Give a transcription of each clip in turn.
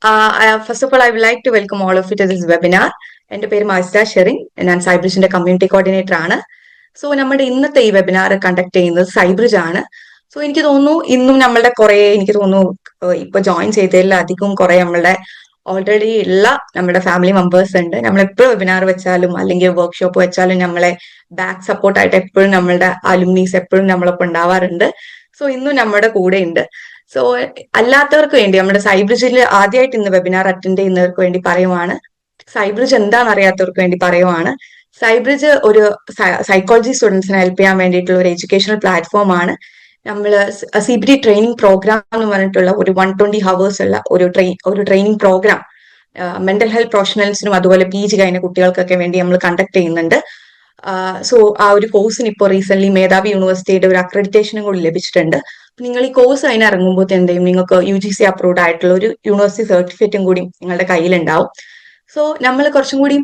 First of all, I would like to welcome all of you to this webinar. എൻ്റെ പേര് മാസ്ത ഷെറിൻ. ഞാൻ സൈബ്രിഡ്ജിന്റെ community coordinator ആണ്. So നമ്മുടെ ഇന്നത്തെ ഈ വെബിനാർ കണ്ടക്ട് ചെയ്യുന്നത് സൈബ്രിഡ്ജ് ആണ്. സോ എനിക്ക് തോന്നുന്നു ഇന്നും നമ്മളുടെ കുറെ എനിക്ക് തോന്നുന്നു ഇപ്പൊ ജോയിൻ ചെയ്തതിൽ അധികം കുറെ നമ്മളുടെ ഓൾറെഡി ഉള്ള നമ്മുടെ ഫാമിലി മെമ്പേഴ്സ് ഉണ്ട്. നമ്മൾ എപ്പോഴും വെബിനാർ വെച്ചാലും അല്ലെങ്കിൽ വർക്ക്ഷോപ്പ് വെച്ചാലും നമ്മളെ ബാക്ക് സപ്പോർട്ടായിട്ട് എപ്പോഴും നമ്മളുടെ അലുമിനീസ് എപ്പോഴും നമ്മളൊപ്പം ഉണ്ടാവാറുണ്ട്. സോ ഇന്നും നമ്മുടെ കൂടെ ഉണ്ട്. സോ അല്ലാത്തവർക്ക് വേണ്ടി നമ്മുടെ സൈബ്രിഡ്ജിൽ ആദ്യമായിട്ട് ഇന്ന് വെബിനാർ അറ്റൻഡ് ചെയ്യുന്നവർക്ക് വേണ്ടി പറയുവാണ്. സൈബ്രിഡ്ജ് എന്താണെന്ന് അറിയാത്തവർക്ക് വേണ്ടി പറയുവാണ്. സൈബ്രിഡ്ജ് ഒരു സൈക്കോളജി സ്റ്റുഡൻസിനെ ഹെൽപ്പ് ചെയ്യാൻ വേണ്ടിയിട്ടുള്ള ഒരു എഡ്യൂക്കേഷണൽ പ്ലാറ്റ്ഫോം ആണ്. നമ്മൾ CBT ട്രെയിനിങ് പ്രോഗ്രാം എന്ന് പറഞ്ഞിട്ടുള്ള ഒരു 120 hours ഉള്ള ഒരു ട്രെയിനിങ് പ്രോഗ്രാം മെന്റൽ ഹെൽത്ത് പ്രൊഫഷണൽസിനും അതുപോലെ PG കഴിഞ്ഞ കുട്ടികൾക്കൊക്കെ വേണ്ടി നമ്മൾ കണ്ടക്ട് ചെയ്യുന്നുണ്ട്. സോ ആ ഒരു കോഴ്സിന് ഇപ്പോൾ റീസെന്റ് മേധാവി യൂണിവേഴ്സിറ്റിയുടെ ഒരു അക്രഡിറ്റേഷനും കൂടി ലഭിച്ചിട്ടുണ്ട്. നിങ്ങൾ ഈ കോഴ്സ് അതിന് ഇറങ്ങുമ്പോൾ എന്തെയും നിങ്ങൾക്ക് UGC അപ്രൂവ്ഡ് ആയിട്ടുള്ള ഒരു യൂണിവേഴ്സിറ്റി സർട്ടിഫിക്കറ്റും കൂടി നിങ്ങളുടെ കയ്യിലുണ്ടാവും. സോ നമ്മൾ കുറച്ചും കൂടി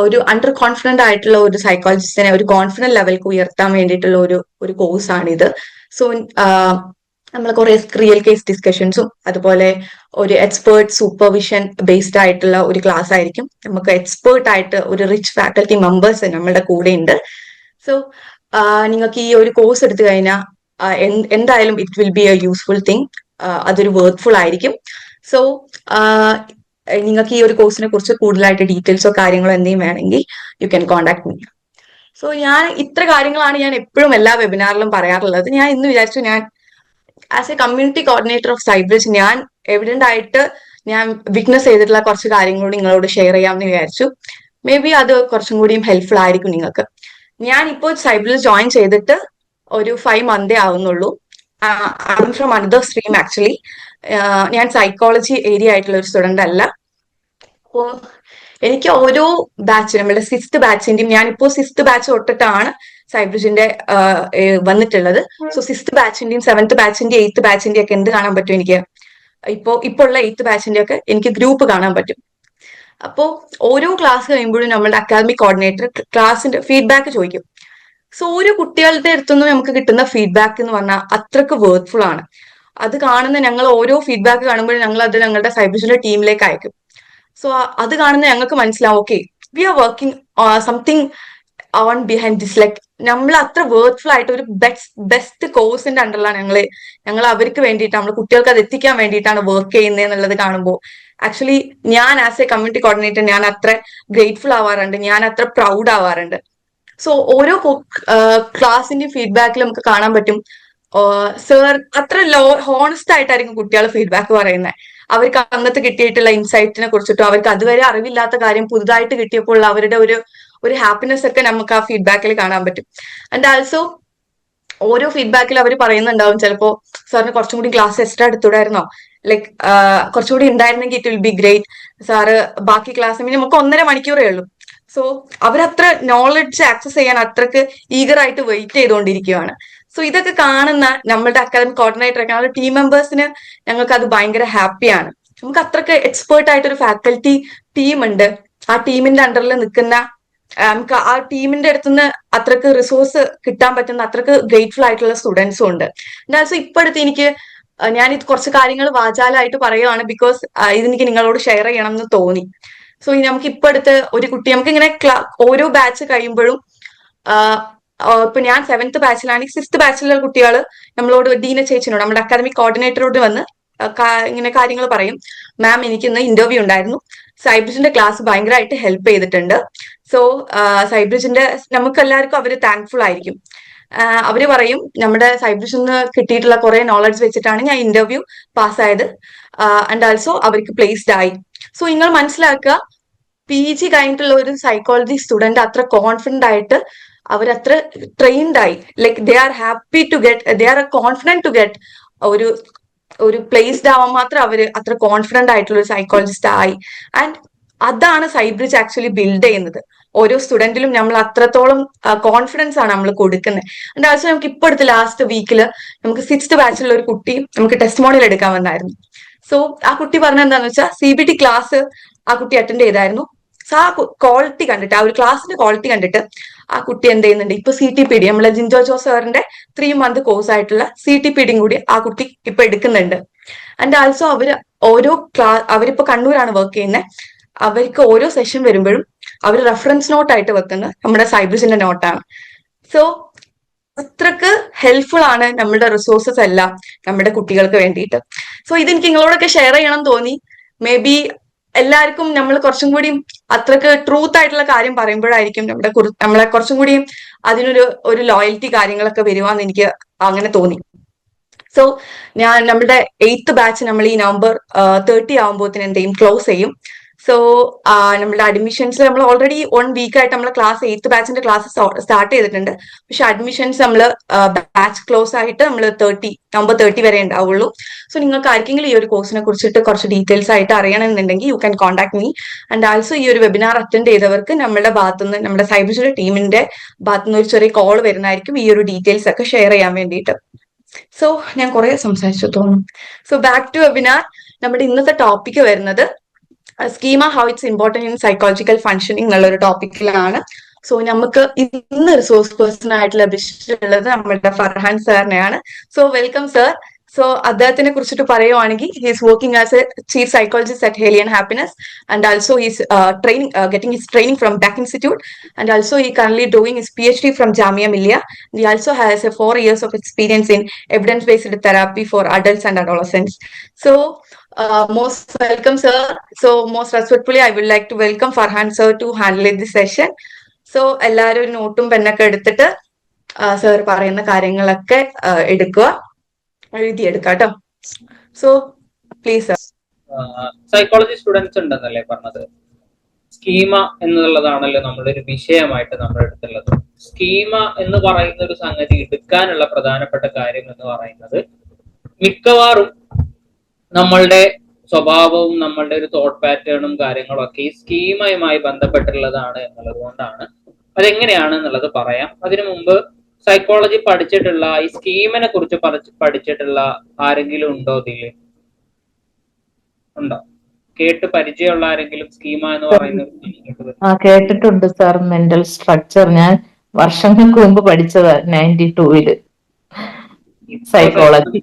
ഒരു അണ്ടർ കോൺഫിഡന്റ് ആയിട്ടുള്ള ഒരു സൈക്കോളജിസ്റ്റിനെ ഒരു കോൺഫിഡന്റ് ലെവലിലേക്ക് ഉയർത്താൻ വേണ്ടിയിട്ടുള്ള ഒരു കോഴ്സാണിത്. സോ നമ്മൾ കുറെ റിയൽ കേസ് ഡിസ്കഷൻസും അതുപോലെ ഒരു എക്സ്പേർട്ട് സൂപ്പർവിഷൻ ബേസ്ഡ് ആയിട്ടുള്ള ഒരു ക്ലാസ് ആയിരിക്കും. നമുക്ക് എക്സ്പേർട്ട് ആയിട്ട് ഒരു റിച്ച് ഫാക്കൽറ്റി മെമ്പേഴ്സ് നമ്മളുടെ കൂടെ ഉണ്ട്. സോ നിങ്ങൾക്ക് ഈ ഒരു കോഴ്സ് എടുത്തു കഴിഞ്ഞാൽ എന്തായാലും it will be A useful thing. അതൊരു വർക്ക്ഫുൾ ആയിരിക്കും. സോ നിങ്ങൾക്ക് ഈ ഒരു കോഴ്സിനെ കുറിച്ച് കൂടുതലായിട്ട് ഡീറ്റെയിൽസോ കാര്യങ്ങളോ എന്തെങ്കിലും വേണമെങ്കിൽ U can contact me. So ഞാൻ ഇത്ര കാര്യങ്ങളാണ് ഞാൻ എപ്പോഴും എല്ലാ വെബിനാറിലും പറയാറുള്ളത്. ഞാൻ ഇന്ന് വിചാരിച്ചു ഞാൻ as a community coordinator of സൈബ്രിഡ്ജ് ഞാൻ എവിഡന്റ് ആയിട്ട് ഞാൻ വിറ്റ്നസ് ചെയ്തിട്ടുള്ള കുറച്ച് കാര്യങ്ങളോട് നിങ്ങളോട് ഷെയർ ചെയ്യാമെന്ന് വിചാരിച്ചു. മേ ബി അത് കുറച്ചും കൂടിയും ഹെൽപ്ഫുൾ ആയിരിക്കും നിങ്ങൾക്ക്. ഞാൻ ഇപ്പോൾ സൈബ്രിഡ്ജ് ജോയിൻ ചെയ്തിട്ട് ഒരു 5 months ആവുന്നുള്ളൂ. I am from another stream actually. ഞാൻ സൈക്കോളജി ഏരിയ ആയിട്ടുള്ള ഒരു സ്റ്റുഡന്റ് അല്ല. അപ്പോ എനിക്ക് ഓരോ ബാച്ച് നമ്മുടെ 6th ബാച്ചിന്റെയും ഞാനിപ്പോ 6th ബാച്ച് തൊട്ടിട്ടാണ് സൈബ്രിഡ്ജിന്റെ വന്നിട്ടുള്ളത്. സോ 6th ബാച്ചിന്റെയും 7th ബാച്ചിന്റെയും 8th ബാച്ചിന്റെയും ഒക്കെ എന്ത് കാണാൻ പറ്റും എനിക്ക് ഇപ്പൊ ഉള്ള 8th ബാച്ചിന്റെ ഒക്കെ എനിക്ക് ഗ്രൂപ്പ് കാണാൻ പറ്റും. അപ്പോ ഓരോ ക്ലാസ് കഴിയുമ്പോഴും നമ്മളുടെ അക്കാദമിക് കോർഡിനേറ്റർ ക്ലാസിന്റെ ഫീഡ്ബാക്ക് ചോദിക്കും. സോ ഓരോ കുട്ടികളുടെ അടുത്തുനിന്ന് നമുക്ക് കിട്ടുന്ന ഫീഡ്ബാക്ക് എന്ന് പറഞ്ഞാൽ അത്രക്ക് വേർത്ത്ഫുൾ ആണ്. അത് കാണുന്ന ഞങ്ങൾ ഓരോ ഫീഡ്ബാക്ക് കാണുമ്പോഴും ഞങ്ങൾ അത് ഞങ്ങളുടെ സൈബ്രിഡ്ജിന്റെ ടീമിലേക്ക് അയക്കും. സോ അത് കാണുന്ന ഞങ്ങൾക്ക് മനസ്സിലാവും okay we are working something on behind this. Like നമ്മൾ അത്ര വേർത്ത്ഫുൾ ആയിട്ട് ഒരു ബെസ്റ്റ് കോഴ്സിന്റെ അണ്ടറിലാണ് ഞങ്ങൾ അവർക്ക് വേണ്ടിയിട്ട് നമ്മൾ കുട്ടികൾക്ക് അത് എത്തിക്കാൻ വേണ്ടിയിട്ടാണ് വർക്ക് ചെയ്യുന്നത് എന്നുള്ളത് കാണുമ്പോൾ ആക്ച്വലി ഞാൻ ആസ് എ കമ്മ്യൂണിറ്റി കോർഡിനേറ്റർ ഞാൻ അത്ര ഗ്രേറ്റ്ഫുൾ ആവാറുണ്ട്, ഞാൻ അത്ര പ്രൗഡ് ആവാറുണ്ട്. സോ ഓരോ ക്ലാസിന്റെ ഫീഡ്ബാക്കിൽ നമുക്ക് കാണാൻ പറ്റും സർ അത്ര ഹോണസ്റ്റ് ആയിട്ടായിരിക്കും കുട്ടികൾ ഫീഡ്ബാക്ക് പറയുന്നത്. അവർക്ക് അന്നത്തെ കിട്ടിയിട്ടുള്ള ഇൻസൈറ്റിനെ കുറിച്ചിട്ടും അവർക്ക് അതുവരെ അറിവില്ലാത്ത കാര്യം പുതുതായിട്ട് കിട്ടിയപ്പോൾ അവരുടെ ഒരു ഹാപ്പിനെസ് ഒക്കെ നമുക്ക് ആ ഫീഡ്ബാക്കിൽ കാണാൻ പറ്റും. ആൻഡ് ആൾസോ ഓരോ ഫീഡ്ബാക്കിൽ അവർ പറയുന്നുണ്ടാവും ചിലപ്പോ സാറിന് കുറച്ചും കൂടി ക്ലാസ് എക്സ്ട്രാ എടുത്തുകൂടായിരുന്നോ, ലൈക്ക് കുറച്ചുകൂടി ഉണ്ടായിരുന്നെങ്കിൽ it will be great sir ബാക്കി ക്ലാസ് നമുക്ക് 1.5 മണിക്കൂറേ ഉള്ളൂ. സോ അവരത്ര നോളജ് ആക്സസ് ചെയ്യാൻ അത്രക്ക് ഈഗർ ആയിട്ട് വെയിറ്റ് ചെയ്തുകൊണ്ടിരിക്കുകയാണ്. സോ ഇതൊക്കെ കാണുന്ന നമ്മളുടെ അക്കാദമിക് കോർഡിനേറ്റർ ഒക്കെ ആ ടീം മെമ്പേഴ്സിന് ഞങ്ങൾക്ക് അത് ഭയങ്കര ഹാപ്പിയാണ്. നമുക്ക് അത്രക്ക് എക്സ്പേർട്ട് ആയിട്ടൊരു ഫാക്കൽറ്റി ടീം ഉണ്ട്. ആ ടീമിന്റെ അണ്ടറിൽ നിൽക്കുന്ന നമുക്ക് ആ ടീമിന്റെ അടുത്തുനിന്ന് അത്രക്ക് റിസോഴ്സ് കിട്ടാൻ പറ്റുന്ന അത്രക്ക് ഗ്രേറ്റ്ഫുൾ ആയിട്ടുള്ള സ്റ്റുഡൻസും ഉണ്ട്. ആൾസോ ഇപ്പൊ അടുത്ത് എനിക്ക് ഞാൻ ഇത് കുറച്ച് കാര്യങ്ങൾ വാചാലായിട്ട് പറയുവാണ് ബിക്കോസ് ഇതെനിക്ക് നിങ്ങളോട് ഷെയർ ചെയ്യണം എന്ന് തോന്നി. സോ നമുക്ക് ഇപ്പൊ അടുത്ത് ഒരു കുട്ടി നമുക്ക് ഇങ്ങനെ ഓരോ ബാച്ച് കഴിയുമ്പോഴും ഇപ്പൊ ഞാൻ 7th ബാച്ചിലാണെങ്കിൽ 6th ബാച്ചിലുള്ള കുട്ടികൾ നമ്മളോട് ഡീന ചേച്ചിനോട് നമ്മുടെ അക്കാദമിക് കോർഡിനേറ്ററോട് വന്ന് ഇങ്ങനെ കാര്യങ്ങൾ പറയും. മാം എനിക്ക് ഇന്ന് ഇന്റർവ്യൂ ഉണ്ടായിരുന്നു, സൈബ്രിഡ്ജിന്റെ ക്ലാസ് ഭയങ്കരമായിട്ട് ഹെൽപ്പ് ചെയ്തിട്ടുണ്ട്. സോ സൈബ്രിഡ്ജിന്റെ നമുക്ക് എല്ലാവർക്കും അവര് താങ്ക്ഫുൾ ആയിരിക്കും. അവര് പറയും നമ്മുടെ സൈബ്രിഡ്ജിൽ നിന്ന് കിട്ടിയിട്ടുള്ള കുറെ നോളജ് വെച്ചിട്ടാണ് ഞാൻ ഇന്റർവ്യൂ പാസ്സായത് ആൻഡ് ആൾസോ അവർക്ക് പ്ലേസ്ഡ് ആയി. സോ നിങ്ങൾ മനസ്സിലാക്കുക PG കഴിഞ്ഞിട്ടുള്ള ഒരു സൈക്കോളജി സ്റ്റുഡന്റ് അത്ര കോൺഫിഡന്റ് ആയിട്ട് അവരത്ര ട്രെയിൻഡ് ആയി, like they are happy to get they are confident to get ഒരു പ്ലേസ്ഡ് ആവാൻ മാത്രം അവര് അത്ര കോൺഫിഡന്റ് ആയിട്ടുള്ള ഒരു സൈക്കോളജിസ്റ്റ് ആയി. ആൻഡ് അതാണ് സൈബ്രിഡ്ജ് ആക്ച്വലി ബിൽഡ് ചെയ്യുന്നത്. ഓരോ സ്റ്റുഡന്റിലും നമ്മൾ അത്രത്തോളം കോൺഫിഡൻസ് ആണ് നമ്മൾ കൊടുക്കുന്നത്. അതിന്റെ ആവശ്യം നമുക്ക് ഇപ്പൊ അടുത്ത് ലാസ്റ്റ് വീക്കില് നമുക്ക് 6th ബാച്ചിലുള്ള ഒരു കുട്ടി നമുക്ക് ടെസ്റ്റിമോണിയൽ എടുക്കാൻ വന്നായിരുന്നു. സോ ആ കുട്ടി പറഞ്ഞ എന്താന്ന് വെച്ചാൽ CBT ക്ലാസ് ആ കുട്ടി അറ്റൻഡ് ചെയ്തായിരുന്നു. സോ ആ ക്വാളിറ്റി കണ്ടിട്ട് ആ ഒരു ക്ലാസിന്റെ ക്വാളിറ്റി കണ്ടിട്ട് ആ കുട്ടി എന്ത് ചെയ്യുന്നുണ്ട്, ഇപ്പൊ CTPD നമ്മളെ ജിൻജോ ജോസ് സാറിന്റെ 3 month കോഴ്സ് ആയിട്ടുള്ള CTPD കൂടി ആ കുട്ടി ഇപ്പൊ എടുക്കുന്നുണ്ട്. ആൻഡ് ആൾസോ ഓരോ അവരിപ്പോ കണ്ണൂരാണ് വർക്ക് ചെയ്യുന്നത്. അവർക്ക് ഓരോ സെഷൻ വരുമ്പോഴും അവർ റെഫറൻസ് നോട്ട് ആയിട്ട് വെക്കുന്നത് നമ്മുടെ സൈബ്രിസിന്റെ നോട്ടാണ്. സോ അത്രക്ക് ഹെൽപ്ഫുൾ ആണ് നമ്മുടെ റിസോഴ്സസ് എല്ലാം നമ്മുടെ കുട്ടികൾക്ക് വേണ്ടിയിട്ട്. സോ ഇതെനിക്ക് നിങ്ങളോടൊക്കെ ഷെയർ ചെയ്യണം തോന്നി. മേ ബി എല്ലാവർക്കും നമ്മൾ കുറച്ചും കൂടി അത്രക്ക് ട്രൂത്ത് ആയിട്ടുള്ള കാര്യം പറയുമ്പോഴായിരിക്കും നമ്മളെ കുറച്ചും കൂടി അതിനൊരു ലോയൽറ്റി കാര്യങ്ങളൊക്കെ വരുവാന്ന് എനിക്ക് അങ്ങനെ തോന്നി. സോ നമ്മുടെ 8th ബാച്ച് നമ്മൾ ഈ November 30 ആകുമ്പോഴത്തേന് എന്ത് ചെയ്യും, ക്ലോസ് ചെയ്യും. സോ നമ്മുടെ അഡ്മിഷൻസ് നമ്മൾ ഓൾറെഡി 1 week ആയിട്ട് നമ്മൾ 8th ബാച്ചിന്റെ ക്ലാസ് സ്റ്റാർട്ട് ചെയ്തിട്ടുണ്ട്. പക്ഷെ അഡ്മിഷൻസ് നമ്മൾ ബാച്ച് ക്ലോസ് ആയിട്ട് നമ്മൾ November 30 വരെ ഉണ്ടാവുള്ളൂ. സോ നിങ്ങൾക്ക് ആർക്കെങ്കിലും ഈ ഒരു കോഴ്സിനെ കുറിച്ചിട്ട് കുറച്ച് ഡീറ്റെയിൽസ് ആയിട്ട് അറിയണമെന്നുണ്ടെങ്കിൽ you can contact me. And also ഈ ഒരു വെബിനാർ അറ്റൻഡ് ചെയ്തവർക്ക് നമ്മുടെ ഭാഗത്തുനിന്ന്, നമ്മുടെ സൈബർജുടെ ടീമിന്റെ ഭാഗത്തുനിന്ന് ഒരു ചെറിയ കോൾ വരുന്നതായിരിക്കും ഈ ഒരു ഡീറ്റെയിൽസ് ഒക്കെ ഷെയർ ചെയ്യാൻ വേണ്ടിയിട്ട്. സോ ഞാൻ കുറെ സംസാരിച്ചു തോന്നുന്നു. So back to webinar. നമ്മുടെ ഇന്നത്തെ ടോപ്പിക് വരുന്നത് schema how it's important in psychological functioning എന്നുള്ള ഒരു ടോപ്പിക്കിലാണ്. സോ നമുക്ക് ഇന്ന് റിസോഴ്സ് പേഴ്സൺ ആയിട്ട് ലഭിച്ചിട്ടുള്ളത് നമ്മുടെ ഫർഹാൻ സാറിനെയാണ്. So welcome sir. സോ അദ്ദേഹത്തിനെ കുറിച്ചിട്ട് പറയുവാണെങ്കിൽ he's working as a chief psychologist at Helian happiness and also he's getting his training from Beck Institute, and also he currently doing his PhD from Jamia Millia. He also has a 4 years of experience in evidence-based therapy for adults and adolescents. So most welcome sir. So most respectfully I would like to welcome Farhan sir to handle this session. So എല്ലാവരും നോട്ടും പെന്നൊക്കെ എടുത്തിട്ട് sir പറയുന്ന കാര്യങ്ങളൊക്കെ എടുക്കുക, എഴുതിയെടുക്കുക കേട്ടോ. So please sir. Psychology students ഉണ്ടെന്നല്ലേ പറഞ്ഞത്? Schema എന്നുള്ളതാണല്ലോ നമ്മുടെ ഒരു വിഷയമായിട്ട് നമ്മൾ എടുത്തുള്ളത്. സ്കീമ എന്ന് പറയുന്ന ഒരു സംഗതി എടുക്കാനുള്ള പ്രധാനപ്പെട്ട കാര്യം എന്ന് പറയുന്നത് മിക്കവാറും നമ്മളുടെ സ്വഭാവവും നമ്മളുടെ ഒരു തോട്ട് പാറ്റേണും കാര്യങ്ങളൊക്കെ ഈ സ്കീമയുമായി ബന്ധപ്പെട്ടുള്ളതാണ് എന്നുള്ളത് കൊണ്ടാണ്. അതെങ്ങനെയാണ് എന്നുള്ളത് പറയാം. അതിനു മുമ്പ് സൈക്കോളജി പഠിച്ചിട്ടുള്ള, ഈ സ്കീമിനെ കുറിച്ച് പഠിച്ചിട്ടുള്ള ആരെങ്കിലും ഉണ്ടോ? ഇതില് ഉണ്ടോ? കേട്ട് പരിചയമുള്ള ആരെങ്കിലും സ്കീമ എന്ന് പറയുന്നത്? കേട്ടിട്ടുണ്ട് സാർ. മെന്റൽ സ്ട്രക്ചർ ഞാൻ വർഷങ്ങൾക്ക് മുമ്പ് പഠിച്ചതാ, 92-ല് സൈക്കോളജി.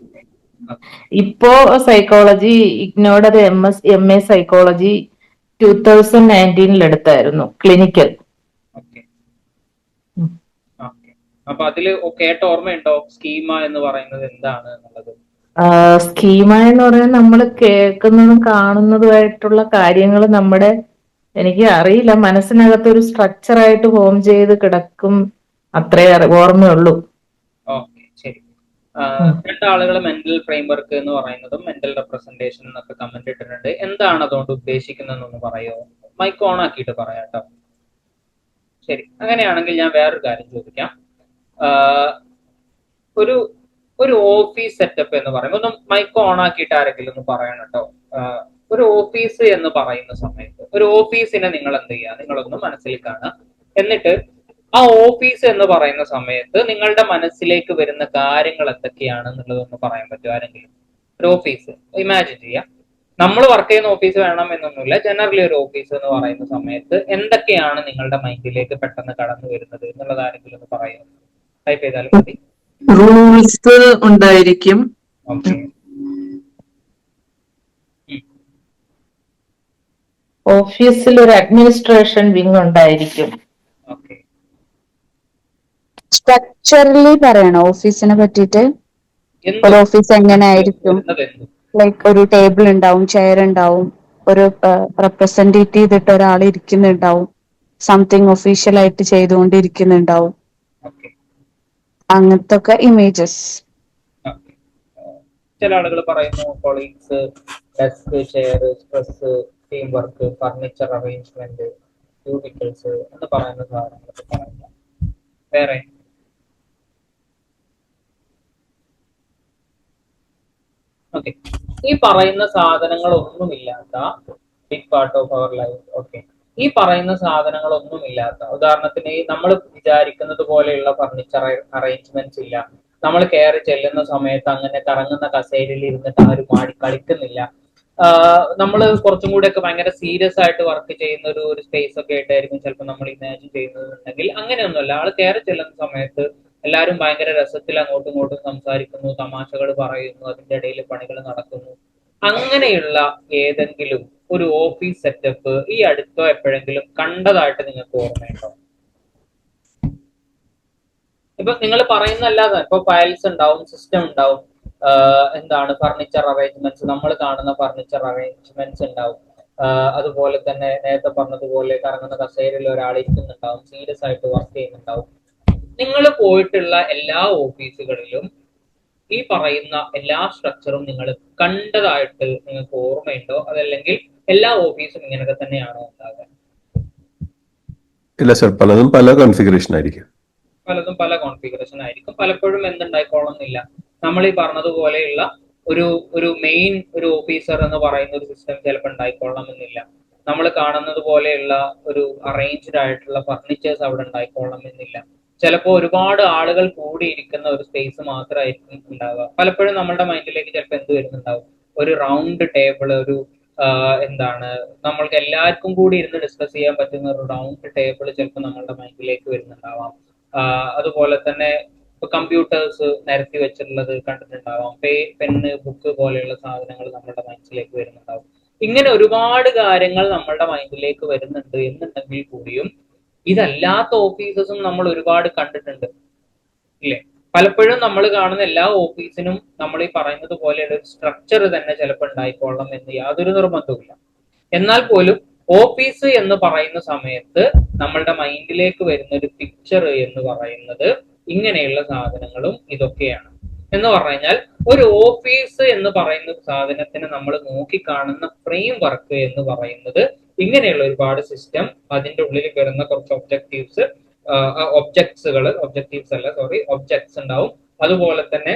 ഇപ്പോ സൈക്കോളജി ഇഗ്നോർഡ് MA സൈക്കോളജി 2019 എടുത്തായിരുന്നു, ക്ലിനിക്കൽ. അപ്പൊ അതില് കേട്ട ഓർമ്മയുണ്ടോ സ്കീമ എന്ന് പറയുന്നത് എന്താണ് എന്നുള്ളത്? സ്കീമ എന്ന് പറയുന്നത് നമ്മൾ കേൾക്കുന്നതും കാണുന്നതുമായിട്ടുള്ള കാര്യങ്ങൾ നമ്മുടെ, എനിക്ക് അറിയില്ല, മനസ്സിനകത്ത് ഒരു സ്ട്രക്ചർ ആയിട്ട് ഫോം ചെയ്ത് കിടക്കും, അത്രേ ഓർമ്മയുള്ളൂ. ഓക്കെ, ശരി. രണ്ടാളുകൾ മെന്റൽ ഫ്രെയിംവർക്ക് എന്ന് പറയുന്നതും മെന്റൽ റെപ്രസെന്റേഷൻ എന്നൊക്കെ കമന്റ് ഇട്ടിട്ടുണ്ട്. എന്താണ് അതുകൊണ്ട് ഉദ്ദേശിക്കുന്നതെന്നൊന്ന് പറയോ? മൈക്ക് ഓൺ ആക്കിയിട്ട് പറയാം കേട്ടോ. ശരി, അങ്ങനെയാണെങ്കിൽ ഞാൻ വേറൊരു കാര്യം ചോദിക്കാം. ഒരു ഓഫീസ് സെറ്റപ്പ് എന്ന് പറയുമ്പോൾ ഒന്ന് മൈക്ക് ഓൺ ആക്കിയിട്ട് ആരെങ്കിലും ഒന്ന് പറയണം കേട്ടോ. ഒരു ഓഫീസ് എന്ന് പറയുന്ന സമയത്ത് ഒരു ഓഫീസിനെ നിങ്ങൾ എന്ത് ചെയ്യുക, നിങ്ങളൊന്ന് മനസ്സിൽ കാണുക. എന്നിട്ട് ആ ഓഫീസ് എന്ന് പറയുന്ന സമയത്ത് നിങ്ങളുടെ മനസ്സിലേക്ക് വരുന്ന കാര്യങ്ങൾ എന്തൊക്കെയാണെന്നുള്ളതൊന്ന് പറയാൻ പറ്റുമോ ആരെങ്കിലും? ഒരു ഓഫീസ് ഇമാജിൻ ചെയ്യാം. നമ്മൾ വർക്ക് ചെയ്യുന്ന ഓഫീസ് വേണം എന്നൊന്നുമില്ല, ജനറലി ഒരു ഓഫീസ് എന്ന് പറയുന്ന സമയത്ത് എന്തൊക്കെയാണ് നിങ്ങളുടെ മൈൻഡിലേക്ക് പെട്ടെന്ന് കടന്നു വരുന്നത് എന്നുള്ളത് ആരെങ്കിലും ഒന്ന് പറയാം. ടൈപ്പ് ചെയ്താലും മതി. റൂൾസ് ഉണ്ടായിരിക്കും. ഓക്കെ, ഓഫീസിൽ ഒരു അഡ്മിനിസ്ട്രേഷൻ വിങ് ഉണ്ടായിരിക്കും. ഓക്കെ. സ്ട്രക്ചറലി പറയണോ ഓഫീസിനെ പറ്റിയിട്ട്? ഒരു ഓഫീസ് എങ്ങനെ ആയിരിക്കും? ലൈക്ക് ഒരു ടേബിൾ ഉണ്ടാവും, ചെയർ ഉണ്ടാവും, ഒരു റെപ്രസെന്റേറ്റ് ചെയ്തിട്ട് ഒരാൾ ഇരിക്കുന്നുണ്ടാവും, സംതിങ് ഒഫീഷ്യൽ ആയിട്ട് ചെയ്തുകൊണ്ടിരിക്കുന്നുണ്ടാവും, അങ്ങനത്തെ ഒക്കെ ഇമേജസ്. ചില ആളുകൾ പറയുന്നു colleagues, desk, chair, stress, team work, furniture arrangement, cubicles എന്ന് പറയുന്ന സാധനങ്ങളൊക്കെ പറയുന്നു. വേറെ ഓക്കെ, ഈ പറയുന്ന സാധനങ്ങളൊന്നുമില്ലാത്ത big part of our life. Okay, ഈ പറയുന്ന സാധനങ്ങളൊന്നുമില്ലാത്ത, ഉദാഹരണത്തിന് നമ്മൾ വിചാരിക്കുന്നത് പോലെയുള്ള ഫർണിച്ചർ അറേഞ്ച്മെന്റ്സ് ഇല്ല, നമ്മൾ കയറി ചെല്ലുന്ന സമയത്ത് അങ്ങനെ കറങ്ങുന്ന കസേരയിൽ ഇരുന്നിട്ട് ആരും ആടി കളിക്കുന്നില്ല, നമ്മൾ കുറച്ചും കൂടെ ഒക്കെ ഭയങ്കര സീരിയസ് ആയിട്ട് വർക്ക് ചെയ്യുന്ന ഒരു സ്പേസ് ഒക്കെ ആയിട്ടായിരിക്കും ചിലപ്പോൾ നമ്മൾ ഇമാജിൻ ചെയ്യുന്നതെന്നുണ്ടെങ്കിൽ അങ്ങനെയൊന്നുമല്ല. ആൾ കയറി ചെല്ലുന്ന സമയത്ത് എല്ലാവരും ഭയങ്കര രസത്തിൽ അങ്ങോട്ടും ഇങ്ങോട്ടും സംസാരിക്കുന്നു, തമാശകൾ പറയുന്നു, അതിന്റെ ഇടയിൽ പണികൾ നടക്കുന്നു. അങ്ങനെയുള്ള ഏതെങ്കിലും ഒരു ഓഫീസ് സെറ്റപ്പ് ഈ അടുത്തോ എപ്പോഴെങ്കിലും കണ്ടതായിട്ട് നിങ്ങൾക്ക് ഓർമ്മയുണ്ടോ? ഇപ്പൊ നിങ്ങൾ പറയുന്നല്ലാതെ ഇപ്പൊ ഫയൽസ് ഉണ്ടാവും, സിസ്റ്റം ഉണ്ടാവും, എന്താണ് ഫർണിച്ചർ അറേഞ്ച്മെന്റ്സ്, നമ്മൾ കാണുന്ന ഫർണിച്ചർ അറേഞ്ച്മെന്റ്സ് ഉണ്ടാവും. അതുപോലെ തന്നെ നേരത്തെ പറഞ്ഞതുപോലെ കറങ്ങുന്ന കസേരയിൽ ഒരാൾ ഇരിക്കുന്നുണ്ടാവും, സീരിയസ് ആയിട്ട് വർക്ക് ചെയ്യുന്നുണ്ടാവും. നിങ്ങൾ പോയിട്ടുള്ള എല്ലാ ഓഫീസുകളിലും ഈ പറയുന്ന എല്ലാ സ്ട്രക്ചറും നിങ്ങൾ കണ്ടതായിട്ട് നിങ്ങൾക്ക് ഓർമ്മയുണ്ടോ? അതല്ലെങ്കിൽ എല്ലാ ഓഫീസും ഇങ്ങനെയൊക്കെ തന്നെയാണോ ഉണ്ടാകുക? ഇല്ല സർ, പലതും പല കോൺഫിഗറേഷൻ ആയിരിക്കും. പലതും പല കോൺഫിഗറേഷൻ ആയിരിക്കും. പലപ്പോഴും എന്തുണ്ടായിക്കോളുന്നില്ല, നമ്മൾ ഈ പറഞ്ഞതുപോലെയുള്ള ഒരു മെയിൻ ഒരു ഓഫീസർ എന്ന് പറയുന്ന ഒരു സിസ്റ്റം ചിലപ്പോൾ ഉണ്ടായിക്കൊള്ളണമെന്നില്ല. നമ്മൾ കാണുന്നത് പോലെയുള്ള ഒരു അറേഞ്ച്ഡ് ആയിട്ടുള്ള ഫർണിച്ചേഴ്സ് അവിടെ ഉണ്ടായിക്കൊള്ളണമെന്നില്ല. ചിലപ്പോൾ ഒരുപാട് ആളുകൾ കൂടിയിരിക്കുന്ന ഒരു സ്പേസ് മാത്രമായിരിക്കും ഉണ്ടാവുക. പലപ്പോഴും നമ്മളുടെ മൈൻഡിലേക്ക് ചിലപ്പോൾ എന്ത് വരുന്നുണ്ടാവും, ഒരു റൗണ്ട് ടേബിൾ, ഒരു എന്താണ് നമ്മൾക്ക് എല്ലാവർക്കും കൂടി ഇരുന്ന് ഡിസ്കസ് ചെയ്യാൻ പറ്റുന്ന ഒരു റൗണ്ട് ടേബിൾ ചിലപ്പോൾ നമ്മളുടെ മൈൻഡിലേക്ക് വരുന്നുണ്ടാവാം. അതുപോലെ തന്നെ കമ്പ്യൂട്ടേഴ്സ് നിരത്തി വെച്ചിട്ടുള്ളത് കണ്ടിട്ടുണ്ടാവാം. പെന്ന്, ബുക്ക് പോലെയുള്ള സാധനങ്ങൾ നമ്മളുടെ മനസ്സിലേക്ക് വരുന്നുണ്ടാവും. ഇങ്ങനെ ഒരുപാട് കാര്യങ്ങൾ നമ്മളുടെ മൈൻഡിലേക്ക് വരുന്നുണ്ട് എന്നുണ്ടെങ്കിൽ കൂടിയും ഇതല്ലാത്ത ഓഫീസസും നമ്മൾ ഒരുപാട് കണ്ടിട്ടുണ്ട് ഇല്ലേ? പലപ്പോഴും നമ്മൾ കാണുന്ന എല്ലാ ഓഫീസിനും നമ്മൾ ഈ പറയുന്നത് പോലെയുള്ള ഒരു സ്ട്രക്ചർ തന്നെ ചിലപ്പോൾ ഉണ്ടായിക്കൊള്ളണം എന്ന് യാതൊരു നിർബന്ധവുമില്ല. എന്നാൽ പോലും ഓഫീസ് എന്ന് പറയുന്ന സമയത്ത് നമ്മളുടെ മൈൻഡിലേക്ക് വരുന്ന ഒരു പിക്ചർ എന്ന് പറയുന്നത് ഇങ്ങനെയുള്ള സാധനങ്ങളും ഇതൊക്കെയാണ്. എന്ന് പറഞ്ഞാൽ ഒരു ഓഫീസ് എന്ന് പറയുന്ന സാധനത്തിന് നമ്മൾ നോക്കിക്കാണുന്ന ഫ്രെയിം വർക്ക് എന്ന് പറയുന്നത് ഇങ്ങനെയുള്ള ഒരുപാട് സിസ്റ്റം, അതിന്റെ ഉള്ളിൽ വരുന്ന കുറച്ച് ഒബ്ജക്ട്സ് ഉണ്ടാവും. അതുപോലെ തന്നെ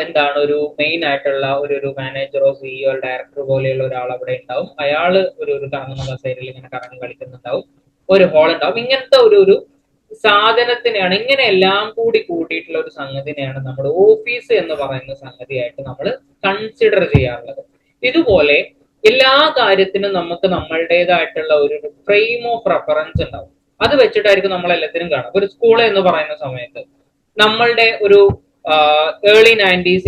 എന്താണ് ഒരു മെയിൻ ആയിട്ടുള്ള ഒരു മാനേജറോ സിഇഒ ഡയറക്ടർ പോലെയുള്ള ഒരാൾ അവിടെ ഉണ്ടാവും. അയാള് ഒരു കറങ്ങുന്ന കസേരയിൽ ഇങ്ങനെ കറങ്ങി കളിക്കുന്നുണ്ടാവും. ഒരു ഹോൾ ഉണ്ടാവും. ഇങ്ങനത്തെ ഒരു സാധനത്തിനെയാണ്, ഇങ്ങനെ എല്ലാം കൂടിയിട്ടുള്ള ഒരു സംഗതിനെയാണ് നമ്മൾ ഓഫീസ് എന്ന് പറയുന്ന സംഗതിയായിട്ട് നമ്മൾ കൺസിഡർ ചെയ്യാറുള്ളത്. ഇതുപോലെ എല്ലാ കാര്യത്തിനും നമുക്ക് നമ്മളുടേതായിട്ടുള്ള ഒരു ഫ്രെയിം ഓഫ് റെഫറൻസ് ഉണ്ടാവും. അത് വെച്ചിട്ടായിരിക്കും നമ്മൾ എല്ലാത്തിനും കാണാം. ഒരു സ്കൂൾ എന്ന് പറയുന്ന സമയത്ത് നമ്മളുടെ ഒരു ഏർലി 90s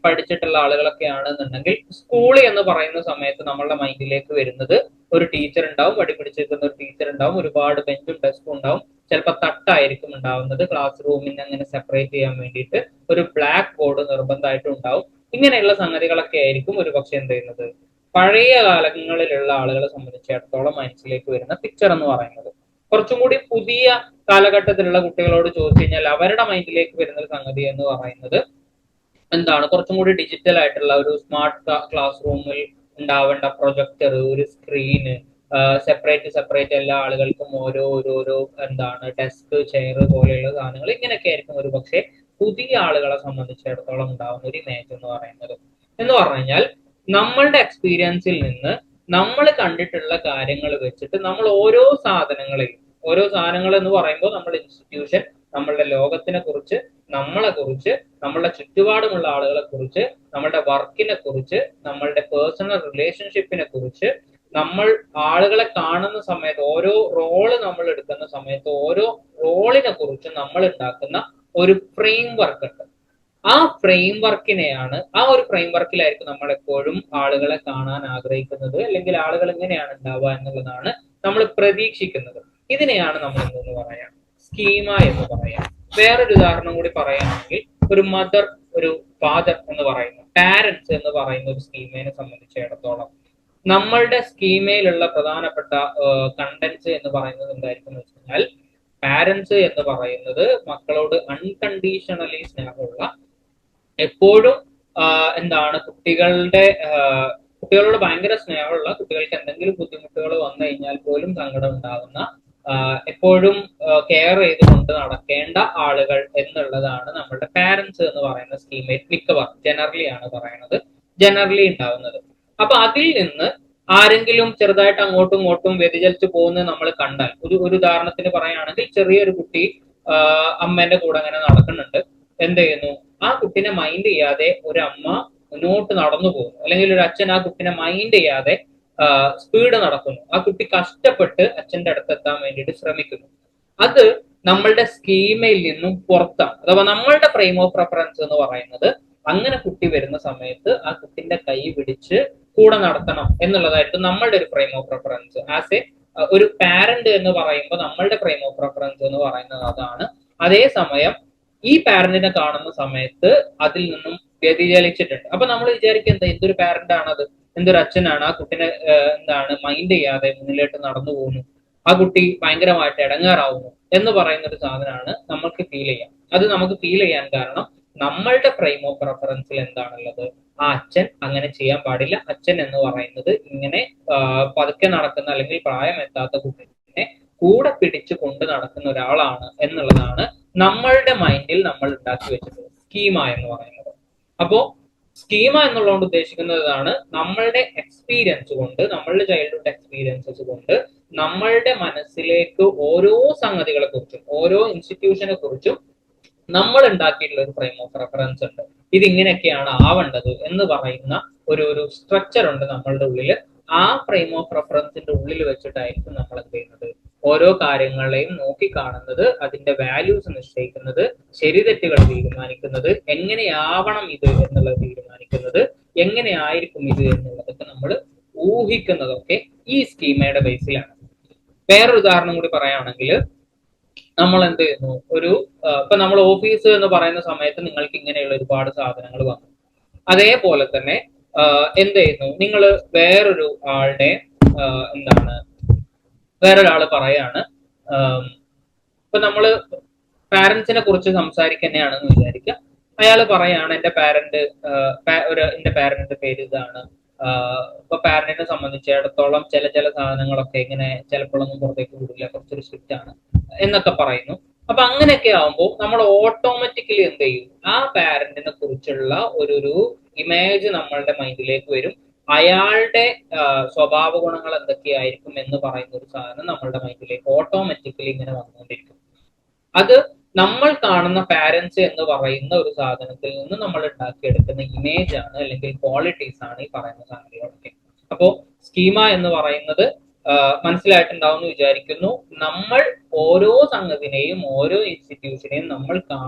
പഠിച്ചിട്ടുള്ള ആളുകളൊക്കെ ആണെന്നുണ്ടെങ്കിൽ സ്കൂൾ എന്ന് പറയുന്ന സമയത്ത് നമ്മളുടെ മൈൻഡിലേക്ക് വരുന്നത് ഒരു ടീച്ചർ ഉണ്ടാവും, പഠിപ്പിടിച്ചിരിക്കുന്ന ഒരു ടീച്ചർ ഉണ്ടാവും, ഒരുപാട് ബെഞ്ചും ഡെസ്കും ഉണ്ടാവും, ചിലപ്പോൾ തട്ടായിരിക്കും ഉണ്ടാവുന്നത്, ക്ലാസ് റൂമിനെ അങ്ങനെ സെപ്പറേറ്റ് ചെയ്യാൻ വേണ്ടിയിട്ട് ഒരു ബ്ലാക്ക് ബോർഡ് നിർബന്ധമായിട്ടും ഉണ്ടാവും. ഇങ്ങനെയുള്ള സംഗതികളൊക്കെ ആയിരിക്കും ഒരു പക്ഷെ എന്ത് ചെയ്യുന്നത് പഴയ കാലങ്ങളിലുള്ള ആളുകളെ സംബന്ധിച്ചിടത്തോളം മനസ്സിലേക്ക് വരുന്ന പിക്ചർ എന്ന് പറയുന്നത്. കുറച്ചും കൂടി പുതിയ കാലഘട്ടത്തിലുള്ള കുട്ടികളോട് ചോദിച്ചു കഴിഞ്ഞാൽ അവരുടെ മൈൻഡിലേക്ക് വരുന്ന ഒരു സംഗതി എന്ന് പറയുന്നത് എന്താണ്, കുറച്ചും കൂടി ഡിജിറ്റൽ ആയിട്ടുള്ള ഒരു സ്മാർട്ട് ക്ലാസ് റൂമിൽ ഉണ്ടാവേണ്ട പ്രൊജക്ടർ, ഒരു സ്ക്രീന്, സെപ്പറേറ്റ് എല്ലാ ആളുകൾക്കും ഓരോ എന്താണ് ഡെസ്ക്, ചെയർ പോലെയുള്ള സാധനങ്ങൾ, ഇങ്ങനെയൊക്കെ ആയിരിക്കും ഒരു പക്ഷേ പുതിയ ആളുകളെ സംബന്ധിച്ചിടത്തോളം ഉണ്ടാവുന്ന ഒരു ഇമേജ് എന്ന് പറയുന്നത്. എന്ന് പറഞ്ഞു കഴിഞ്ഞാൽ നമ്മളുടെ എക്സ്പീരിയൻസിൽ നിന്ന് നമ്മൾ കണ്ടിട്ടുള്ള കാര്യങ്ങൾ വെച്ചിട്ട് നമ്മൾ ഓരോ സാധനങ്ങൾ എന്ന് പറയുമ്പോൾ നമ്മുടെ ഇൻസ്റ്റിറ്റ്യൂഷൻ, നമ്മളുടെ ലോകത്തിനെ കുറിച്ച്, നമ്മളെ കുറിച്ച്, നമ്മളുടെ ചുറ്റുപാടുമുള്ള ആളുകളെ കുറിച്ച്, നമ്മളുടെ വർക്കിനെ കുറിച്ച്, നമ്മളുടെ പേഴ്സണൽ റിലേഷൻഷിപ്പിനെ കുറിച്ച്, നമ്മൾ ആളുകളെ കാണുന്ന സമയത്ത് ഓരോ റോള് നമ്മൾ എടുക്കുന്ന സമയത്ത് ഓരോ റോളിനെ കുറിച്ച് നമ്മൾ ഉണ്ടാക്കുന്ന ഒരു ഫ്രെയിം വർക്ക് ഉണ്ട്. ആ ഫ്രെയിം വർക്കിലായിരിക്കും നമ്മൾ എപ്പോഴും ആളുകളെ കാണാൻ ആഗ്രഹിക്കുന്നത്, അല്ലെങ്കിൽ ആളുകൾ എങ്ങനെയാണ് ഉണ്ടാവുക എന്നുള്ളതാണ് നമ്മൾ പ്രതീക്ഷിക്കുന്നത്. ഇതിനെയാണ് നമ്മൾ എന്തെന്ന് പറയാം, സ്കീമ എന്ന് പറയാം. വേറൊരു ഉദാഹരണം കൂടി പറയുകയാണെങ്കിൽ ഒരു മദർ, ഒരു ഫാദർ എന്ന് പറയുന്ന പാരന്റ്സ് എന്ന് പറയുന്ന ഒരു സ്കീമയെ സംബന്ധിച്ചിടത്തോളം നമ്മളുടെ സ്കീമയിലുള്ള പ്രധാനപ്പെട്ട കണ്ടന്റ്സ് എന്ന് പറയുന്നത് എന്തായിരിക്കും എന്ന് വെച്ച് കഴിഞ്ഞാൽ, പാരന്റ്സ് എന്ന് പറയുന്നത് മക്കളോട് അൺകണ്ടീഷണലി സ്നേഹമുള്ള, എപ്പോഴും എന്താണ് കുട്ടികളോട് ഭയങ്കര സ്നേഹമുള്ള, കുട്ടികൾക്ക് എന്തെങ്കിലും ബുദ്ധിമുട്ടുകൾ വന്നു കഴിഞ്ഞാൽ പോലും സങ്കടം ഉണ്ടാകുന്ന, എപ്പോഴും കെയർ ചെയ്തുകൊണ്ട് നടക്കേണ്ട ആളുകൾ എന്നുള്ളതാണ് നമ്മളുടെ പാരന്റ്സ് എന്ന് പറയുന്ന സ്കീമേറ്റ് മിക്കവാറും ജനറലി ഉണ്ടാവുന്നത്. അപ്പൊ അതിൽ നിന്ന് ആരെങ്കിലും ചെറുതായിട്ട് അങ്ങോട്ടും ഇങ്ങോട്ടും വ്യതിചലിച്ചു പോകുന്നത് നമ്മൾ കണ്ടാൽ, ഒരു ഉദാഹരണത്തിന് പറയുകയാണെങ്കിൽ ചെറിയൊരു കുട്ടി അമ്മേന്റെ കൂടെ അങ്ങനെ നടക്കുന്നുണ്ട്, എന്ത് ചെയ്യുന്നു, ആ കുട്ടിനെ മൈൻഡ് ചെയ്യാതെ ഒരു അമ്മ മുന്നോട്ട് നടന്നു പോകുന്നു, അല്ലെങ്കിൽ ഒരു അച്ഛൻ ആ കുട്ടിനെ മൈൻഡ് ചെയ്യാതെ സ്പീഡ് നടക്കുന്നു, ആ കുട്ടി കഷ്ടപ്പെട്ട് അച്ഛന്റെ അടുത്ത് എത്താൻ വേണ്ടിയിട്ട് ശ്രമിക്കുന്നു, അത് നമ്മളുടെ സ്കീമയിൽ നിന്നും പുറത്താണ്. അഥവാ നമ്മളുടെ ഫ്രെയിം ഓഫ് റെഫറൻസ് എന്ന് പറയുന്നത് അങ്ങനെ കുട്ടി വരുന്ന സമയത്ത് ആ കുട്ടിന്റെ കൈ പിടിച്ച് കൂടെ നടത്തണം എന്നുള്ളതായിരിക്കും നമ്മളുടെ ഒരു frame of reference. As A ഒരു പാരന്റ് എന്ന് പറയുമ്പോൾ നമ്മളുടെ ഫ്രെയിം ഓഫ് റെഫറൻസ് എന്ന് പറയുന്നത് അതാണ്. അതേസമയം ഈ പാരന്റിനെ കാണുന്ന സമയത്ത് അതിൽ നിന്നും വ്യതിചലിച്ചിട്ടുണ്ട്. അപ്പൊ നമ്മൾ വിചാരിക്കുക എന്താ, എന്തൊരു പാരന്റ് ആണത്, എന്തൊരു അച്ഛനാണ്, ആ കുട്ടിനെ എന്താണ് മൈൻഡ് ചെയ്യാതെ മുന്നിലോട്ട് നടന്നു പോകുന്നു, ആ കുട്ടി ഭയങ്കരമായിട്ട് ഇടങ്ങാറാവുന്നു എന്ന് പറയുന്ന ഒരു സാധനമാണ് നമുക്ക് ഫീൽ ചെയ്യാം. അത് നമുക്ക് ഫീൽ ചെയ്യാൻ കാരണം നമ്മളുടെ ഫ്രെയിം ഓഫ് റെഫറൻസിൽ എന്താണുള്ളത്, ആ അച്ഛൻ അങ്ങനെ ചെയ്യാൻ പാടില്ല, അച്ഛൻ എന്ന് പറയുന്നത് ഇങ്ങനെ പതുക്കെ നടക്കുന്ന അല്ലെങ്കിൽ പ്രായം എത്താത്ത കുട്ടിനെ കൂടെ പിടിച്ചു കൊണ്ട് നടക്കുന്ന ഒരാളാണ് എന്നുള്ളതാണ് നമ്മളുടെ മൈൻഡിൽ നമ്മൾ ഉണ്ടാക്കി വെച്ചിട്ടുള്ളത് സ്കീമ എന്ന് പറയുന്നത്. അപ്പോ സ്കീമ എന്നുള്ളതുകൊണ്ട് ഉദ്ദേശിക്കുന്നതാണ് നമ്മളുടെ എക്സ്പീരിയൻസ് കൊണ്ട്, നമ്മളുടെ ചൈൽഡ്ഹുഡ് എക്സ്പീരിയൻസസ് കൊണ്ട് നമ്മളുടെ മനസ്സിലേക്ക് ഓരോ സംഗതികളെ കുറിച്ചും ഓരോ ഇൻസ്റ്റിറ്റ്യൂഷനെ കുറിച്ചും നമ്മൾ ഉണ്ടാക്കിയിട്ടുള്ള ഒരു ഫ്രെയിം ഓഫ് റെഫറൻസ് ഉണ്ട്. ഇതിങ്ങനെയൊക്കെയാണ് ആവേണ്ടത് എന്ന് പറയുന്ന ഒരു സ്ട്രക്ചർ ഉണ്ട് നമ്മളുടെ ഉള്ളില്. ആ ഫ്രെയിം ഓഫ് റെഫറൻസിന്റെ ഉള്ളിൽ വെച്ചിട്ടായിരിക്കും നമ്മൾ എന്ത് ചെയ്യുന്നത്, ഓരോ കാര്യങ്ങളെയും നോക്കി കാണുന്നത്, അതിന്റെ വാല്യൂസ് നിശ്ചയിക്കുന്നത്, ശരിതെറ്റുകൾ തീരുമാനിക്കുന്നത്, എങ്ങനെയാവണം ഇത് എന്നുള്ളത് തീരുമാനിക്കുന്നത്, എങ്ങനെയായിരിക്കും ഇത് എന്നുള്ളതൊക്കെ നമ്മൾ ഊഹിക്കുന്നതൊക്കെ ഈ സ്കീമയുടെ ബേസിലാണ്. വേറൊരു ഉദാഹരണം കൂടി പറയുകയാണെങ്കിൽ, നമ്മൾ എന്ത് ചെയ്യുന്നു, ഇപ്പൊ നമ്മൾ ഓഫീസ് എന്ന് പറയുന്ന സമയത്ത് നിങ്ങൾക്ക് ഇങ്ങനെയുള്ള ഒരുപാട് സാധനങ്ങൾ വന്നു. അതേപോലെ തന്നെ എന്ത് ചെയ്യുന്നു, നിങ്ങൾ വേറൊരു ആളുടെ വേറൊരാള് പറയാണ്, ഇപ്പൊ നമ്മള് പാരന്റ്സിനെ കുറിച്ച് സംസാരിക്കുന്നതാണെന്ന് വിചാരിക്കുക. അയാള് പറയാണ് എന്റെ പാരന്റിന്റെ പേര് ഇതാണ്, ഇപ്പൊ പാരന്റിനെ സംബന്ധിച്ചിടത്തോളം ചില സാധനങ്ങളൊക്കെ ഇങ്ങനെ ചിലപ്പോഴൊന്നും പുറത്തേക്ക് വിടില്ല, കുറച്ചൊരു സ്ട്രിക്റ്റ് ആണ് എന്നൊക്കെ പറയുന്നു. അപ്പൊ അങ്ങനെയൊക്കെ ആവുമ്പോൾ നമ്മൾ ഓട്ടോമാറ്റിക്കലി എന്ത് ചെയ്യും, ആ പാരന്റിനെ കുറിച്ചുള്ള ഒരു ഇമേജ് നമ്മളുടെ മൈൻഡിലേക്ക് വരും. അയാളുടെ സ്വഭാവ ഗുണങ്ങൾ എന്തൊക്കെയായിരിക്കും എന്ന് പറയുന്ന ഒരു സാധനം നമ്മളുടെ മൈൻഡിലേക്ക് ഓട്ടോമാറ്റിക്കലി ഇങ്ങനെ വന്നുകൊണ്ടിരിക്കും. അത് നമ്മൾ കാണുന്ന പാരന്റ്സ് എന്ന് പറയുന്ന ഒരു സാധനത്തിൽ നിന്ന് നമ്മൾ ഉണ്ടാക്കിയെടുക്കുന്ന ഇമേജ് ആണ്, അല്ലെങ്കിൽ ക്വാളിറ്റീസ് ആണ് ഈ പറയുന്ന സംഗതികളൊക്കെ. അപ്പോ സ്കീമ എന്ന് പറയുന്നത് മനസ്സിലായിട്ടുണ്ടാവും എന്ന് വിചാരിക്കുന്നു. നമ്മൾ ഓരോ സംഗതിനെയും ഓരോ ഇൻസ്റ്റിറ്റ്യൂഷനെയും നമ്മൾ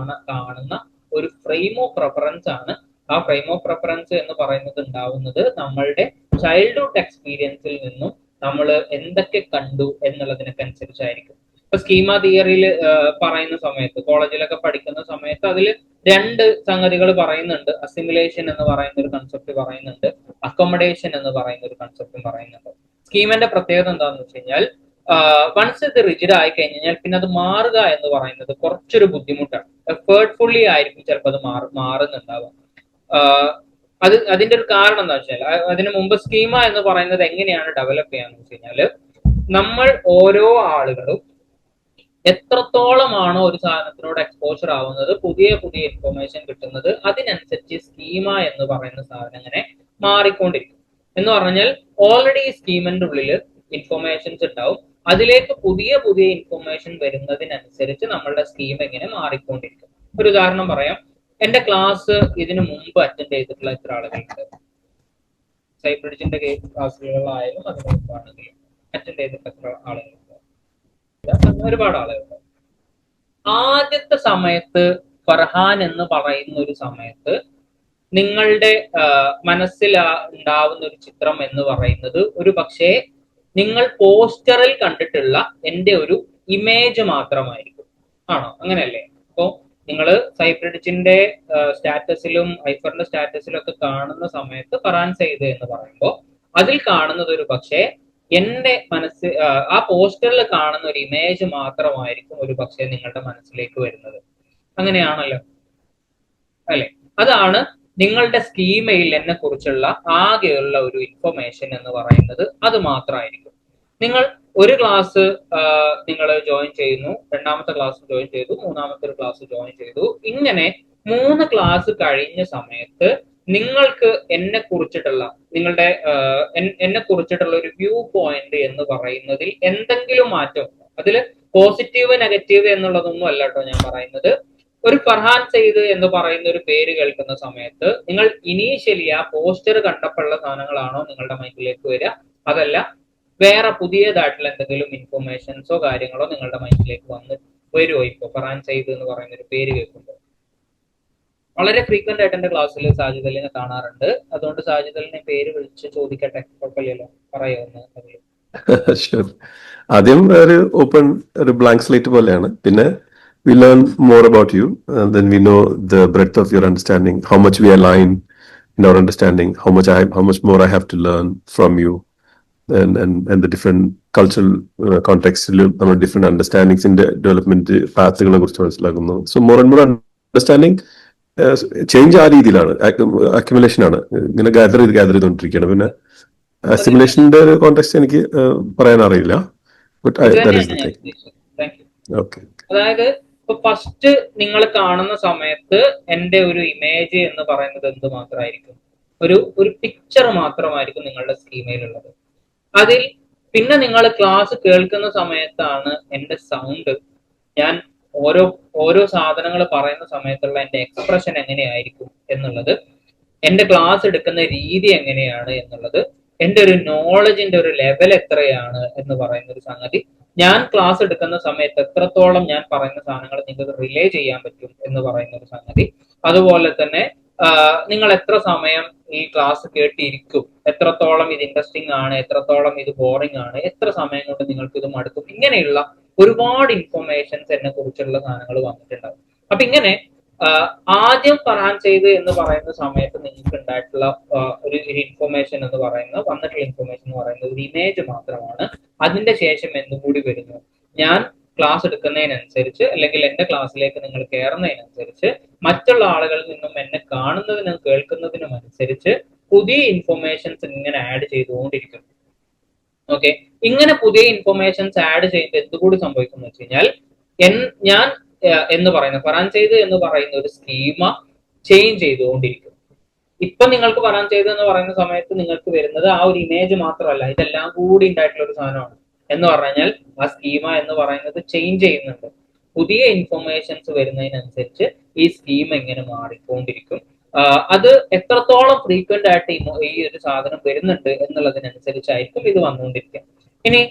കാണുന്ന ഒരു ഫ്രെയിം ഓഫ് റെഫറൻസ് ആണ്. ആ ഫ്രെയിം ഓഫ് റെഫറൻസ് എന്ന് പറയുന്നത് ഉണ്ടാവുന്നത് നമ്മളുടെ ചൈൽഡ്ഹുഡ് എക്സ്പീരിയൻസിൽ നിന്നും നമ്മൾ എന്തൊക്കെ കണ്ടു എന്നുള്ളതിനൊക്കെ അനുസരിച്ചായിരിക്കും. ഇപ്പൊ സ്കീമ തിയറിയിൽ പറയുന്ന സമയത്ത്, കോളേജിലൊക്കെ പഠിക്കുന്ന സമയത്ത് അതിൽ 2 സംഗതികൾ പറയുന്നുണ്ട്. അസിമുലേഷൻ എന്ന് പറയുന്ന ഒരു കൺസെപ്റ്റ് പറയുന്നുണ്ട്, അക്കോമഡേഷൻ എന്ന് പറയുന്ന ഒരു കൺസെപ്റ്റും പറയുന്നുണ്ട്. സ്കീമിന്റെ പ്രത്യേകത എന്താണെന്ന് വെച്ച് കഴിഞ്ഞാൽ, വൺസ് ഇത് റിജിഡ് ആയി കഴിഞ്ഞാൽ പിന്നെ അത് മാറുക എന്ന് പറയുന്നത് കുറച്ചൊരു ബുദ്ധിമുട്ടാണ്. എഫേർട്ട്ഫുള്ളി ആയിരിക്കും ചിലപ്പോൾ അത് മാറുന്നുണ്ടാവുക. അതിന്റെ ഒരു കാരണം എന്താ വെച്ചാൽ, അതിനു മുമ്പ് സ്കീമ എന്ന് പറയുന്നത് എങ്ങനെയാണ് ഡെവലപ്പ് ചെയ്യാന്ന് വെച്ച് കഴിഞ്ഞാല്, നമ്മൾ ഓരോ ആളുകളും എത്രത്തോളമാണോ ഒരു സാധനത്തിനോട് എക്സ്പോഷർ ആവുന്നത്, പുതിയ ഇൻഫർമേഷൻ കിട്ടുന്നത്, അതിനനുസരിച്ച് സ്കീമ എന്ന് പറയുന്ന സാധനം ഇങ്ങനെ മാറിക്കൊണ്ടിരിക്കും. എന്ന് പറഞ്ഞാൽ ഓൾറെഡി ഈ സ്കീമിന്റെ ഉള്ളിൽ ഇൻഫർമേഷൻസ് ഉണ്ടാവും, അതിലേക്ക് പുതിയ ഇൻഫർമേഷൻ വരുന്നതിനനുസരിച്ച് നമ്മളുടെ സ്കീം ഇങ്ങനെ മാറിക്കൊണ്ടിരിക്കും. ഒരു ഉദാഹരണം പറയാം. എന്റെ ക്ലാസ് ഇതിനു മുമ്പ് അറ്റൻഡ് ചെയ്തിട്ടുള്ള എത്ര ആളുകളുണ്ട്? സൈബ്രിഡ്ജിന്റെ ക്ലാസ്സുകളായാലും അതിന് മുമ്പാണെങ്കിലും അറ്റൻഡ് ചെയ്തിട്ടുള്ള എത്ര ആളുകളുണ്ട്? ഒരുപാട് ആളുകളുണ്ട്. ആദ്യത്തെ സമയത്ത് ഫർഹാൻ എന്ന് പറയുന്ന ഒരു സമയത്ത് നിങ്ങളുടെ മനസ്സിൽ ഉണ്ടാവുന്ന ഒരു ചിത്രം എന്ന് പറയുന്നത് ഒരു പക്ഷേ നിങ്ങൾ പോസ്റ്ററിൽ കണ്ടിട്ടുള്ള എന്റെ ഒരു ഇമേജ് മാത്രമായിരിക്കും. ആണോ? അങ്ങനെയല്ലേ? അപ്പോ നിങ്ങൾ സൈബ്രിഡ്ജിന്റെ സ്റ്റാറ്റസിലും ഐഫറിന്റെ സ്റ്റാറ്റസിലും ഒക്കെ കാണുന്ന സമയത്ത് ഫർഹാൻ സെയ്ദ് എന്ന് പറയുമ്പോൾ അതിൽ കാണുന്നത് ഒരു പക്ഷേ എന്റെ ആ പോസ്റ്ററിൽ കാണുന്ന ഒരു ഇമേജ് മാത്രമായിരിക്കും ഒരു പക്ഷേ നിങ്ങളുടെ മനസ്സിലേക്ക് വരുന്നത്. അങ്ങനെയാണല്ലോ അല്ലെ? അതാണ് നിങ്ങളുടെ സ്കീമയിൽ എന്നെ കുറിച്ചുള്ള ആകെയുള്ള ഒരു ഇൻഫർമേഷൻ എന്ന് പറയുന്നത് അത് മാത്രമായിരിക്കും. നിങ്ങൾ ഒരു ക്ലാസ് നിങ്ങൾ ജോയിൻ ചെയ്യുന്നു, 2ാമത്തെ ക്ലാസ് ജോയിൻ ചെയ്തു, 3ാമത്തെ ഒരു ക്ലാസ് ജോയിൻ ചെയ്തു. ഇങ്ങനെ 3 ക്ലാസ് കഴിഞ്ഞ സമയത്ത് നിങ്ങൾക്ക് എന്നെ കുറിച്ചിട്ടുള്ള ഒരു വ്യൂ പോയിന്റ് എന്ന് പറയുന്നതിൽ എന്തെങ്കിലും മാറ്റം, അതിൽ പോസിറ്റീവ് നെഗറ്റീവ് എന്നുള്ളതൊന്നും അല്ല കേട്ടോ ഞാൻ പറയുന്നത്. ഒരു ഫർഹാൻ സെയ്ദ് എന്ന് പറയുന്ന ഒരു പേര് കേൾക്കുന്ന സമയത്ത് നിങ്ങൾ ഇനീഷ്യലി ആ പോസ്റ്റർ കണ്ടപ്പോഴുള്ള സാധനങ്ങളാണോ നിങ്ങളുടെ മൈൻഡിലേക്ക് വരിക, അതല്ല വേറെ പുതിയതായിട്ടുള്ള എന്തെങ്കിലും ഇൻഫർമേഷൻസോ കാര്യങ്ങളോ നിങ്ങളുടെ മൈൻഡിലേക്ക് വരുമോ? ഇപ്പൊ ഫർഹാൻ സെയ്ദ് എന്ന് പറയുന്ന ഒരു പേര് കേൾക്കുമ്പോൾ വളരെ ഫ്രീക്വന്റ് ആയിട്ട് എന്റെ ക്ലാസ്സിൽ സാജിദ് അലിനെ കാണാറുണ്ട്. അതുകൊണ്ട് സാജിദ് അലിനെ പേര് വിളിച്ച് ചോദിക്കട്ടെ, കുഴപ്പമില്ലല്ലോ, പറയുമെന്ന്. ആദ്യം ഒരു ഓപ്പൺ ഒരു ബ്ലാങ്ക് സ്ലേറ്റ് പോലെയാണ്. പിന്നെ we learn more about you, and then we know the breadth of your understanding, how much we align in our understanding, how much more I have to learn from you, and the different cultural context, different understandings in the development path കുറിച്ച് മനസ്സിലാക്കുന്നു. So more and more understanding change ആ രീതിയിലാണ്, accumulation ആണ്, ഇങ്ങനെ gather ചെയ്തുകൊണ്ടിരിക്കുകയാണ്. പിന്നെ അസിമുലേഷന്റെ ഒരു context എനിക്ക് പറയാൻ അറിയില്ല. അതായത് ഇപ്പൊ ഫസ്റ്റ് നിങ്ങൾ കാണുന്ന സമയത്ത് എന്റെ ഒരു ഇമേജ് എന്ന് പറയുന്നത് എന്ത് മാത്രമായിരിക്കും? ഒരു പിക്ചർ മാത്രമായിരിക്കും നിങ്ങളുടെ സ്കീമയിലുള്ളത്. അതിൽ പിന്നെ നിങ്ങൾ ക്ലാസ് കേൾക്കുന്ന സമയത്താണ് എന്റെ സൗണ്ട്, ഞാൻ ഓരോ സാധനങ്ങൾ പറയുന്ന സമയത്തുള്ള എന്റെ എക്സ്പ്രഷൻ എങ്ങനെയായിരിക്കും എന്നുള്ളത്, എന്റെ ക്ലാസ് എടുക്കുന്ന രീതി എങ്ങനെയാണ് എന്നുള്ളത്, എന്റെ ഒരു നോളജിന്റെ ഒരു ലെവൽ എത്രയാണ് എന്ന് പറയുന്ന ഒരു സംഗതി, ഞാൻ ക്ലാസ് എടുക്കുന്ന സമയത്ത് എത്രത്തോളം ഞാൻ പറയുന്ന സാധനങ്ങൾ നിങ്ങൾക്ക് റിലേ ചെയ്യാൻ പറ്റും എന്ന് പറയുന്ന ഒരു സംഗതി, അതുപോലെ തന്നെ നിങ്ങൾ എത്ര സമയം ഈ ക്ലാസ് കേട്ടിരിക്കും, എത്രത്തോളം ഇത് ഇൻട്രസ്റ്റിംഗ് ആണ്, എത്രത്തോളം ഇത് ബോറിംഗ് ആണ്, എത്ര സമയം കൊണ്ട് നിങ്ങൾക്ക് ഇത് മടുക്കും, ഇങ്ങനെയുള്ള ഒരുപാട് ഇൻഫർമേഷൻസ് എന്നെ കുറിച്ചുള്ള സാധനങ്ങൾ വന്നിട്ടുണ്ടാവും. അപ്പൊ ഇങ്ങനെ ആദ്യം ഫർഹാൻ സെയ്ദ് എന്ന് പറയുന്ന സമയത്ത് നിങ്ങൾക്ക് ഉണ്ടായിട്ടുള്ള ഒരു ഇൻഫർമേഷൻ എന്ന് പറയുന്നത്, വന്നിട്ടുള്ള ഇൻഫർമേഷൻ എന്ന് പറയുന്നത് ഒരു ഇമേജ് മാത്രമാണ്. അതിന്റെ ശേഷം എന്തും കൂടി വരുന്നു, ഞാൻ ക്ലാസ് എടുക്കുന്നതിനനുസരിച്ച് അല്ലെങ്കിൽ എന്റെ ക്ലാസ്സിലേക്ക് നിങ്ങൾ കയറുന്നതിനനുസരിച്ച് മറ്റുള്ള ആളുകളിൽ നിന്നും എന്നെ കാണുന്നതിനും കേൾക്കുന്നതിനും അനുസരിച്ച് പുതിയ ഇൻഫർമേഷൻസ് ഇങ്ങനെ ആഡ് ചെയ്തുകൊണ്ടിരിക്കും. ഓക്കെ, ഇങ്ങനെ പുതിയ ഇൻഫർമേഷൻസ് ആഡ് ചെയ്യുമ്പോൾ എന്തുകൂടി സംഭവിക്കുന്നു വെച്ച് കഴിഞ്ഞാൽ, ഞാൻ എന്ന് പറയുന്ന ഫർഹാൻ സെയ്ദ് എന്ന് പറയുന്ന ഒരു സ്കീമ ചേഞ്ച് ചെയ്തുകൊണ്ടിരിക്കും. ഇപ്പൊ നിങ്ങൾക്ക് ഫർഹാൻ സെയ്ദ് എന്ന് പറയുന്ന സമയത്ത് നിങ്ങൾക്ക് വരുന്നത് ആ ഒരു ഇമേജ് മാത്രമല്ല, ഇതെല്ലാം കൂടി ഉണ്ടായിട്ടുള്ള ഒരു സാധനമാണ്. എന്ന് പറഞ്ഞു കഴിഞ്ഞാൽ ആ സ്കീമ എന്ന് പറയുന്നത് ചേഞ്ച് ചെയ്യുന്നുണ്ട്. പുതിയ ഇൻഫർമേഷൻസ് വരുന്നതിനനുസരിച്ച് ഈ സ്കീം എങ്ങനെ മാറിക്കൊണ്ടിരിക്കും. അത് എത്രത്തോളം ഫ്രീക്വന്റ് ആയിട്ട് ഈ ഒരു സാധനം വരുന്നുണ്ട് എന്നുള്ളതിനനുസരിച്ചായിരിക്കും ഇത് വന്നുകൊണ്ടിരിക്കുക. ഇനി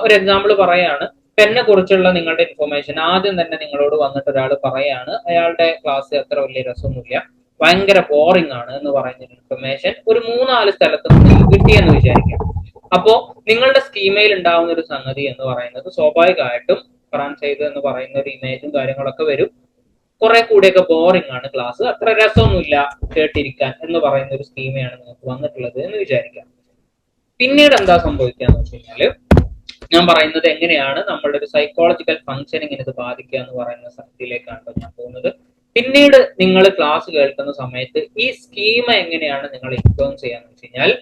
ഒരു എക്സാമ്പിൾ പറയാണ്, എന്നെ കുറിച്ചുള്ള നിങ്ങളുടെ ഇൻഫർമേഷൻ ആദ്യം തന്നെ നിങ്ങളോട് വന്നിട്ട് ഒരാൾ പറയാണ് അയാളുടെ ക്ലാസ് അത്ര വലിയ രസമൊന്നുമില്ല, ഭയങ്കര ബോറിംഗ് ആണ് എന്ന് പറയുന്ന ഇൻഫർമേഷൻ ഒരു 3-4 സ്ഥലത്ത് നിങ്ങൾക്ക് കിട്ടിയെന്ന് വിചാരിക്കാം. അപ്പോ നിങ്ങളുടെ സ്കീമയിൽ ഉണ്ടാവുന്ന ഒരു സംഗതി എന്ന് പറയുന്നത് സ്വാഭാവികമായിട്ടും ഫർഹാൻ സെയ്ദ് എന്ന് പറയുന്ന ഒരു ഇമേജും കാര്യങ്ങളൊക്കെ വരും. കുറെ കൂടിയൊക്കെ ബോറിംഗ് ആണ് ക്ലാസ്, അത്ര രസമൊന്നുമില്ല കേട്ടിരിക്കാൻ എന്ന് പറയുന്ന ഒരു സ്കീമയാണ് നിങ്ങൾക്ക് വന്നിട്ടുള്ളത് എന്ന് വിചാരിക്കാം. പിന്നീട് എന്താ സംഭവിക്കാന്ന് വെച്ച് കഴിഞ്ഞാല്, ഞാൻ പറയുന്നത് എങ്ങനെയാണ് നമ്മളുടെ ഒരു സൈക്കോളജിക്കൽ ഫങ്ഷനിങ്ങിന് ഇത് ബാധിക്കുക എന്ന് പറയുന്ന സ്ഥലത്തിലേക്കാണ് ഞാൻ പോകുന്നത്. പിന്നീട് നിങ്ങൾ ക്ലാസ് കേൾക്കുന്ന സമയത്ത് ഈ സ്കീമ എങ്ങനെയാണ് നിങ്ങൾ ഇൻഫ്ലുവൻസ് ചെയ്യാന്ന് വെച്ച് കഴിഞ്ഞാൽ,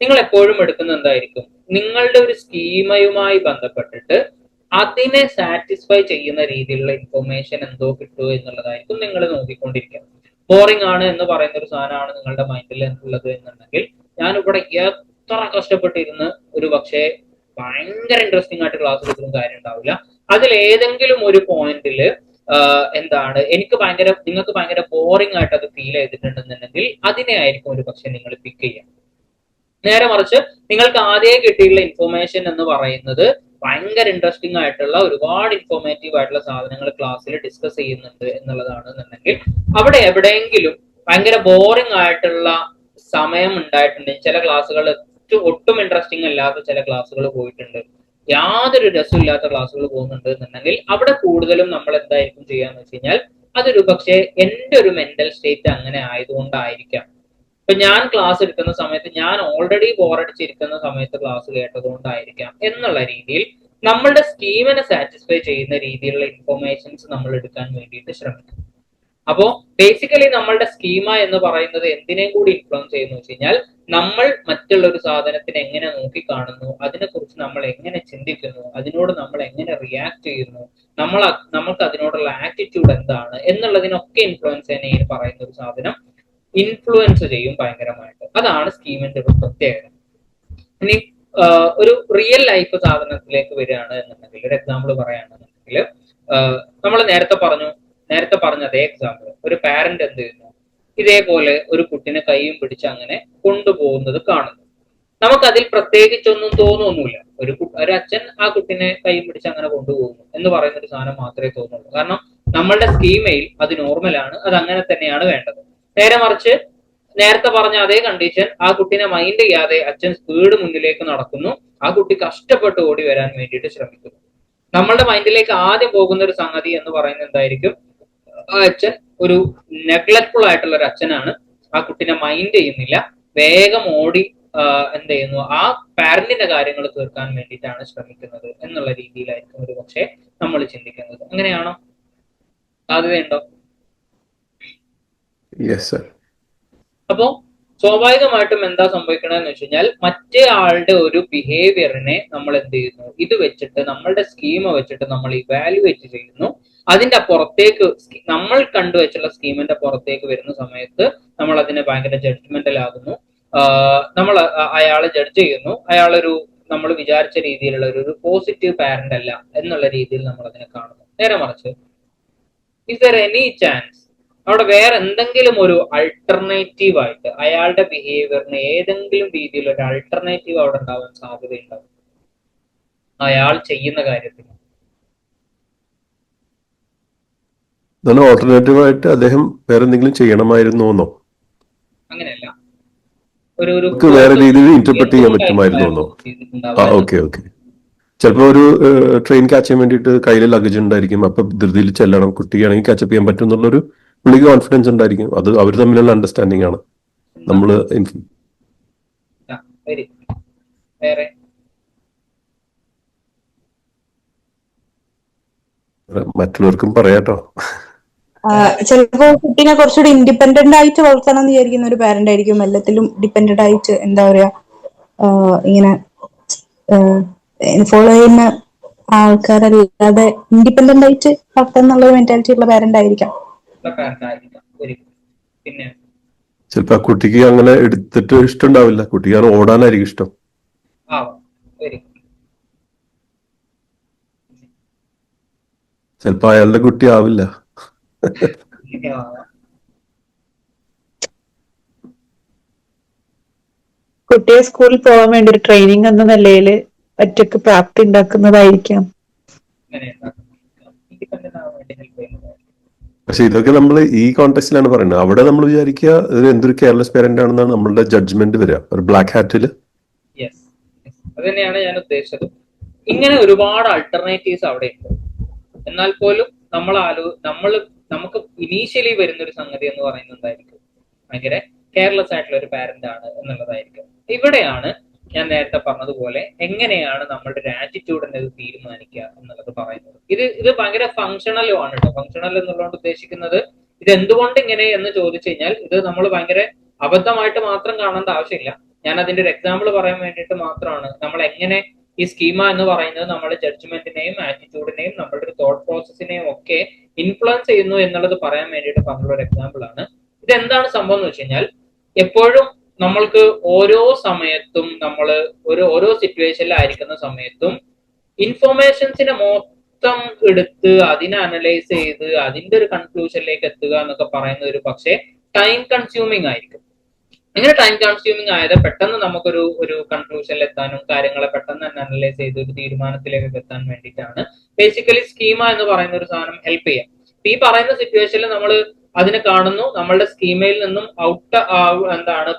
നിങ്ങൾ എപ്പോഴും എടുക്കുന്ന എന്തായിരിക്കും, നിങ്ങളുടെ ഒരു സ്കീമയുമായി ബന്ധപ്പെട്ടിട്ട് അതിനെ സാറ്റിസ്ഫൈ ചെയ്യുന്ന രീതിയിലുള്ള ഇൻഫർമേഷൻ എന്തോ കിട്ടുമോ എന്നുള്ളതായിരിക്കും നിങ്ങൾ നോക്കിക്കൊണ്ടിരിക്കുക. ബോറിംഗ് ആണ് എന്ന് പറയുന്ന ഒരു സാധനമാണ് നിങ്ങളുടെ മൈൻഡിൽ ഉള്ളത് എന്നുണ്ടെങ്കിൽ, ഞാനിവിടെ എത്ര കഷ്ടപ്പെട്ടിരുന്ന് ഒരു പക്ഷേ ഭയങ്കര ഇൻട്രസ്റ്റിംഗ് ആയിട്ട് ക്ലാസ് എടുക്കുന്ന കാര്യം ഉണ്ടാവില്ല. അതിൽ ഏതെങ്കിലും ഒരു പോയിന്റിൽ എന്താണ് നിങ്ങൾക്ക് ഭയങ്കര ബോറിംഗ് ആയിട്ട് അത് ഫീൽ ചെയ്തിട്ടുണ്ടെന്നുണ്ടെങ്കിൽ അതിനെ ആയിരിക്കും ഒരു പക്ഷെ നിങ്ങൾ പിക്ക് ചെയ്യാം. നേരെ മറിച്ച് നിങ്ങൾക്ക് ആദ്യം കിട്ടിയുള്ള ഇൻഫർമേഷൻ എന്ന് പറയുന്നത് ഭയങ്കര ഇൻട്രസ്റ്റിംഗ് ആയിട്ടുള്ള ഒരുപാട് ഇൻഫോർമേറ്റീവ് ആയിട്ടുള്ള സാധനങ്ങൾ ക്ലാസ്സിൽ ഡിസ്കസ് ചെയ്യുന്നുണ്ട് എന്നുള്ളതാണെന്നുണ്ടെങ്കിൽ, അവിടെ എവിടെയെങ്കിലും ഭയങ്കര ബോറിംഗ് ആയിട്ടുള്ള സമയം ഉണ്ടായിട്ടുണ്ടെങ്കിൽ, ചില ക്ലാസ്സുകൾ ഒട്ടും ഇൻട്രസ്റ്റിംഗ് അല്ലാത്ത ചില ക്ലാസ്സുകൾ പോയിട്ടുണ്ട്, യാതൊരു രസമില്ലാത്ത ക്ലാസ്സുകൾ പോകുന്നുണ്ട് എന്നുണ്ടെങ്കിൽ, അവിടെ കൂടുതലും നമ്മൾ എന്തായിരിക്കും ചെയ്യാന്ന് വെച്ച് കഴിഞ്ഞാൽ, അതൊരു പക്ഷേ എന്റെ ഒരു മെന്റൽ സ്റ്റേറ്റ് അങ്ങനെ ആയതുകൊണ്ടായിരിക്കാം. ഇപ്പൊ ഞാൻ ക്ലാസ് എടുക്കുന്ന സമയത്ത് ഞാൻ ഓൾറെഡി ബോറടിച്ചിരിക്കുന്ന സമയത്ത് ക്ലാസ് കേട്ടതുകൊണ്ടായിരിക്കാം എന്നുള്ള രീതിയിൽ നമ്മളുടെ സ്കീമിനെ സാറ്റിസ്ഫൈ ചെയ്യുന്ന രീതിയിലുള്ള ഇൻഫർമേഷൻസ് നമ്മൾ എടുക്കാൻ വേണ്ടിയിട്ട് ശ്രമിക്കും. അപ്പോ ബേസിക്കലി നമ്മളുടെ സ്കീമ എന്ന് പറയുന്നത് എന്തിനേയും കൂടി ഇൻഫ്ലുവൻസ് ചെയ്യുന്നു വെച്ച് കഴിഞ്ഞാൽ, നമ്മൾ മറ്റുള്ള ഒരു സാധനത്തിനെ എങ്ങനെ നോക്കിക്കാണുന്നു, അതിനെക്കുറിച്ച് നമ്മൾ എങ്ങനെ ചിന്തിക്കുന്നു, അതിനോട് നമ്മൾ എങ്ങനെ റിയാക്ട് ചെയ്യുന്നു, നമ്മൾക്ക് അതിനോടുള്ള ആറ്റിറ്റ്യൂഡ് എന്താണ് എന്നുള്ളതിനൊക്കെ ഇൻഫ്ലുവൻസ് ചെയ്യാൻ ഈ പറയുന്ന ഒരു സാധനം ഇൻഫ്ലുവൻസ് ചെയ്യും ഭയങ്കരമായിട്ട്. അതാണ് സ്കീമിന്റെ ഒരു പ്രത്യേകത. ഇനി ഒരു റിയൽ ലൈഫ് സാധനത്തിലേക്ക് വരികയാണ് എന്നുണ്ടെങ്കിൽ, ഒരു എക്സാമ്പിൾ പറയുകയാണെന്നുണ്ടെങ്കിൽ, നമ്മൾ നേരത്തെ പറഞ്ഞു നേരത്തെ പറഞ്ഞ അതേ എക്സാമ്പിൾ, ഒരു പാരന്റ് എന്ത് ചെയ്യുന്നു, ഇതേപോലെ ഒരു കുട്ടിനെ കൈയും പിടിച്ച് അങ്ങനെ കൊണ്ടുപോകുന്നത് കാണുന്നു. നമുക്കതിൽ പ്രത്യേകിച്ചൊന്നും തോന്നുന്നില്ല. ഒരു അച്ഛൻ ആ കുട്ടിനെ കൈയും പിടിച്ച് അങ്ങനെ കൊണ്ടുപോകുന്നു എന്ന് പറയുന്ന ഒരു സാധനം മാത്രമേ തോന്നുള്ളൂ. കാരണം നമ്മളുടെ സ്കീമയിൽ അത് നോർമലാണ്, അത് അങ്ങനെ തന്നെയാണ് വേണ്ടത്. നേരെ മറിച്ച് നേരത്തെ പറഞ്ഞ അതേ കണ്ടീഷൻ, ആ കുട്ടിനെ മൈൻഡ് ചെയ്യാതെ അച്ഛൻ സ്പീഡ് മുന്നിലേക്ക് നടക്കുന്നു, ആ കുട്ടി കഷ്ടപ്പെട്ട് ഓടി വരാൻ വേണ്ടിയിട്ട് ശ്രമിക്കുന്നു. നമ്മളുടെ മൈൻഡിലേക്ക് ആദ്യം പോകുന്ന ഒരു സംഗതി എന്ന് പറയുന്നത് എന്തായിരിക്കും, ആ അച്ഛൻ ഒരു നെഗ്ലക്ട്ഫുൾ ആയിട്ടുള്ള ഒരു അച്ഛനാണ്, ആ കുട്ടിനെ മൈൻഡ് ചെയ്യുന്നില്ല, വേഗം ഓടി എന്ത് ചെയ്യുന്നു, ആ പാരന്റിന്റെ കാര്യങ്ങൾ തീർക്കാൻ വേണ്ടിയിട്ടാണ് ശ്രമിക്കുന്നത് എന്നുള്ള രീതിയിലായിരിക്കും ഒരു പക്ഷേ നമ്മൾ ചിന്തിക്കുന്നത്. അങ്ങനെയാണോ? സാധ്യതയുണ്ടോ? അപ്പോ സ്വാഭാവികമായിട്ടും എന്താ സംഭവിക്കണമെന്ന് വെച്ച് കഴിഞ്ഞാൽ, മറ്റേ ആളുടെ ഒരു ബിഹേവിയറിനെ നമ്മൾ എന്ത് ചെയ്യുന്നു, ഇത് വെച്ചിട്ട് നമ്മളുടെ സ്കീമ വെച്ചിട്ട് നമ്മൾ ഇവാലുവേറ്റ് ചെയ്യുന്നു. അതിന്റെ പുറത്തേക്ക് നമ്മൾ കണ്ടുവച്ചുള്ള സ്കീമിന്റെ പുറത്തേക്ക് വരുന്ന സമയത്ത് നമ്മൾ അതിനെ ഭയങ്കര ജഡ്ജ്മെന്റൽ ആകുന്നു. നമ്മൾ അയാളെ ജഡ്ജ് ചെയ്യുന്നു, അയാളൊരു നമ്മൾ വിചാരിച്ച രീതിയിലുള്ള ഒരു പോസിറ്റീവ് പാരന്റ് അല്ല എന്നുള്ള രീതിയിൽ നമ്മൾ അതിനെ കാണുന്നു. നേരെ മറിച്ച് ഇസ് ദർ എനി ചാൻസ് അവിടെ വേറെ എന്തെങ്കിലും ഒരു അൾട്ടർനേറ്റീവ് ആയിട്ട് അയാളുടെ ബിഹേവിയറിന് ഏതെങ്കിലും രീതിയിൽ ഒരു അൾട്ടർനേറ്റീവ് അവിടെ ഉണ്ടാവാൻ സാധ്യതയുണ്ടാവും അയാൾ ചെയ്യുന്ന കാര്യത്തിന്? ഓൾട്ടർനേറ്റീവ് ആയിട്ട് അദ്ദേഹം വേറെ എന്തെങ്കിലും ചെയ്യണമായിരുന്നോ? അങ്ങനെയല്ല, വേറെ രീതിയിൽ ഇന്റർപ്രറ്റ് ചെയ്യാൻ പറ്റുമായിരുന്നോ? Okay okay. ചിലപ്പോ ഒരു ട്രെയിൻ ക്യാച്ച് ചെയ്യാൻ വേണ്ടിയിട്ട് കയ്യിൽ ലഗേജ് ഉണ്ടായിരിക്കും, അപ്പൊ ധൃതിയിൽ ചെല്ലണം, കുട്ടിയാണെങ്കിൽ ക്യാച്ചപ്പ് ചെയ്യാൻ പറ്റും എന്നുള്ളൊരു പുള്ളിക്ക് കോൺഫിഡൻസ് ഉണ്ടായിരിക്കും. അത് അവർ തമ്മിലുള്ള അണ്ടർസ്റ്റാൻഡിങ് ആണ്. നമ്മള് മറ്റുള്ളവർക്കും പറയാട്ടോ. ചിലപ്പോ കുട്ടീനെ കുറച്ചുകൂടി ഇൻഡിപെൻഡന്റ് ആയിട്ട് വളർത്തണം എന്ന് വിചാരിക്കുന്ന ഒരു പാരന്റ് ആയിരിക്കും എല്ലാത്തിലും ഡിപെൻഡന്റ് ആയിട്ട്, എന്താ പറയാ, ഇങ്ങനെ ഫോളോ ചെയ്യുന്ന ആൾക്കാരല്ലാതെ ഇൻഡിപെൻഡന്റ് ആയിട്ട് വളർത്താൻ എന്നുള്ള മെന്റാലിറ്റി ഉള്ള പാരന്റ് ആയിരിക്കാം. ചിലപ്പോ ആ കുട്ടിക്ക് അങ്ങനെ എടുത്തിട്ട് ഇഷ്ടമുണ്ടാവില്ല, കുട്ടിക്ക് അത് ഓടാനായിരിക്കും ഇഷ്ടം. ചിലപ്പോ അയാളുടെ കുട്ടി ആവില്ല. കുട്ടിയെ സ്കൂളിൽ പോകാൻ വേണ്ടി ഒരു ട്രെയിനിങ് എന്ന നിലയിൽ ഒറ്റക്ക് പ്രാപ്തി ഉണ്ടാക്കുന്നതായിരിക്കാം. പക്ഷെ ഇതൊക്കെ നമ്മൾ ഈ കോണ്ടെക്സ്റ്റിലാണ് പറയുന്നത്. അവിടെ നമ്മൾ വിചാരിക്കുക എന്തൊരു കെയർലെസ് പേരന്റ് ആണെന്നാണ് നമ്മളുടെ ജഡ്ജ്മെന്റ് വരിക ഒരു ബ്ലാക്ക് ഹാറ്റില്. അത് തന്നെയാണ് ഞാൻ ഉദ്ദേശിച്ചത്. ഇങ്ങനെ ഒരുപാട് ആൾട്ടർനേറ്റീവ്സ് അവിടെ ഉണ്ട്. എന്നാൽ പോലും നമുക്ക് ഇനീഷ്യലി വരുന്നൊരു സംഗതി എന്ന് പറയുന്നത് എന്തായിരിക്കും, ഭയങ്കര കെയർലെസ് ആയിട്ടുള്ള ഒരു പാരന്റ് ആണ് എന്നുള്ളതായിരിക്കും. ഇവിടെയാണ് ഞാൻ നേരത്തെ പറഞ്ഞതുപോലെ എങ്ങനെയാണ് നമ്മളുടെ ഒരു ആറ്റിറ്റ്യൂഡിനെ തീരുമാനിക്കുക എന്നുള്ളത് പറയുന്നത്. ഇത് ഭയങ്കര ഫങ്ഷണലും ആണ് കേട്ടോ. ഫങ്ഷണൽ എന്നുള്ളതുകൊണ്ട് ഉദ്ദേശിക്കുന്നത് ഇത് എന്തുകൊണ്ട് ഇങ്ങനെ എന്ന് ചോദിച്ചു കഴിഞ്ഞാൽ ഇത് നമ്മൾ ഭയങ്കര അബദ്ധമായിട്ട് മാത്രം കാണേണ്ട ആവശ്യമില്ല. ഞാൻ അതിന്റെ ഒരു എക്സാമ്പിൾ പറയാൻ വേണ്ടിയിട്ട് മാത്രമാണ്. നമ്മൾ എങ്ങനെ ഈ സ്കീമ എന്ന് പറയുന്നത് നമ്മുടെ ജഡ്ജ്മെന്റിനെയും ആറ്റിറ്റ്യൂഡിനെയും നമ്മുടെ ഒരു തോട്ട് പ്രോസസ്സിനെയും ഒക്കെ ഇൻഫ്ലുവൻസ് ചെയ്യുന്നു എന്നുള്ളത് പറയാൻ വേണ്ടിയിട്ട് പറഞ്ഞുള്ള ഒരു എക്സാമ്പിൾ ആണ്. ഇതെന്താണ് സംഭവം എന്ന് വെച്ച് കഴിഞ്ഞാൽ, എപ്പോഴും നമ്മൾക്ക് ഓരോ സമയത്തും നമ്മൾ ഓരോ സിറ്റുവേഷനിലായിരിക്കുന്ന സമയത്തും ഇൻഫോർമേഷൻസിനെ മൊത്തം എടുത്ത് അതിനെ അനലൈസ് ചെയ്ത് അതിന്റെ ഒരു കൺക്ലൂഷനിലേക്ക് എത്തുക എന്നൊക്കെ പറയുന്നത് ഒരു പക്ഷേ ടൈം കൺസ്യൂമിങ് ആയിരിക്കും. ഇങ്ങനെ ടൈം കൺസ്യൂമിങ് ആയത് പെട്ടെന്ന് നമുക്കൊരു കൺക്ലൂഷനിൽ എത്താനും കാര്യങ്ങളെ പെട്ടെന്ന് തന്നെ അനലൈസ് ചെയ്ത് ഒരു തീരുമാനത്തിലേക്ക് എത്താൻ വേണ്ടിയിട്ടാണ് ബേസിക്കലി സ്കീമ എന്ന് പറയുന്ന ഒരു സാധനം ഹെൽപ്പ് ചെയ്യാം. ഈ പറയുന്ന സിറ്റുവേഷനിൽ നമ്മൾ അതിനെ കാണുന്നു, നമ്മളുടെ സ്കീമയിൽ നിന്നും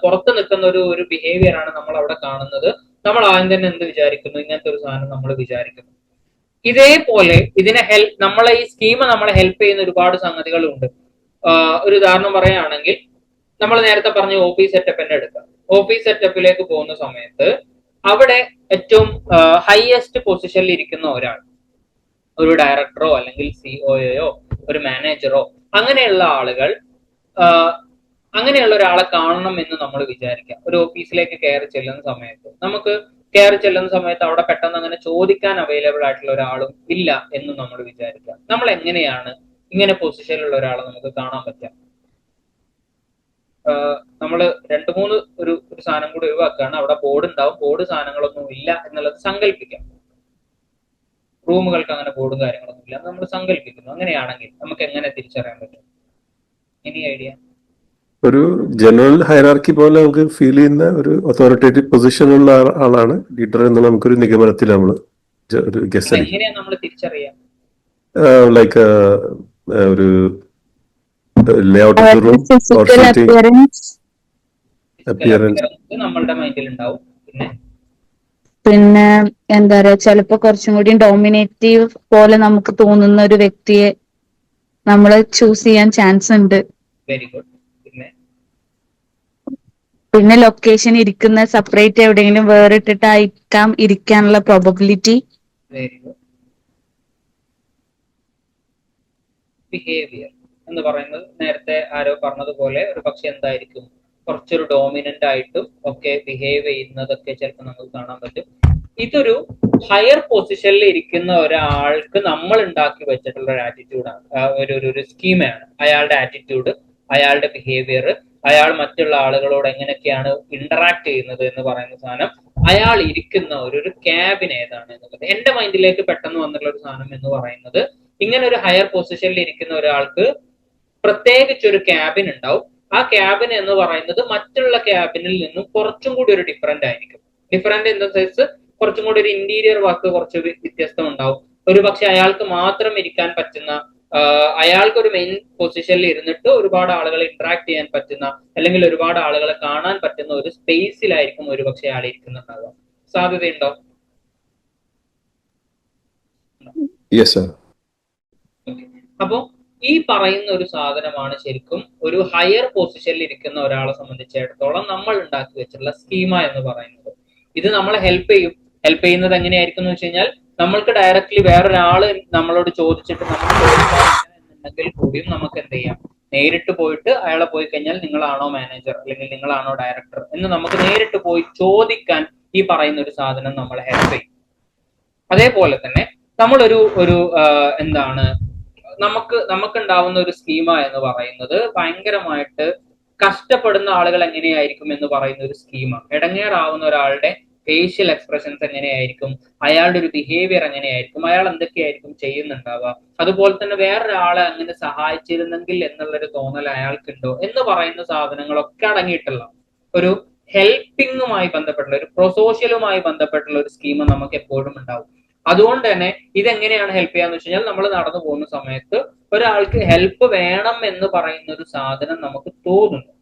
പുറത്ത് നിൽക്കുന്ന ഒരു ബിഹേവിയർ ആണ് നമ്മൾ അവിടെ കാണുന്നത്. നമ്മൾ ആദ്യം തന്നെ എന്ത് വിചാരിക്കുന്നു, ഇങ്ങനത്തെ ഒരു സാധനം നമ്മൾ വിചാരിക്കുന്നു. ഇതേപോലെ നമ്മളെ ഈ സ്കീമ നമ്മളെ ഹെൽപ്പ് ചെയ്യുന്ന ഒരുപാട് സംഗതികളുണ്ട്. ഒരു ഉദാഹരണം പറയുകയാണെങ്കിൽ, നമ്മൾ നേരത്തെ പറഞ്ഞ ഓഫീസ് സെറ്റപ്പ് തന്നെ എടുക്കാം. ഓഫീസ് സെറ്റപ്പിലേക്ക് പോകുന്ന സമയത്ത് അവിടെ ഏറ്റവും ഹയസ്റ്റ് പൊസിഷനിൽ ഇരിക്കുന്ന ഒരാൾ, ഒരു ഡയറക്ടറോ അല്ലെങ്കിൽ സിഒയോ ഒരു മാനേജറോ അങ്ങനെയുള്ള ആളുകൾ, അങ്ങനെയുള്ള ഒരാളെ കാണണം എന്ന് നമ്മൾ വിചാരിക്കാം. ഒരു ഓഫീസിലേക്ക് കയറി ചെല്ലുന്ന സമയത്ത് അവിടെ പെട്ടെന്ന് അങ്ങനെ ചോദിക്കാൻ അവൈലബിൾ ആയിട്ടുള്ള ഒരാളും ഇല്ല എന്ന് നമ്മൾ വിചാരിക്കാം. നമ്മൾ എങ്ങനെയാണ് ഇങ്ങനെ പൊസിഷനിലുള്ള ഒരാളെ നമുക്ക് കാണാൻ പറ്റുക? നമ്മൾ 2-3 ഒരു സാധനം കൂടി ഒഴിവാക്കുകയാണ്. അവിടെ ബോർഡ് ഉണ്ടാവും, ബോർഡ് സാധനങ്ങളൊന്നും ഇല്ല എന്നുള്ളത് സങ്കല്പിക്കാം. റൂമുകൾക്ക് അങ്ങനെ ബോർഡും കാര്യങ്ങളൊന്നും ഇല്ല നമ്മൾ സങ്കല്പിക്കുന്നു. അങ്ങനെയാണെങ്കിൽ നമുക്ക് എങ്ങനെ തിരിച്ചറിയാൻ പറ്റും? Any idea? ഒരു ജനറൽ ഹൈറാർക്കി പോലെ നമുക്ക് ഫീൽ ചെയ്യുന്ന ഒരു അതോറിറ്റേറ്റീവ് പൊസിഷനുള്ള ആളാണ് ലീഡർ എന്ന് നമുക്കൊരു നിഗമനത്തിൽ നമ്മൾ ഒരു ഗസ് അടിക്കും. എങ്ങനെയാ നമ്മൾ തിരിച്ചറിയാം? ലൈക്ക് ഒരു layout of the room or seating appearance നമ്മളുടെ മൈൻഡിൽ ഉണ്ടാവും. പിന്നെ എന്താ പറയാ, ചിലപ്പോ കുറച്ചും കൂടി ഡോമിനേറ്റീവ് പോലെ നമുക്ക് തോന്നുന്ന ഒരു വ്യക്തിയെ നമ്മൾ ചൂസ് ചെയ്യാൻ ചാൻസ് ഉണ്ട്. Very good. പിന്നെ ലൊക്കേഷൻ ഇരിക്കുന്ന സെപ്പറേറ്റ് എവിടെയെങ്കിലും വേറിട്ടിട്ടായിരിക്കാം ഇരിക്കാനുള്ള പ്രോബബിലിറ്റി. Very good. ബിഹേവിയർ എന്ന് പറയുന്നത് നേരത്തെ ആരോ പറഞ്ഞതുപോലെ ഒരു പക്ഷെ എന്തായിരിക്കും, കുറച്ചൊരു ഡോമിനന്റ് ആയിട്ടും ഒക്കെ ബിഹേവ് ചെയ്യുന്നതൊക്കെ ചിലപ്പോൾ നമുക്ക് കാണാൻ പറ്റും. ഇതൊരു ഹയർ പൊസിഷനിൽ ഇരിക്കുന്ന ഒരാൾക്ക് നമ്മൾ ഉണ്ടാക്കി വെച്ചിട്ടുള്ള ഒരു ആറ്റിറ്റ്യൂഡാണ്, ഒരു സ്കീമയാണ്. അയാളുടെ ആറ്റിറ്റ്യൂഡ്, അയാളുടെ ബിഹേവിയർ, അയാൾ മറ്റുള്ള ആളുകളോട് എങ്ങനെയൊക്കെയാണ് ഇന്ററാക്ട് ചെയ്യുന്നത് എന്ന് പറയുന്ന സാധനം, അയാൾ ഇരിക്കുന്ന ഒരു ക്യാബിൻ ഏതാണ് എന്നുള്ളത് എന്റെ മൈൻഡിലേക്ക് പെട്ടെന്ന് വന്നുള്ള ഒരു സാധനം എന്ന് പറയുന്നത്, ഇങ്ങനെ ഒരു ഹയർ പൊസിഷനിൽ ഇരിക്കുന്ന ഒരാൾക്ക് പ്രത്യേകിച്ച് ഒരു ക്യാബിൻ ഉണ്ടാവും. ആ ക്യാബിൻ എന്ന് പറയുന്നത് മറ്റുള്ള ക്യാബിനിൽ നിന്നും കുറച്ചും കൂടി ഒരു ഡിഫറെന്റ് ആയിരിക്കും. ഡിഫറെന്റ് ഇൻ ദ സെൻസ് കുറച്ചും കൂടി ഒരു ഇന്റീരിയർ വർക്ക് കുറച്ച് വ്യത്യസ്തം ഉണ്ടാവും. ഒരു പക്ഷെ അയാൾക്ക് മാത്രം ഇരിക്കാൻ പറ്റുന്ന, അയാൾക്ക് ഒരു മെയിൻ പൊസിഷനിൽ ഇരുന്നിട്ട് ഒരുപാട് ആളുകളെ ഇന്ററാക്ട് ചെയ്യാൻ പറ്റുന്ന, അല്ലെങ്കിൽ ഒരുപാട് ആളുകളെ കാണാൻ പറ്റുന്ന ഒരു സ്പേസിലായിരിക്കും ഒരു പക്ഷെ അയാൾ ഇരിക്കുന്നുണ്ടാവുക. സാധ്യതയുണ്ടോ? അപ്പോ ഈ പറയുന്ന ഒരു സാധനമാണ് ശരിക്കും ഒരു ഹയർ പൊസിഷനിൽ ഇരിക്കുന്ന ഒരാളെ സംബന്ധിച്ചിടത്തോളം നമ്മൾ ഉണ്ടാക്കി വെച്ചിട്ടുള്ള സ്കീമ എന്ന് പറയുന്നത്. ഇത് നമ്മളെ ഹെൽപ്പ് ചെയ്യും. ഹെൽപ്പ് ചെയ്യുന്നത് എങ്ങനെയായിരിക്കും എന്ന് വെച്ച് കഴിഞ്ഞാൽ, നമ്മൾക്ക് ഡയറക്റ്റ്ലി വേറൊരാള് നമ്മളോട് ചോദിച്ചിട്ട് നമുക്ക് ചോദിക്കാന്നുണ്ടെങ്കിൽ കൂടിയും നമുക്ക് എന്ത് ചെയ്യാം, നേരിട്ട് പോയിട്ട് അയാളെ പോയി കഴിഞ്ഞാൽ നിങ്ങളാണോ മാനേജർ അല്ലെങ്കിൽ നിങ്ങളാണോ ഡയറക്ടർ എന്ന് നമുക്ക് നേരിട്ട് പോയി ചോദിക്കാൻ ഈ പറയുന്ന ഒരു സാധനം നമ്മളെ ഹെൽപ്പ് ചെയ്യും. അതേപോലെ തന്നെ നമ്മളൊരു എന്താണ്, നമുക്കുണ്ടാവുന്ന ഒരു സ്കീമ എന്ന് പറയുന്നത് ഭയങ്കരമായിട്ട് കഷ്ടപ്പെടുന്ന ആളുകൾ എങ്ങനെയായിരിക്കും എന്ന് പറയുന്ന ഒരു സ്കീമ. ഇടങ്ങേറാവുന്ന ഒരാളുടെ ഫേഷ്യൽ എക്സ്പ്രഷൻസ് എങ്ങനെയായിരിക്കും, അയാളുടെ ഒരു ബിഹേവിയർ എങ്ങനെയായിരിക്കും, അയാൾ എന്തൊക്കെയായിരിക്കും ചെയ്യുന്നുണ്ടാവുക, അതുപോലെ തന്നെ വേറൊരാളെ അങ്ങനെ സഹായിച്ചിരുന്നെങ്കിൽ എന്നുള്ളൊരു തോന്നൽ അയാൾക്കുണ്ടോ എന്ന് പറയുന്ന സാധനങ്ങളൊക്കെ അടങ്ങിയിട്ടുള്ള ഒരു ഹെൽപ്പിങ്ങുമായി ബന്ധപ്പെട്ടുള്ള, ഒരു പ്രൊസോഷ്യലുമായി ബന്ധപ്പെട്ടുള്ള ഒരു സ്കീം നമുക്ക് എപ്പോഴും ഉണ്ടാവും. അതുകൊണ്ട് തന്നെ ഇതെങ്ങനെയാണ് ഹെൽപ്പ് ചെയ്യാന്ന് വെച്ച് കഴിഞ്ഞാൽ, നമ്മൾ നടന്നു പോകുന്ന സമയത്ത് ഒരാൾക്ക് ഹെൽപ്പ് വേണം എന്ന് പറയുന്ന ഒരു സാധനം നമുക്ക് തോന്നുന്നു.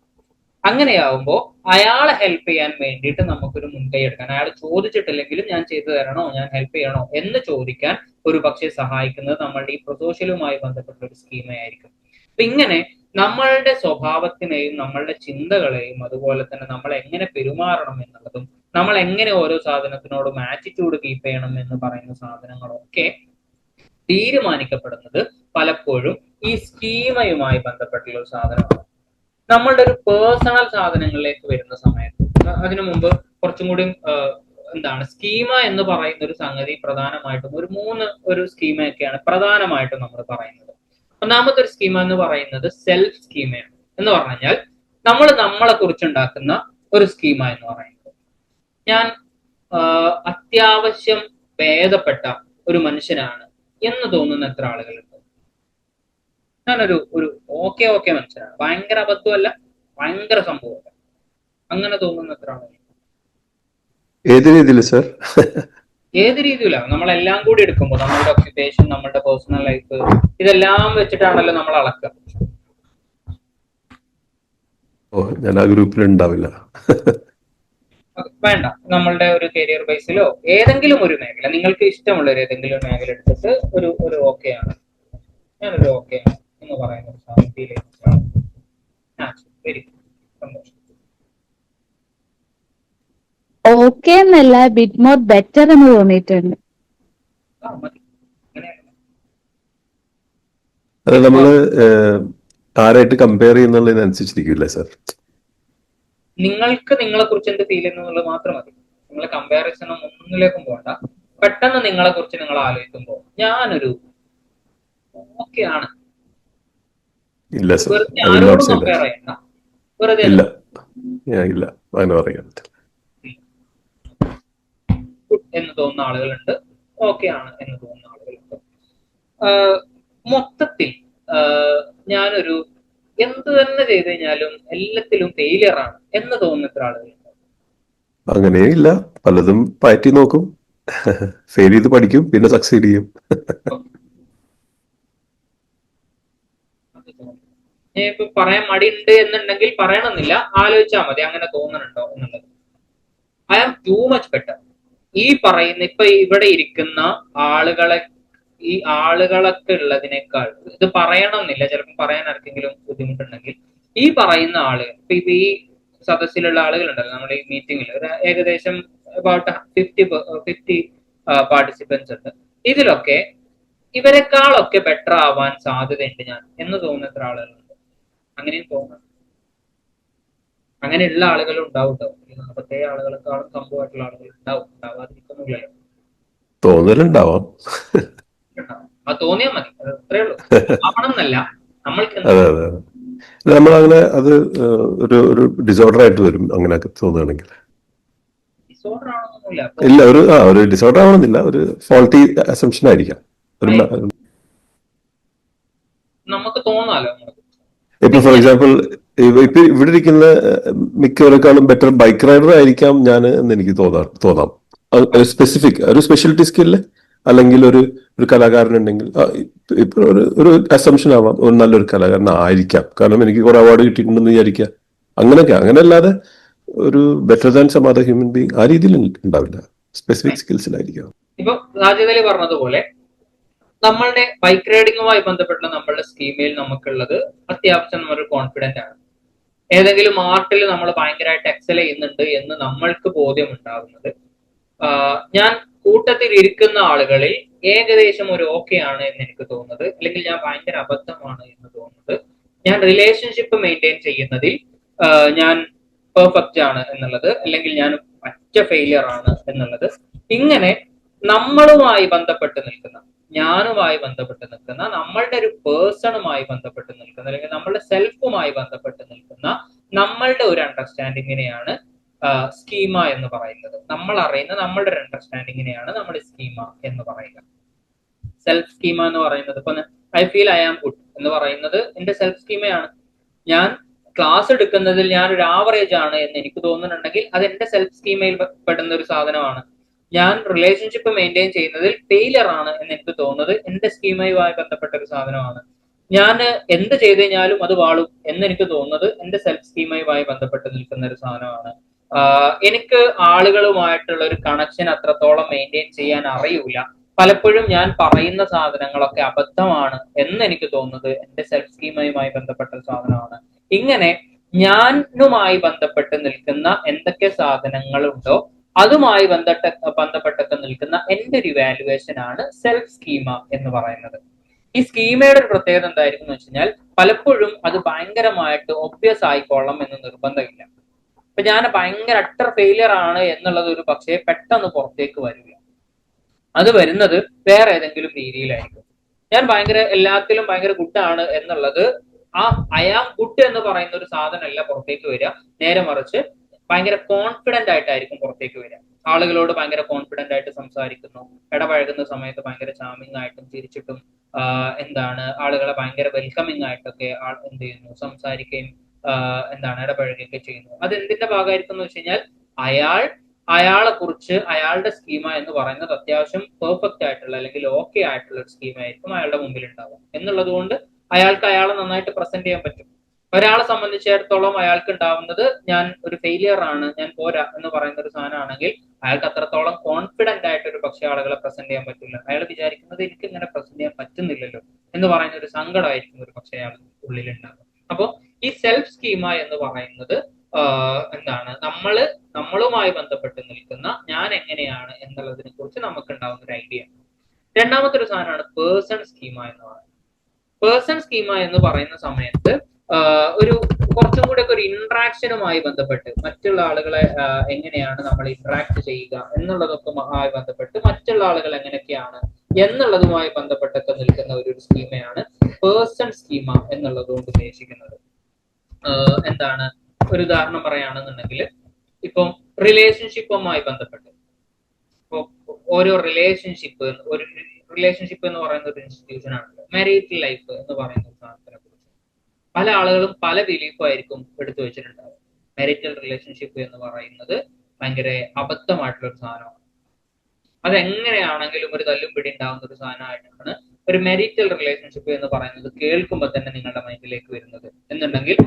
അങ്ങനെയാവുമ്പോൾ അയാളെ ഹെൽപ്പ് ചെയ്യാൻ വേണ്ടിയിട്ട് നമുക്കൊരു മുൻകൈ എടുക്കാൻ, അയാൾ ചോദിച്ചിട്ടില്ലെങ്കിലും ഞാൻ ചെയ്തു തരണോ, ഞാൻ ഹെൽപ്പ് ചെയ്യണോ എന്ന് ചോദിക്കാൻ ഒരു പക്ഷേ സഹായിക്കുന്നത് നമ്മളുടെ ഈ പ്രൊസോഷ്യലുമായി ബന്ധപ്പെട്ട ഒരു സ്കീമയായിരിക്കും. അപ്പൊ ഇങ്ങനെ നമ്മളുടെ സ്വഭാവത്തിനെയും നമ്മളുടെ ചിന്തകളെയും അതുപോലെ തന്നെ നമ്മൾ എങ്ങനെ പെരുമാറണം എന്നുള്ളതും നമ്മൾ എങ്ങനെ ഓരോ സാധനത്തിനോടും ആറ്റിറ്റ്യൂഡ് കീപ്പ് ചെയ്യണം എന്ന് പറയുന്ന സാധനങ്ങളൊക്കെ തീരുമാനിക്കപ്പെടുന്നത് പലപ്പോഴും ഈ സ്കീമയുമായി ബന്ധപ്പെട്ടുള്ള ഒരു സാധനമാണ്. നമ്മളുടെ ഒരു പേഴ്സണൽ സാധനങ്ങളിലേക്ക് വരുന്ന സമയത്ത്, അതിനു മുമ്പ് കുറച്ചും കൂടി എന്താണ്, സ്കീമ എന്ന് പറയുന്ന ഒരു സംഗതി പ്രധാനമായിട്ടും ഒരു സ്കീമയൊക്കെയാണ് പ്രധാനമായിട്ടും നമ്മൾ പറയുന്നത്. ഒന്നാമത്തെ ഒരു സ്കീമ എന്ന് പറയുന്നത് സെൽഫ് സ്കീമയാണ്. എന്ന് പറഞ്ഞു കഴിഞ്ഞാൽ നമ്മളെ കുറിച്ചുണ്ടാക്കുന്ന ഒരു സ്കീമ എന്ന് പറയുന്നത്, ഞാൻ അത്യാവശ്യം ഭേദപ്പെട്ട ഒരു മനുഷ്യനാണ് എന്ന് തോന്നുന്ന എത്ര ആളുകളുണ്ട്? ഞാനൊരു ഓക്കെ മനുഷ്യനാണ്, ഭയങ്കര അബദ്ധമല്ല, ഭയങ്കര സംഭവമല്ല, അങ്ങനെ തോന്നുന്ന എത്ര ആളുകൾ? ഏത് രീതിയിൽ സർ? ഏത് രീതിയിലാണ്? നമ്മളെല്ലാം കൂടി എടുക്കുമ്പോൾ നമ്മളുടെ ഓക്യുപ്പേഷൻ, നമ്മളുടെ പേഴ്സണൽ ലൈഫ്, ഇതെല്ലാം വെച്ചിട്ടാണല്ലോ നമ്മൾ അളക്കുക. ഞാൻ ആ ഗ്രൂപ്പിൽ ഉണ്ടാവില്ല. വേണ്ട, നമ്മളുടെ ഒരു കരിയർ ബേസിലോ ഏതെങ്കിലും ഒരു മേഖല, നിങ്ങൾക്ക് ഇഷ്ടമുള്ള ഒരു ഏതെങ്കിലും ഒരു മേഖല എടുത്തിട്ട് ഒരു ഓക്കെയാണ്, ഞാനൊരു ഓക്കെയാണ് എന്ന് പറയുന്ന ഒരു സാധനം ഫീൽ ചെയ്യുന്ന വെരി സന്തോഷം. ഓക്കെ എന്നല്ല, ബിറ്റ് മോർ ബെറ്റർ എന്ന് തോന്നിയിട്ടുണ്ട്. അത് നമ്മള് ആരായിട്ട് കമ്പയർ ചെയ്യുന്നതിനനുസരിച്ചിരിക്കില്ലേ സാർ? നിങ്ങൾക്ക് നിങ്ങളെ കുറിച്ച് എന്ത് ഫീൽ ചെയ്യുന്നത് മാത്രം മതി. നിങ്ങൾ കമ്പാരിസൺ ഒന്നിലേക്കും പോകണ്ട. പെട്ടെന്ന് നിങ്ങളെ കുറിച്ച് നിങ്ങൾ ആലോചിക്കുമ്പോൾ ഞാനൊരു ഓക്കെ ആണ്, ആരോടും കമ്പയർ ചെയ്യണ്ട, വെറുതെ എന്ന് തോന്നുന്ന ആളുകളുണ്ട്, ഓക്കെ ആണ് എന്ന് തോന്നുന്ന ആളുകളുണ്ട്. മൊത്തത്തിൽ ഞാനൊരു എന്ത് തന്നെ ചെയ്ത് കഴിഞ്ഞാലും എല്ലാത്തിലും ഫെയിലിയർ ആണ് എന്ന് തോന്നുന്ന എത്ര ആളുകളുണ്ട്? അങ്ങനെയില്ല, പലതും പയറ്റി നോക്കും, ഫെയിൽ ചെയ്ത് പഠിക്കും, പിന്നെ സക്സീഡ് ചെയ്യും. ഇപ്പൊ പറയാൻ മടിയുണ്ട് എന്നുണ്ടെങ്കിൽ പറയണമെന്നില്ല, ആലോചിച്ചാൽ മതി അങ്ങനെ തോന്നുന്നുണ്ടോ എന്നുള്ളത്. I am too much better. ഈ പറയുന്ന ഇപ്പൊ ഇവിടെ ഇരിക്കുന്ന ഈ ആളുകളൊക്കെ ഉള്ളതിനേക്കാൾ, ഇത് പറയണമെന്നില്ല, ചിലപ്പോൾ പറയാൻ ആർക്കെങ്കിലും ബുദ്ധിമുട്ടുണ്ടെങ്കിൽ, ഈ പറയുന്ന ആള് ഇപ്പൊ ഈ സദസ്സിലുള്ള ആളുകളുണ്ടല്ലോ, നമ്മുടെ ഈ മീറ്റിംഗിൽ ഒരു ഏകദേശം അബൌട്ട് 50 പാർട്ടിസിപ്പൻസ് ഉണ്ട്. ഇതിലൊക്കെ ഇവരെക്കാളൊക്കെ ബെറ്റർ ആവാൻ സാധ്യതയുണ്ട് ഞാൻ എന്ന് തോന്നുന്ന എത്ര ആളുകളുണ്ട്? അങ്ങനെയും തോന്നുന്നു. അങ്ങനെയുള്ള ആളുകളും ഉണ്ടാവും കേട്ടോ. ഈ 47 ആളുകളെക്കാളും സംഭവമായിട്ടുള്ള ആളുകൾ ഉണ്ടാവാതിരിക്കുന്നില്ലല്ലോ. തോന്നലുണ്ടാവാം, അത് തോന്നിയാൽ മതി, അത് അത്രേ ഉള്ളൂ. ആവണം എന്നല്ല, നമ്മൾക്ക് അതെ അതെ അതെ. നമ്മളങ്ങനെ അത് ഒരു ഡിസോർഡർ ആയിട്ട് വരും അങ്ങനെയൊക്കെ തോന്നുകയാണെങ്കിൽ. ഡിസോർഡർ ആവണമെന്നില്ല. ഇല്ല, ഒരു ഡിസോർഡർ ആവണമെന്നില്ല, ഒരു ഫോൾട്ടി അസംഷൻ ആയിരിക്കാം. നമുക്ക് തോന്നാലോ. ഇപ്പൊ ഫോർ എക്സാമ്പിൾ ഇപ്പൊ ഇവിടെ ഇരിക്കുന്ന മിക്കവരെക്കാളും ബെറ്റർ ബൈക്ക് റൈഡർ ആയിരിക്കാം ഞാൻ എന്ന് എനിക്ക് തോന്നാം. സ്പെസിഫിക് ഒരു സ്പെഷ്യാലിറ്റി സ്കില്ല് അല്ലെങ്കിൽ ഒരു കലാകാരനുണ്ടെങ്കിൽ ഇപ്പൊ ഒരു അസംഷൻ ആവാം, ഒരു നല്ലൊരു കലാകാരൻ ആയിരിക്കാം, കാരണം എനിക്ക് കുറെ അവാർഡ് കിട്ടിയിട്ടുണ്ടെന്ന് വിചാരിക്കുക. അങ്ങനെ അല്ലാതെ ഒരു better than some other human being ആ രീതിയിൽ ഉണ്ടാവില്ല, സ്പെസിഫിക് സ്കിൽസിലായിരിക്കാം. ഇപ്പൊ രാജീവ് അലി പറഞ്ഞതുപോലെ നമ്മളുടെ ബൈക്ക് റൈഡിങ്ങുമായി ബന്ധപ്പെട്ട നമ്മളുടെ സ്കീമയിൽ നമുക്കുള്ളത് അത്യാവശ്യം നമ്മൾ കോൺഫിഡന്റ് ആണ്. ഏതെങ്കിലും ആർട്ടിൽ നമ്മൾ ഭയങ്കരമായിട്ട് എക്സൽ ചെയ്യുന്നുണ്ട് എന്ന് നമ്മൾക്ക് ബോധ്യം ഉണ്ടാകുന്നത് ഞാൻ കൂട്ടത്തിൽ ഇരിക്കുന്ന ആളുകളിൽ ഏകദേശം ഒരു ഓക്കെ ആണ് എന്ന് എനിക്ക് തോന്നുന്നത്, അല്ലെങ്കിൽ ഞാൻ ഭയങ്കര അബദ്ധമാണ് എന്ന് തോന്നുന്നത്, ഞാൻ റിലേഷൻഷിപ്പ് മെയിൻറ്റെയിൻ ചെയ്യുന്നതിൽ ഞാൻ പെർഫെക്റ്റ് ആണ് എന്നുള്ളത്, അല്ലെങ്കിൽ ഞാൻ പറ്റ ഫെയിലിയർ ആണ് എന്നുള്ളത്, ഇങ്ങനെ നമ്മളുമായി ബന്ധപ്പെട്ട് നിൽക്കുന്ന, ഞാനുമായി ബന്ധപ്പെട്ട് നിൽക്കുന്ന, നമ്മളുടെ ഒരു പേഴ്സണുമായി ബന്ധപ്പെട്ട് നിൽക്കുന്ന, അല്ലെങ്കിൽ നമ്മളുടെ സെൽഫുമായി ബന്ധപ്പെട്ട് നിൽക്കുന്ന നമ്മളുടെ ഒരു അണ്ടർസ്റ്റാൻഡിങ്ങിനെയാണ് സ്കീമ എന്ന് പറയുന്നത്. നമ്മൾ അറിയുന്ന നമ്മളുടെ ഒരു അണ്ടർസ്റ്റാൻഡിങ്ങിനെയാണ് നമ്മൾ സ്കീമ എന്ന് പറയുന്നത്. സെൽഫ് സ്കീമ എന്ന് പറയുന്നത്, ഇപ്പൊ I feel I am good എന്ന് പറയുന്നത് എന്റെ സെൽഫ് സ്കീമയാണ്. ഞാൻ ക്ലാസ് എടുക്കുന്നതിൽ ഞാൻ ഒരു ആവറേജ് ആണ് എന്ന് എനിക്ക് തോന്നുന്നുണ്ടെങ്കിൽ അത് എന്റെ സെൽഫ് സ്കീമയിൽ പെടുന്ന ഒരു സാധനമാണ്. ഞാൻ റിലേഷൻഷിപ്പ് മെയിൻറ്റെയിൻ ചെയ്യുന്നതിൽ ഫെയിലർ ആണ് എന്ന് എനിക്ക് തോന്നുന്നത് എന്റെ സ്കീമയുമായി ബന്ധപ്പെട്ട ഒരു സാധനമാണ്. ഞാൻ എന്ത് ചെയ്ത് കഴിഞ്ഞാലും അത് വാളും എന്ന് എനിക്ക് തോന്നുന്നത് എന്റെ സെൽഫ് സ്കീമയുമായി ബന്ധപ്പെട്ട് നിൽക്കുന്ന ഒരു സാധനമാണ്. എനിക്ക് ആളുകളുമായിട്ടുള്ള ഒരു കണക്ഷൻ അത്രത്തോളം മെയിൻറ്റെയിൻ ചെയ്യാൻ അറിയൂല, പലപ്പോഴും ഞാൻ പറയുന്ന സാധനങ്ങളൊക്കെ അബദ്ധമാണ് എന്ന് എനിക്ക് തോന്നുന്നത് എന്റെ സെൽഫ് സ്കീമയുമായി ബന്ധപ്പെട്ട ഒരു സാധനമാണ്. ഇങ്ങനെ ഞാനുമായി ബന്ധപ്പെട്ട് നിൽക്കുന്ന എന്തൊക്കെ സാധനങ്ങളുണ്ടോ അതുമായി ബന്ധപ്പെട്ടൊക്കെ നിൽക്കുന്ന എന്റെ ഒരു ഇവാലുവേഷൻ ആണ് സെൽഫ് സ്കീമ എന്ന് പറയുന്നത്. ഈ സ്കീമയുടെ ഒരു പ്രത്യേകത എന്തായിരിക്കും എന്ന് വെച്ച് കഴിഞ്ഞാൽ, പലപ്പോഴും അത് ഭയങ്കരമായിട്ട് ഒബ്വിയസ് ആയിക്കൊള്ളണം എന്ന് നിർബന്ധമില്ല. ഇപ്പൊ ഞാൻ ഭയങ്കര അട്ടർ ഫെയിലിയർ ആണ് എന്നുള്ളത് ഒരു പക്ഷേ പെട്ടെന്ന് പുറത്തേക്ക് വരില്ല. അത് വരുന്നത് വേറെ ഏതെങ്കിലും രീതിയിലായിരിക്കും. ഞാൻ എല്ലാത്തിലും ഭയങ്കര ഗുഡാണ് എന്നുള്ളത്, ആ ഐ ആം ഗുഡ് എന്ന് പറയുന്ന ഒരു സാധനമല്ല പുറത്തേക്ക് വരിക, നേരെ മറിച്ച് ഭയങ്കര കോൺഫിഡന്റ് ആയിട്ടായിരിക്കും പുറത്തേക്ക് വരിക. ആളുകളോട് ഭയങ്കര കോൺഫിഡന്റ് ആയിട്ട് സംസാരിക്കുന്നു, ഇടപഴകുന്ന സമയത്ത് ഭയങ്കര ചാമിങ് ആയിട്ടും ചിരിച്ചിട്ടും ആളുകളെ ഭയങ്കര വെൽക്കമിങ് ആയിട്ടൊക്കെ എന്ത് ചെയ്യുന്നു, സംസാരിക്കുകയും ഇടപഴകുകയൊക്കെ ചെയ്യുന്നു. അത് എന്തിന്റെ ഭാഗമായിരിക്കും എന്ന് വെച്ച് കഴിഞ്ഞാൽ, അയാളെ കുറിച്ച് അയാളുടെ സ്കീമ എന്ന് പറയുന്നത് അത്യാവശ്യം പെർഫെക്റ്റ് ആയിട്ടുള്ള അല്ലെങ്കിൽ ഓക്കെ ആയിട്ടുള്ള ഒരു സ്കീമായിരിക്കും അയാളുടെ മുമ്പിൽ ഉണ്ടാവുക എന്നുള്ളത് കൊണ്ട് അയാൾക്ക് അയാളെ നന്നായിട്ട് പ്രസന്റ് ചെയ്യാൻ പറ്റും. ഒരാളെ സംബന്ധിച്ചിടത്തോളം അയാൾക്ക് ഉണ്ടാവുന്നത് ഞാൻ ഒരു ഫെയിലിയർ ആണ്, ഞാൻ പോരാ എന്ന് പറയുന്ന ഒരു സാധനമാണെങ്കിൽ അയാൾക്ക് അത്രത്തോളം കോൺഫിഡന്റ് ആയിട്ട് ഒരു പക്ഷേ ആളുകളെ പ്രസന്റ് ചെയ്യാൻ പറ്റില്ല. അയാൾ വിചാരിക്കുന്നത് എനിക്ക് ഇങ്ങനെ പ്രസന്റ് ചെയ്യാൻ പറ്റുന്നില്ലല്ലോ എന്ന് പറയുന്ന ഒരു സങ്കടമായിരിക്കും ഒരു പക്ഷേ അയാൾ ഉള്ളിൽ ഉണ്ടാകും. അപ്പോ ഈ സെൽഫ് സ്കീമ എന്ന് പറയുന്നത് നമ്മളുമായി ബന്ധപ്പെട്ട് നിൽക്കുന്ന ഞാൻ എങ്ങനെയാണ് എന്നുള്ളതിനെ കുറിച്ച് നമുക്ക് ഉണ്ടാവുന്ന ഒരു ഐഡിയ. രണ്ടാമത്തെ ഒരു സാധനമാണ് പേഴ്സൺ സ്കീമ എന്ന് പറയുന്നത്. പേഴ്സൺ സ്കീമ എന്ന് പറയുന്ന സമയത്ത് ഒരു കുറച്ചും കൂടെ ഒക്കെ ഒരു ഇന്ററാക്ഷനുമായി ബന്ധപ്പെട്ട്, മറ്റുള്ള ആളുകളെ എങ്ങനെയാണ് നമ്മൾ ഇന്ററാക്ട് ചെയ്യുക എന്നുള്ളതൊക്കെ ആയി ബന്ധപ്പെട്ട്, മറ്റുള്ള ആളുകൾ എങ്ങനെയൊക്കെയാണ് എന്നുള്ളതുമായി ബന്ധപ്പെട്ടൊക്കെ നിൽക്കുന്ന ഒരു സ്കീമയാണ് പേഴ്സൺ സ്കീമ എന്നുള്ളത് കൊണ്ട് ഉദ്ദേശിക്കുന്നത്. ഒരു ഉദാഹരണം പറയുകയാണെന്നുണ്ടെങ്കിൽ, ഇപ്പം റിലേഷൻഷിപ്പുമായി ബന്ധപ്പെട്ട്, ഇപ്പൊ ഓരോ റിലേഷൻഷിപ്പ് എന്ന് പറയുന്ന ഒരു ഇൻസ്റ്റിറ്റ്യൂഷൻ ആണല്ലോ. മാരിറ്റൽ ലൈഫ് എന്ന് പറയുന്ന ഒരു സാധനത്തിനെ കുറിച്ച് പല ആളുകളും പല ബിലീഫായിരിക്കും എടുത്തു വെച്ചിട്ടുണ്ടാവും. മാരിറ്റൽ റിലേഷൻഷിപ്പ് എന്ന് പറയുന്നത് ഭയങ്കര അബദ്ധമായിട്ടുള്ള ഒരു സാധനമാണ്. അതെങ്ങനെയാണെങ്കിലും ഒരു തല്ലും പിടി ഉണ്ടാവുന്ന ഒരു സാധനമായിട്ടാണ് ഒരു മെരിറ്റൽ റിലേഷൻഷിപ്പ് എന്ന് പറയുന്നത് കേൾക്കുമ്പോൾ തന്നെ നിങ്ങളുടെ മൈൻഡിലേക്ക് വരുന്നത്. എന്നുണ്ടെങ്കിൽ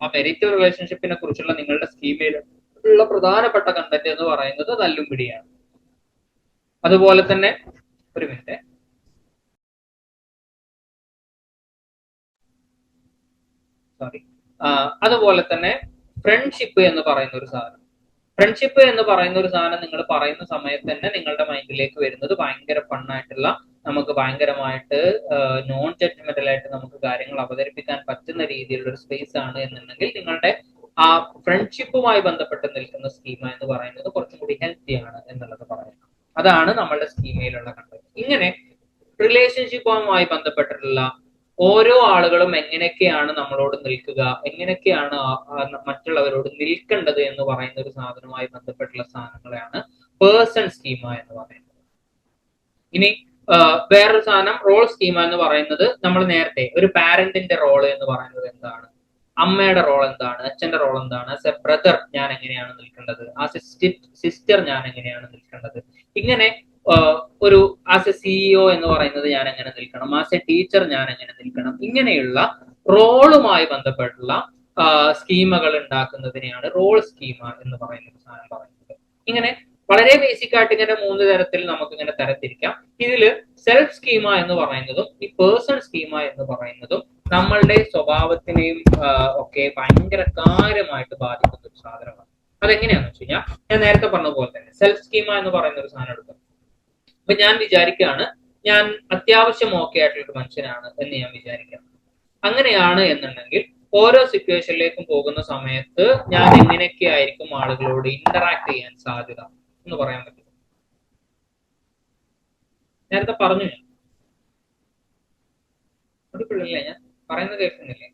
ആ മെരിറ്റൽ റിലേഷൻഷിപ്പിനെ കുറിച്ചുള്ള നിങ്ങളുടെ സ്കീമയിൽ ഉള്ള പ്രധാനപ്പെട്ട കണ്ടന്റ് എന്ന് പറയുന്നത് തല്ലും പിടിയാണ്. അതുപോലെ തന്നെ ഒരു മിനിറ്റ്, സോറി, അതുപോലെ തന്നെ ഫ്രണ്ട്ഷിപ്പ് എന്ന് പറയുന്ന ഒരു സാധനം. ഫ്രണ്ട്ഷിപ്പ് എന്ന് പറയുന്ന ഒരു സാധനം നിങ്ങൾ പറയുന്ന സമയത്ത് തന്നെ നിങ്ങളുടെ മൈൻഡിലേക്ക് വരുന്നത് ഭയങ്കര ഫണ്ണായിട്ടുള്ള, നമുക്ക് ഭയങ്കരമായിട്ട് നോൺ ജഡ്ജ്മെന്റൽ ആയിട്ട് നമുക്ക് കാര്യങ്ങൾ അവതരിപ്പിക്കാൻ പറ്റുന്ന രീതിയിലുള്ള ഒരു സ്പേസ് ആണ് എന്നുണ്ടെങ്കിൽ നിങ്ങളുടെ ആ ഫ്രണ്ട്ഷിപ്പുമായി ബന്ധപ്പെട്ട് നിൽക്കുന്ന സ്കീമ എന്ന് പറയുന്നത് കുറച്ചും കൂടി ഹെൽത്തി ആണ് എന്നുള്ളത് പറയുന്നത്. അതാണ് നമ്മളുടെ സ്കീമയിലുള്ള കണ്ടത്. ഇങ്ങനെ റിലേഷൻഷിപ്പുമായി ബന്ധപ്പെട്ടിട്ടുള്ള ഓരോ ആളുകളും എങ്ങനെയൊക്കെയാണ് നമ്മളോട് നിൽക്കുക, എങ്ങനെയൊക്കെയാണ് മറ്റുള്ളവരോട് നിൽക്കേണ്ടത് എന്ന് പറയുന്ന ഒരു സാധനവുമായി ബന്ധപ്പെട്ടുള്ള സാധനങ്ങളെയാണ് പേഴ്സൺ സ്കീമ എന്ന് പറയുന്നത്. ഇനി വേറൊരു സാധനം റോൾ സ്കീമ എന്ന് പറയുന്നത്, നമ്മൾ നേരത്തെ ഒരു പാരന്റിന്റെ റോള് എന്ന് പറയുന്നത് എന്താണ്, അമ്മയുടെ റോൾ എന്താണ്, അച്ഛന്റെ റോൾ എന്താണ്, ആസ് എ ബ്രദർ ഞാൻ എങ്ങനെയാണ് നിൽക്കേണ്ടത്, ആസ് എ സിസ്റ്റർ ഞാൻ എങ്ങനെയാണ് നിൽക്കേണ്ടത്, ഇങ്ങനെ ഒരു ആസ് എ സിഇഒ എന്ന് പറയുന്നത് ഞാൻ എങ്ങനെ നിൽക്കണം, ആസ് എ ടീച്ചർ ഞാൻ എങ്ങനെ നിൽക്കണം, ഇങ്ങനെയുള്ള റോളുമായി ബന്ധപ്പെട്ടുള്ള സ്കീമകൾ ഉണ്ടാക്കുന്നതിനെയാണ് റോൾ സ്കീമ എന്ന് പറയുന്ന ഒരു സാധനം പറയുന്നത്. ഇങ്ങനെ വളരെ ബേസിക് ആയിട്ട് ഇങ്ങനെ 3 തരത്തിൽ നമുക്ക് ഇങ്ങനെ തരത്തിരിക്കാം. ഇതിൽ സെൽഫ് സ്കീമ എന്ന് പറയുന്നതും ഈ പേഴ്സൺ സ്കീമ എന്ന് പറയുന്നതും നമ്മളുടെ സ്വഭാവത്തിനെയും ഒക്കെ ഭയങ്കര കാര്യമായിട്ട് ബാധിക്കുന്ന ഒരു സാധനമാണ്. അതെങ്ങനെയാണെന്ന് വെച്ച് കഴിഞ്ഞാൽ ഞാൻ നേരത്തെ പറഞ്ഞ പോലെ തന്നെ സെൽഫ് സ്കീമ എന്ന് പറയുന്ന ഒരു സാധനം എടുക്കും. അപ്പൊ ഞാൻ വിചാരിക്കുകയാണ് ഞാൻ അത്യാവശ്യം ഓക്കെ ആയിട്ടുള്ള ഒരു മനുഷ്യനാണ് എന്ന് ഞാൻ വിചാരിക്കുകയാണ്. അങ്ങനെയാണ് എന്നുണ്ടെങ്കിൽ ഓരോ സിറ്റുവേഷനിലേക്കും പോകുന്ന സമയത്ത് ഞാൻ എങ്ങനെയൊക്കെ ആയിരിക്കും ആളുകളോട് ഇന്ററാക്ട് ചെയ്യാൻ സാധ്യത എന്ന് പറയാൻ പറ്റും. നേരത്തെ പറഞ്ഞു ഞാൻ പിള്ളല്ലേ, ഞാൻ പറയുന്നത് കേൾക്കുന്നില്ലേ?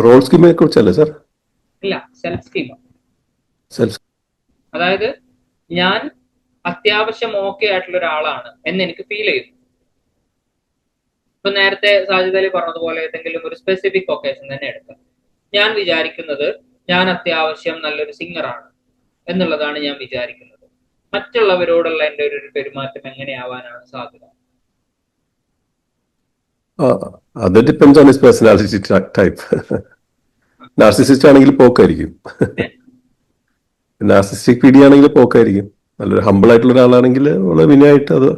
റോൾ സ്കീമിനെ കുറിച്ചല്ലേ സാർ? ഇല്ല, സെൽഫ് സ്കീമ. സെൽഫ്, അതായത് ഞാൻ അത്യാവശ്യം ഓക്കെ ആയിട്ടുള്ള ഒരാളാണ് എന്ന് എനിക്ക് ഫീൽ ചെയ്യുന്നു. ഇപ്പൊ നേരത്തെ സാജിദ് അലി പറഞ്ഞതുപോലെ ഏതെങ്കിലും ഒരു സ്പെസിഫിക് ഒക്കേഷൻ തന്നെ എടുക്കാം. ഞാൻ വിചാരിക്കുന്നത് ഞാൻ അത്യാവശ്യം നല്ലൊരു സിംഗറാണ് എന്നുള്ളതാണ് ഞാൻ വിചാരിക്കുന്നത്. മറ്റുള്ളവരോടുള്ള എൻ്റെ ഒരു പെരുമാറ്റം എങ്ങനെയാവാനാണ് സാധ്യത? അത് depends on his personality type. Narcissist ആണെങ്കിൽ പോക്കായിരിക്കും, നാർസിസ്റ്റിക് പീഡി ആണെങ്കിൽ പോക്കായിരിക്കും. നല്ലൊരു ഹമ്പിൾ ആയിട്ടുള്ള ഒരാളാണെങ്കിൽ വളരെ വിനയായിട്ട് അത്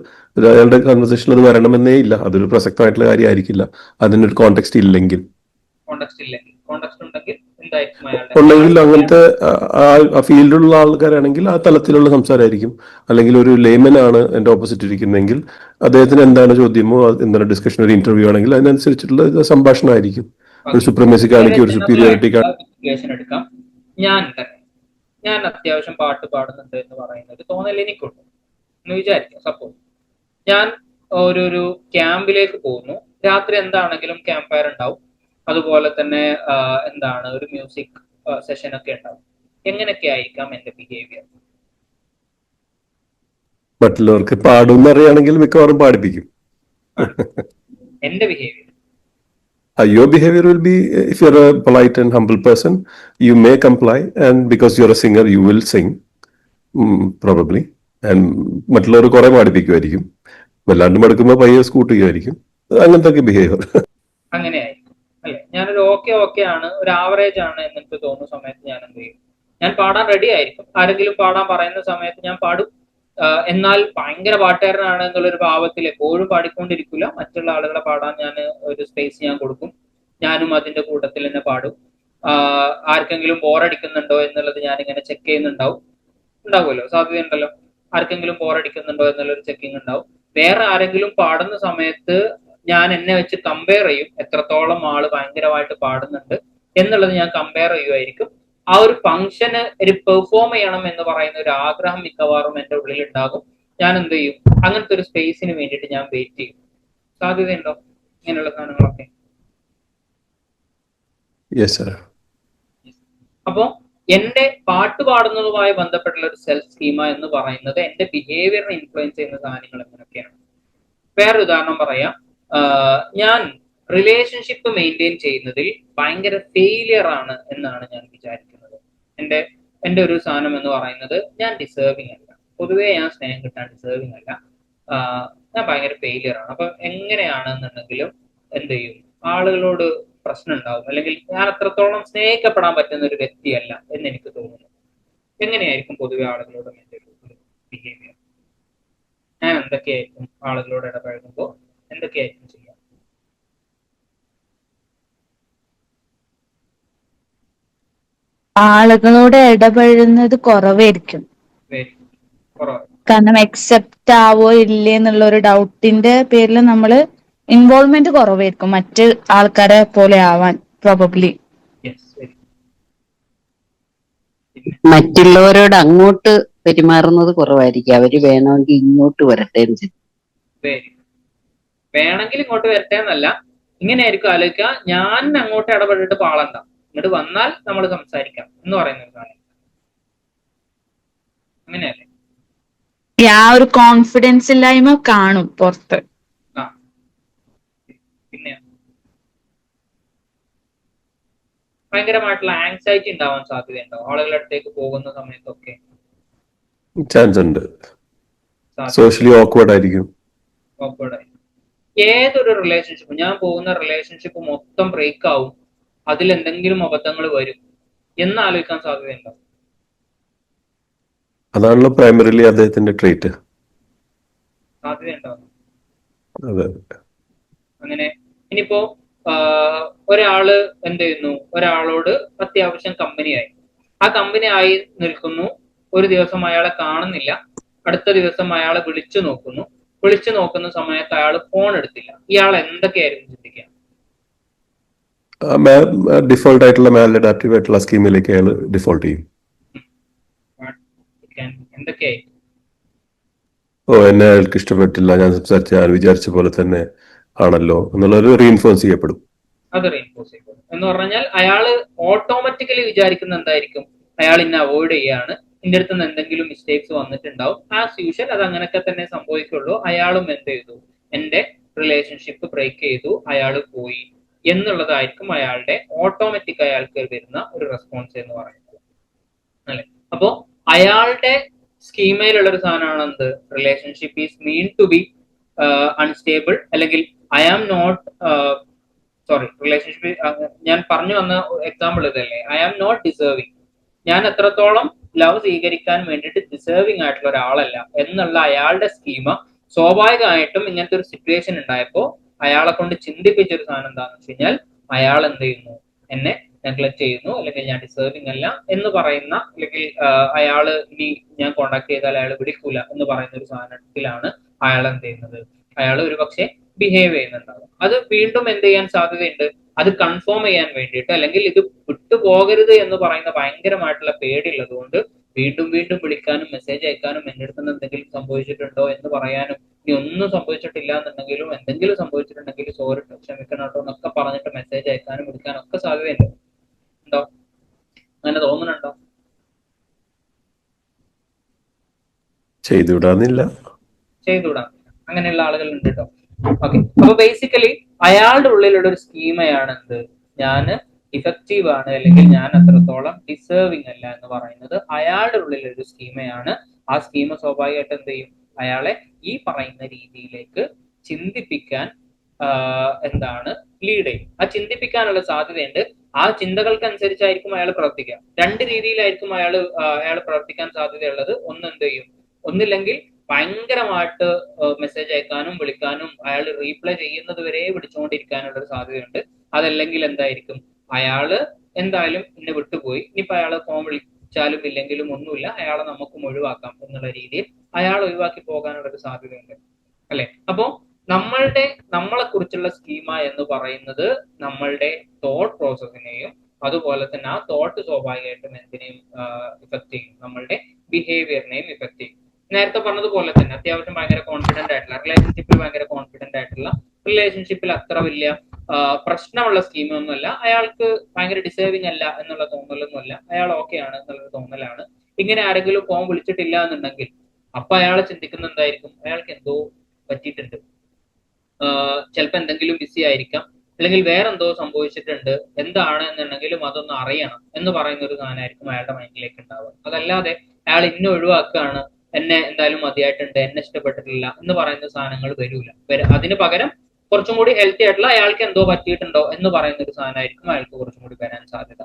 അയാളുടെ കൺവെർസേഷനിൽ അത് വരണമെന്നേ ഇല്ല. അതൊരു പ്രസക്തമായിട്ടുള്ള കാര്യമായിരിക്കില്ല അതിനൊരു കോണ്ടെക്സ്റ്റ് ഇല്ലെങ്കിൽ. ഉണ്ടെങ്കിൽ അങ്ങനത്തെ ആ ഫീൽഡിലുള്ള ആൾക്കാരാണെങ്കിൽ ആ തലത്തിലുള്ള സംസാരമായിരിക്കും. അല്ലെങ്കിൽ ഒരു ലേമൻ ആണ് എൻ്റെ ഓപ്പോസിറ്റ് ഇരിക്കുന്നതെങ്കിൽ അദ്ദേഹത്തിന് എന്താണ് ചോദ്യമോ എന്താണ് ഡിസ്കഷൻ, ഒരു ഇന്റർവ്യൂ ആണെങ്കിൽ അതിനനുസരിച്ചിട്ടുള്ള സംഭാഷണമായിരിക്കും. ഒരു സുപ്രീമസി കാണിക്കും, ഒരു സുപ്പീരിയോറിറ്റി എടുക്കാം. ഞാൻ അത്യാവശ്യം പാട്ട് പാടുന്നുണ്ട് എന്ന് പറയുന്ന ഒരു തോന്നൽ എനിക്കുണ്ട് എന്ന് വിചാരിക്കാം. സപ്പോസ് ഞാൻ ഒരു ക്യാമ്പിലേക്ക് പോകുന്നു, രാത്രി എന്താണെങ്കിലും ക്യാമ്പ് ഫയർ ഉണ്ടാവും, അതുപോലെ തന്നെ എന്താണ് ഒരു മ്യൂസിക് സെഷൻ ഒക്കെ ഉണ്ടാവും. എങ്ങനെയൊക്കെ ആയിരിക്കാം എന്റെ ബിഹേവിയർ? മറ്റുള്ളവർക്ക് പാടുമെന്ന് അറിയാണെങ്കിൽ മിക്കവാറും പാടിപ്പിക്കും. എന്റെ behaviour, your behavior will be, if you're a polite and humble person, you may comply, and because you're a singer, you will sing, probably. And മറ്റുള്ളവർ കുറെ പാടിപ്പിക്കുമായിരിക്കും, വല്ലാണ്ട് മടുക്കുമ്പോൾ പയ്യെ സ്കൂട്ട് ചെയ്യുമായിരിക്കും. അങ്ങനത്തെ ബിഹേവിയർ അങ്ങനെയായിരിക്കും അല്ലെ? ഞാനൊരു ഓക്കെ ആണ്, ഒരു ആവറേജ് ആണ് എന്നിട്ട് തോന്നുന്ന സമയത്ത് ഞാൻ എന്ത് ചെയ്യും? ഞാൻ പാടാൻ റെഡി ആയിരിക്കും. ആരെങ്കിലും പാടാൻ പറയുന്ന സമയത്ത് ഞാൻ പാടും. എന്നാൽ ഭയങ്കര പാട്ടുകാരനാണ് എന്നുള്ളൊരു ഭാവത്തിൽ എപ്പോഴും പാടിക്കൊണ്ടിരിക്കില്ല. മറ്റുള്ള ആളുകളെ പാടാൻ ഞാൻ ഒരു സ്പേസ് ഞാൻ കൊടുക്കും. ഞാനും അതിന്റെ കൂട്ടത്തിൽ തന്നെ പാടും. ആർക്കെങ്കിലും ബോറടിക്കുന്നുണ്ടോ എന്നുള്ളത് ഞാനിങ്ങനെ ചെക്ക് ഉണ്ടാവുമല്ലോ, സാധ്യതയുണ്ടല്ലോ. ആർക്കെങ്കിലും ബോറടിക്കുന്നുണ്ടോ എന്നുള്ളൊരു ചെക്കിങ് ഉണ്ടാവും. വേറെ ആരെങ്കിലും പാടുന്ന സമയത്ത് ഞാൻ എന്നെ വെച്ച് കമ്പയർ ചെയ്യും, എത്രത്തോളം ആള് ഭയങ്കരമായിട്ട് പാടുന്നുണ്ട് എന്നുള്ളത് ഞാൻ കമ്പയർ ചെയ്യുമായിരിക്കും. ആ ഒരു ഫംഗ്ഷന് ഒരു പെർഫോം ചെയ്യണം എന്ന് പറയുന്ന ഒരു ആഗ്രഹം മിക്കവാറും എൻ്റെ ഉള്ളിൽ ഉണ്ടാകും. ഞാൻ എന്ത് ചെയ്യും? അങ്ങനത്തെ ഒരു സ്പേസിന് വേണ്ടിയിട്ട് ഞാൻ വെയിറ്റ് ചെയ്യും. സാധ്യതയുണ്ടോ ഇങ്ങനെയുള്ള സാധനങ്ങളൊക്കെ? Yes, sir. അപ്പോ എന്റെ പാട്ട് പാടുന്നതുമായി ബന്ധപ്പെട്ടുള്ള ഒരു സെൽഫ് സ്കീമ എന്ന് പറയുന്നത് എന്റെ ബിഹേവിയറിനെ ഇൻഫ്ലുവൻസ് ചെയ്യുന്ന സാധനങ്ങൾ എങ്ങനെയൊക്കെയാണ്. വേറൊരു ഉദാഹരണം പറയാം. ഞാൻ റിലേഷൻഷിപ്പ് മെയിൻറ്റെയിൻ ചെയ്യുന്നതിൽ ഭയങ്കര ഫെയിലിയർ ആണ് എന്നാണ് ഞാൻ വിചാരിക്കുന്നത്. എന്റെ ഒരു സാധനം എന്ന് പറയുന്നത് ഞാൻ ഡിസേർവിങ് അല്ല, പൊതുവേ ഞാൻ സ്നേഹം കിട്ടാൻ ഡിസേർവിങ് അല്ല, ഞാൻ ഭയങ്കര ഫെയിലിയർ ആണ്. അപ്പൊ എങ്ങനെയാണെന്നുണ്ടെങ്കിലും എന്ത് ചെയ്യും, ആളുകളോട് പ്രശ്നം ഉണ്ടാവും, അല്ലെങ്കിൽ ഞാൻ അത്രത്തോളം സ്നേഹിക്കപ്പെടാൻ പറ്റുന്ന ഒരു വ്യക്തിയല്ല എന്ന് എനിക്ക് തോന്നുന്നു. എങ്ങനെയായിരിക്കും പൊതുവെ ആളുകളോട് എൻ്റെ ഒരു ബിഹേവിയർ? ഞാൻ എന്തൊക്കെയായിരിക്കും ആളുകളോട് ഇടപഴകുമ്പോൾ എന്തൊക്കെയായിരിക്കും ചെയ്യുക? ആളുകളോട് ഇടപഴകുന്നത് കുറവായിരിക്കും. കുറവ്. കാരണം അക്സെപ്റ്റ് ആവോ ഇല്ലേ എന്നുള്ള ഒരു ഡൗട്ടിന്റെ പേരിൽ നമ്മള് ഇൻവോൾവ്മെന്റ് കുറവായിരിക്കും മറ്റ് ആൾക്കാരെ പോലെ ആവാൻ പ്രോബബ്ലി. മറ്റുള്ളവരോട് അങ്ങോട്ട് പെരുമാറുന്നത് കുറവായിരിക്കും. അവര് വേണമെങ്കിൽ ഇങ്ങോട്ട് വരട്ടെ എന്ന് ചിന്തിക്കും. വേണമെങ്കിൽ ഇങ്ങോട്ട് വരട്ടെ എന്നല്ല, ഇങ്ങനെയായിരിക്കും ആലോചിക്കുക, ഞാൻ അങ്ങോട്ട് ഇടപെട്ടിട്ട് പാളണ്ട, ഇങ്ങോട്ട് വന്നാൽ നമ്മൾ സംസാരിക്കാം എന്ന് പറയുന്ന ഒരു കാര്യം. അങ്ങനെയല്ലേ? ആ ഒരു കോൺഫിഡൻസ് ഇല്ലായ്മ കാണും പുറത്ത്. പിന്നെ ഭയങ്കരമായിട്ടുള്ള ആങ്സൈറ്റി ഉണ്ടാവാൻ സാധ്യതയുണ്ടാവും ആളുകളുടെ അടുത്തേക്ക് പോകുന്ന സമയത്തൊക്കെ. ചാൻസ് ഉണ്ട്. സോഷ്യലി ഓക്വേർഡ് ആയിരിക്കും. ഏതൊരു റിലേഷൻഷിപ്പ്, ഞാൻ പോകുന്ന റിലേഷൻഷിപ്പ് മൊത്തം ബ്രേക്ക് ആവും, അതിൽ എന്തെങ്കിലും അബദ്ധങ്ങൾ വരും എന്ന് ആലോചിക്കാൻ സാധ്യതയുണ്ടാവും. അതാണല്ലോ പ്രൈമറിലി അദ്ദേഹത്തിന്റെ ട്രേറ്റ്. സാധ്യതയുണ്ടാവും. അതെ. അങ്ങനെ ഇനിയിപ്പോ ഒരാള് എന്ത് ചെയ്യുന്നു, ഒരാളോട് അത്യാവശ്യം കമ്പനിയായി, ആ കമ്പനി ആയി നിൽക്കുന്നു, ഒരു ദിവസം അയാളെ കാണുന്നില്ല, അടുത്ത ദിവസം അയാളെ വിളിച്ചു നോക്കുന്ന സമയത്ത് അയാൾ ഫോൺ എടുത്തില്ല, ഇയാൾ എന്തൊക്കെയായിരുന്നു ചിന്തിക്കുക? ഡിഫോൾട്ട് ആയിട്ടുള്ള മാലഡാപ്റ്റീവ് ആയിട്ടുള്ള സ്കീമിലേക്ക് അയാൾ ഡിഫോൾട്ട് ചെയ്യും. എന്തൊക്കെയായി? എന്നെ അയാൾക്ക് ഇഷ്ടപ്പെട്ടില്ല, ഞാൻ വിചാരിച്ച പോലെ തന്നെ ആണല്ലോ എന്നുള്ളൊരു റീഇൻഫോഴ്സ് ചെയ്യപ്പെടും. അത് റീഇൻഫോഴ്സ് ചെയ്യപ്പെടും എന്ന് പറഞ്ഞാൽ അയാള് ഓട്ടോമാറ്റിക്കലി വിചാരിക്കുന്ന എന്തായിരിക്കും, അയാൾ ഇന്നെ അവോയ്ഡ് ചെയ്യാണ്, ഇന്റെ അടുത്ത് നിന്ന് എന്തെങ്കിലും മിസ്റ്റേക്സ് വന്നിട്ടുണ്ടാവും, ആസ് യൂഷ്വൽ അത് അങ്ങനെയൊക്കെ തന്നെ സംഭവിക്കുള്ളൂ, അയാളും എന്ത് ചെയ്തു, എന്റെ റിലേഷൻഷിപ്പ് ബ്രേക്ക് ചെയ്തു, അയാൾ പോയി എന്നുള്ളതായിരിക്കും അയാളുടെ ഓട്ടോമാറ്റിക് അയാൾക്ക് വരുന്ന ഒരു റെസ്പോൺസ് എന്ന് പറയുന്നത് അല്ലെ. അപ്പോ അയാളുടെ സ്കീമയിലുള്ള ഒരു സാധനമാണ് എന്ത്, relationship is mean to be unstable, അല്ലെങ്കിൽ ഐ ആം നോട്ട് റിലേഷൻഷിപ്പ്, ഞാൻ പറഞ്ഞു വന്ന എക്സാമ്പിൾ ഇതല്ലേ, ഐ ആം നോട്ട് ഡിസേർവിങ്, ഞാൻ എത്രത്തോളം ലവ് സ്വീകരിക്കാൻ വേണ്ടിയിട്ട് ഡിസേർവിങ് ആയിട്ടുള്ള ഒരാളല്ല എന്നുള്ള അയാളുടെ സ്കീമ സ്വാഭാവികമായിട്ടും ഇങ്ങനത്തെ ഒരു സിറ്റുവേഷൻ ഉണ്ടായപ്പോ അയാളെ കൊണ്ട് ചിന്തിപ്പിച്ച ഒരു സാധനം എന്താണെന്ന് വെച്ച് കഴിഞ്ഞാൽ, അയാൾ എന്ത് ചെയ്യുന്നു, എന്നെ നെഗ്ലക്ട് ചെയ്യുന്നു, അല്ലെങ്കിൽ ഞാൻ ഡിസേർവിങ് അല്ല എന്ന് പറയുന്ന, അല്ലെങ്കിൽ അയാള് ഇനി ഞാൻ കോണ്ടാക്ട് ചെയ്താൽ അയാൾ വിളിക്കൂല എന്ന് പറയുന്ന ഒരു സാധനത്തിലാണ് അയാൾ എന്ത് ചെയ്യുന്നത്, അയാൾ ഒരു പക്ഷെ ബിഹേവ് ചെയ്യുന്നുണ്ടാവും. അത് വീണ്ടും എന്ത് ചെയ്യാൻ സാധ്യതയുണ്ട്, അത് കൺഫേം ചെയ്യാൻ വേണ്ടിയിട്ട്, അല്ലെങ്കിൽ ഇത് വിട്ടുപോകരുത് എന്ന് പറയുന്ന ഭയങ്കരമായിട്ടുള്ള പേടിയുള്ളത് കൊണ്ട് വീണ്ടും വിളിക്കാനും മെസ്സേജ് അയക്കാനും, എന്റെ അടുത്ത് നിന്ന് എന്തെങ്കിലും സംഭവിച്ചിട്ടുണ്ടോ എന്ന് പറയാനും, ഇനി ഒന്നും സംഭവിച്ചിട്ടില്ല എന്നുണ്ടെങ്കിലും എന്തെങ്കിലും സംഭവിച്ചിട്ടുണ്ടെങ്കിൽ സോറി ക്ഷമിക്കണം കേട്ടോ എന്നൊക്കെ പറഞ്ഞിട്ട് മെസ്സേജ് അയക്കാനും വിളിക്കാനും ഒക്കെ സാധ്യതയുണ്ട്. ഉണ്ടോ? അങ്ങനെ തോന്നുന്നുണ്ടോ? ചെയ്തുവിടാന്നില്ല. അങ്ങനെയുള്ള ആളുകൾ ഉണ്ട് കേട്ടോ. ഓക്കെ, അപ്പൊ ബേസിക്കലി അയാളുടെ ഉള്ളിലുള്ള ഒരു സ്കീമയാണ് എന്ത്, ഞാൻ ഇഫക്റ്റീവ് ആണ്, അല്ലെങ്കിൽ ഞാൻ അത്രത്തോളം ഡിസേർവിങ് അല്ല എന്ന് പറയുന്നത് അയാളുടെ ഉള്ളിലൊരു സ്കീമയാണ്. ആ സ്കീമ സ്വാഭാവികമായിട്ട് എന്ത് ചെയ്യും, അയാളെ ഈ പറയുന്ന രീതിയിലേക്ക് ചിന്തിപ്പിക്കാൻ ലീഡ് ചെയ്യും. ആ ചിന്തിപ്പിക്കാനുള്ള സാധ്യതയുണ്ട്. ആ ചിന്തകൾക്ക് അനുസരിച്ചായിരിക്കും അയാൾ പ്രവർത്തിക്കുക. രണ്ട് രീതിയിലായിരിക്കും അയാൾ പ്രവർത്തിക്കാൻ സാധ്യതയുള്ളത്. ഒന്ന് എന്ത് ചെയ്യും, ഒന്നില്ലെങ്കിൽ ഭയങ്കരമായിട്ട് മെസ്സേജ് അയക്കാനും വിളിക്കാനും, അയാൾ റീപ്ലൈ ചെയ്യുന്നത് വരെ വിളിച്ചുകൊണ്ടിരിക്കാനുള്ള ഒരു സാധ്യതയുണ്ട്. അതല്ലെങ്കിൽ എന്തായിരിക്കും, അയാള് എന്തായാലും എന്നെ വിട്ടുപോയി, ഇനിയിപ്പോ അയാള് ഫോൺ വിളിച്ചാലും ഇല്ലെങ്കിലും ഒന്നുമില്ല, അയാളെ നമുക്കും ഒഴിവാക്കാം എന്നുള്ള രീതിയിൽ അയാൾ ഒഴിവാക്കി പോകാനുള്ള ഒരു സാധ്യതയുണ്ട് അല്ലെ. അപ്പോ നമ്മളെ കുറിച്ചുള്ള സ്കീമ എന്ന് പറയുന്നത് നമ്മളുടെ തോട്ട് പ്രോസസ്സിനെയും അതുപോലെ തന്നെ ആ തോട്ട് സ്വാഭാവികമായിട്ടും എന്തിനേയും ഇഫക്ട് ചെയ്യും, നമ്മളുടെ ബിഹേവിയറിനെയും ഇഫക്ട് ചെയ്യും. നേരത്തെ പറഞ്ഞതുപോലെ തന്നെ അത്യാവശ്യം ഭയങ്കര കോൺഫിഡന്റ് ആയിട്ടുള്ള റിലേഷൻഷിപ്പിൽ, ഭയങ്കര കോൺഫിഡന്റ് ആയിട്ടുള്ള റിലേഷൻഷിപ്പിൽ അത്ര വലിയ പ്രശ്നമുള്ള സ്കീമൊന്നുമല്ല, അയാൾക്ക് ഭയങ്കര ഡിസേർവിംഗ് അല്ല എന്നുള്ള തോന്നലൊന്നുമല്ല, അയാൾ ഓക്കെ ആണ് എന്നുള്ളൊരു തോന്നലാണ്. ഇങ്ങനെ ആരെങ്കിലും ഫോം വിളിച്ചിട്ടില്ല എന്നുണ്ടെങ്കിൽ അപ്പൊ അയാൾ ചിന്തിക്കുന്ന എന്തായിരിക്കും, അയാൾക്ക് എന്തോ പറ്റിയിട്ടുണ്ട്, ചിലപ്പോൾ എന്തെങ്കിലും ബിസി ആയിരിക്കാം, അല്ലെങ്കിൽ വേറെന്തോ സംഭവിച്ചിട്ടുണ്ട്, എന്താണ് എന്നുണ്ടെങ്കിലും അതൊന്ന് അറിയണം എന്ന് പറയുന്ന ഒരു സാധനമായിരിക്കും അയാളുടെ മൈൻഡിലേക്ക് ഉണ്ടാവുക. അതല്ലാതെ അയാൾ ഇന്നെ ഒഴിവാക്കുകയാണ്, എന്നെ എന്തായാലും മതിയായിട്ടുണ്ട്, എന്നെ ഇഷ്ടപ്പെട്ടിട്ടില്ല എന്ന് പറയുന്ന സാധനങ്ങൾ വരൂല. അതിന് പകരം കുറച്ചും കൂടി ഹെൽത്തി ആയിട്ടുള്ള അയാൾക്ക് എന്തോ പറ്റിയിട്ടുണ്ടോ എന്ന് പറയുന്ന ഒരു സാധനമായിരിക്കും അയാൾക്ക് കുറച്ചും കൂടി വരാൻ സാധ്യത.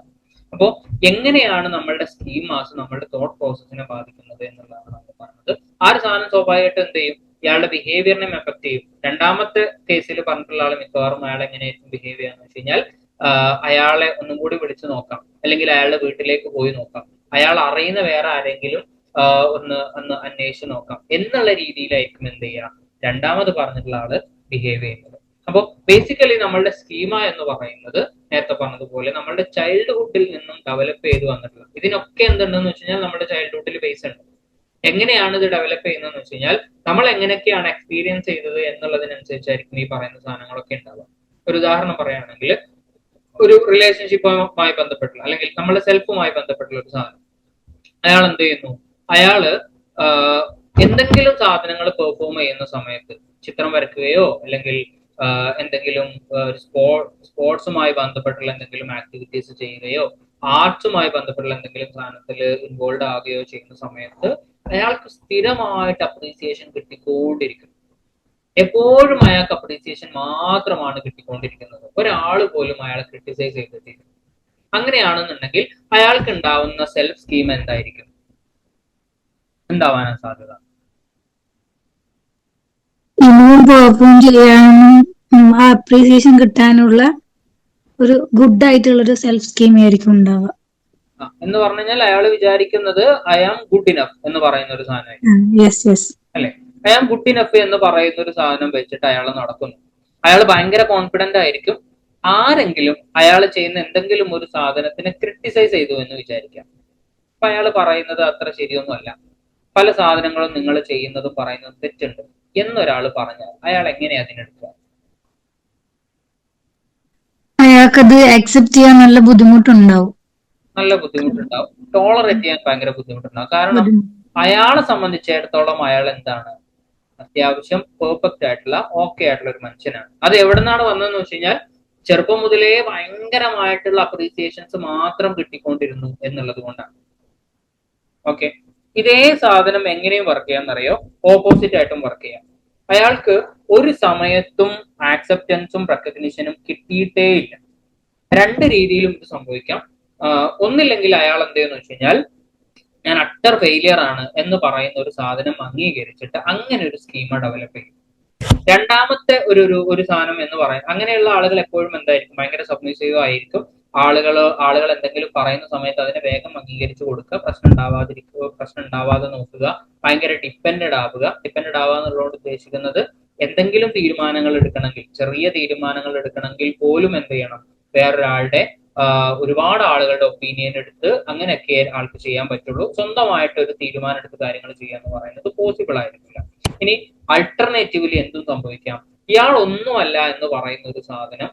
അപ്പോ എങ്ങനെയാണ് നമ്മളുടെ സ്കീമാസ് നമ്മളുടെ തോട്ട് പ്രോസസ്സിനെ ബാധിക്കുന്നത് എന്നുള്ളതാണ് നമ്മൾ പറഞ്ഞത്. ആ ഒരു സാധനം സ്വാഭാവികമായിട്ട് എന്ത് ചെയ്യും, ഇയാളുടെ ബിഹേവിയറിനെ എഫക്ട് ചെയ്യും. രണ്ടാമത്തെ കേസിൽ പറഞ്ഞിട്ടുള്ള ആൾ മിക്കവാറും അയാൾ എങ്ങനെയായിരിക്കും ബിഹേവ് ചെയ്യാന്ന് വെച്ച് കഴിഞ്ഞാൽ, അയാളെ ഒന്നും കൂടി വിളിച്ചു നോക്കാം, അല്ലെങ്കിൽ അയാളുടെ വീട്ടിലേക്ക് പോയി നോക്കാം, അയാൾ അറിയുന്ന വേറെ ആരെങ്കിലും ഒന്ന് അന്വേഷിച്ച് നോക്കാം എന്നുള്ള രീതിയിലായിരിക്കും എന്ത് ചെയ്യാം രണ്ടാമത് പറഞ്ഞിട്ടുള്ള ആള് ബിഹേവ് ചെയ്യുന്നത്. അപ്പോൾ ബേസിക്കലി നമ്മളുടെ സ്കീമ എന്ന് പറയുന്നത് നേരത്തെ പറഞ്ഞതുപോലെ നമ്മളുടെ ചൈൽഡ്ഹുഡിൽ നിന്നും ഡെവലപ്പ് ചെയ്ത് വന്നിട്ടുള്ള, ഇതിനൊക്കെ എന്തുണ്ടെന്ന് വെച്ച് കഴിഞ്ഞാൽ നമ്മുടെ ചൈൽഡ്ഹുഡിൽ ബേസ് ഉണ്ട്. എങ്ങനെയാണ് ഇത് ഡെവലപ്പ് ചെയ്യുന്നതെന്ന് വെച്ച് കഴിഞ്ഞാൽ നമ്മൾ എങ്ങനെയൊക്കെയാണ് എക്സ്പീരിയൻസ് ചെയ്തത് എന്നുള്ളതിനനുസരിച്ചായിരിക്കും ഈ പറയുന്ന സാധനങ്ങളൊക്കെ ഉണ്ടാവുക. ഒരു ഉദാഹരണം പറയുകയാണെങ്കിൽ, ഒരു റിലേഷൻഷിപ്പുമായി ബന്ധപ്പെട്ടുള്ള അല്ലെങ്കിൽ നമ്മുടെ സെൽഫുമായി ബന്ധപ്പെട്ടുള്ള ഒരു സാധനം, അയാൾ എന്ത് ചെയ്യുന്നു, അയാള് എന്തെങ്കിലും സാധനങ്ങൾ പെർഫോം ചെയ്യുന്ന സമയത്ത്, ചിത്രം വരയ്ക്കുകയോ അല്ലെങ്കിൽ എന്തെങ്കിലും സ്പോർട്സുമായി ബന്ധപ്പെട്ടുള്ള എന്തെങ്കിലും ആക്ടിവിറ്റീസ് ചെയ്യുകയോ ആർട്സുമായി ബന്ധപ്പെട്ടുള്ള എന്തെങ്കിലും സാധനത്തിൽ ഇൻവോൾവ് ആകുകയോ ചെയ്യുന്ന സമയത്ത് അയാൾക്ക് സ്ഥിരമായിട്ട് അപ്രീസിയേഷൻ കിട്ടിക്കൊണ്ടിരിക്കും. എപ്പോഴും അയാൾക്ക് അപ്രീസിയേഷൻ മാത്രമാണ് കിട്ടിക്കൊണ്ടിരിക്കുന്നത്, ഒരാൾ പോലും അയാളെ ക്രിട്ടിസൈസ് ചെയ്തിട്ടില്ല. അങ്ങനെയാണെന്നുണ്ടെങ്കിൽ അയാൾക്ക് ഉണ്ടാവുന്ന സെൽഫ് സ്കീം എന്തായിരിക്കും, എന്താവാനാണ് സാധ്യത? പെർഫോം ചെയ്യാനും അപ്രീസിയേഷൻ കിട്ടാനുള്ള ഒരു ഗുഡ് ആയിട്ടുള്ള ഒരു സെൽഫ് സ്കീം ആയിരിക്കും ഉണ്ടാവുക. എന്ന് പറഞ്ഞു കഴിഞ്ഞാൽ അയാൾ വിചാരിക്കുന്നത് ഐ ആം ഗുഡ് ഇനഫ് എന്ന് പറയുന്ന ഒരു സാധനമായിരിക്കും അല്ലെ. ഐ ആം ഗുഡ് ഇനഫ് എന്ന് പറയുന്ന ഒരു സാധനം വെച്ചിട്ട് അയാൾ നടക്കുന്നു. അയാൾ ഭയങ്കര കോൺഫിഡന്റ് ആയിരിക്കും. ആരെങ്കിലും അയാൾ ചെയ്യുന്ന എന്തെങ്കിലും ഒരു സാധനത്തിനെ ക്രിട്ടിസൈസ് ചെയ്തു എന്ന് വിചാരിക്കാം, അപ്പൊ അയാൾ പറയുന്നത് അത്ര ശരിയൊന്നുമല്ല, പല സാധനങ്ങളും നിങ്ങൾ ചെയ്യുന്നതും പറയുന്നതും തെറ്റുണ്ട് എന്നൊരാൾ പറഞ്ഞാൽ അയാൾ എങ്ങനെയാ അതിനെടുക്കുക? അയാൾക്കത് അക്സെപ്റ്റ് ചെയ്യാൻ നല്ല ബുദ്ധിമുട്ടുണ്ടാവും, ടോളറേറ്റ് ചെയ്യാൻ ഭയങ്കര ബുദ്ധിമുട്ടുണ്ടാവും. കാരണം അയാളെ സംബന്ധിച്ചിടത്തോളം അയാൾ എന്താണ്, അത്യാവശ്യം പെർഫെക്റ്റ് ആയിട്ടുള്ള ഓക്കെ ആയിട്ടുള്ള ഒരു മനുഷ്യനാണ്. അത് എവിടെ നിന്നാണ് വന്നതെന്ന് വെച്ച് കഴിഞ്ഞാൽ ചെറുപ്പം മുതലേ ഭയങ്കരമായിട്ടുള്ള അപ്രീസിയേഷൻസ് മാത്രം കിട്ടിക്കൊണ്ടിരുന്നു എന്നുള്ളത് കൊണ്ടാണ്. ഓക്കെ, ഇതേ സാധനം എങ്ങനെയും വർക്ക് ചെയ്യാന്നറിയോ? ഓപ്പോസിറ്റ് ആയിട്ടും വർക്ക് ചെയ്യാം. അയാൾക്ക് ഒരു സമയത്തും ആക്സെപ്റ്റൻസും റെക്കഗ്നിഷനും കിട്ടിയിട്ടേ ഇല്ല. രണ്ട് രീതിയിലും ഇത് സംഭവിക്കാം. ഒന്നില്ലെങ്കിൽ അയാൾ എന്ത് ചെയ്യുന്നു വെച്ച് കഴിഞ്ഞാൽ ഞാൻ അട്ടർ ഫെയിലിയർ ആണ് എന്ന് പറയുന്ന ഒരു സാധനം അംഗീകരിച്ചിട്ട് അങ്ങനെ ഒരു സ്കീമ ഡെവലപ്പ് ചെയ്യും. രണ്ടാമത്തെ ഒരു സാധനം എന്ന് പറയാം, അങ്ങനെയുള്ള ആളുകൾ എപ്പോഴും എന്തായിരിക്കും, ഭയങ്കര സബ്മിസീവ് ആയിരിക്കും. ആളുകൾ എന്തെങ്കിലും പറയുന്ന സമയത്ത് അതിനെ വേഗം അംഗീകരിച്ചു കൊടുക്കുക, പ്രശ്നം ഉണ്ടാവാതെ നോക്കുക, ഭയങ്കര ഡിപ്പെൻഡഡ് ആവുക എന്നുള്ളതുകൊണ്ട് ഉദ്ദേശിക്കുന്നത് എന്തെങ്കിലും തീരുമാനങ്ങൾ എടുക്കണമെങ്കിൽ, ചെറിയ തീരുമാനങ്ങൾ എടുക്കണമെങ്കിൽ പോലും എന്ത് ചെയ്യണം, വേറൊരാളുടെ ഒരുപാട് ആളുകളുടെ ഒപ്പീനിയൻ എടുത്ത് അങ്ങനെയൊക്കെ ആൾക്ക് ചെയ്യാൻ പറ്റുള്ളൂ. സ്വന്തമായിട്ട് ഒരു തീരുമാനം എടുത്ത് കാര്യങ്ങൾ ചെയ്യാന്ന് പറയുന്നത് പോസിബിൾ ആയിരിക്കില്ല. ഇനി അൾട്ടർനേറ്റീവ്ലി എന്തും സംഭവിക്കാം, ഇയാൾ ഒന്നുമല്ല എന്ന് പറയുന്ന ഒരു സാധനം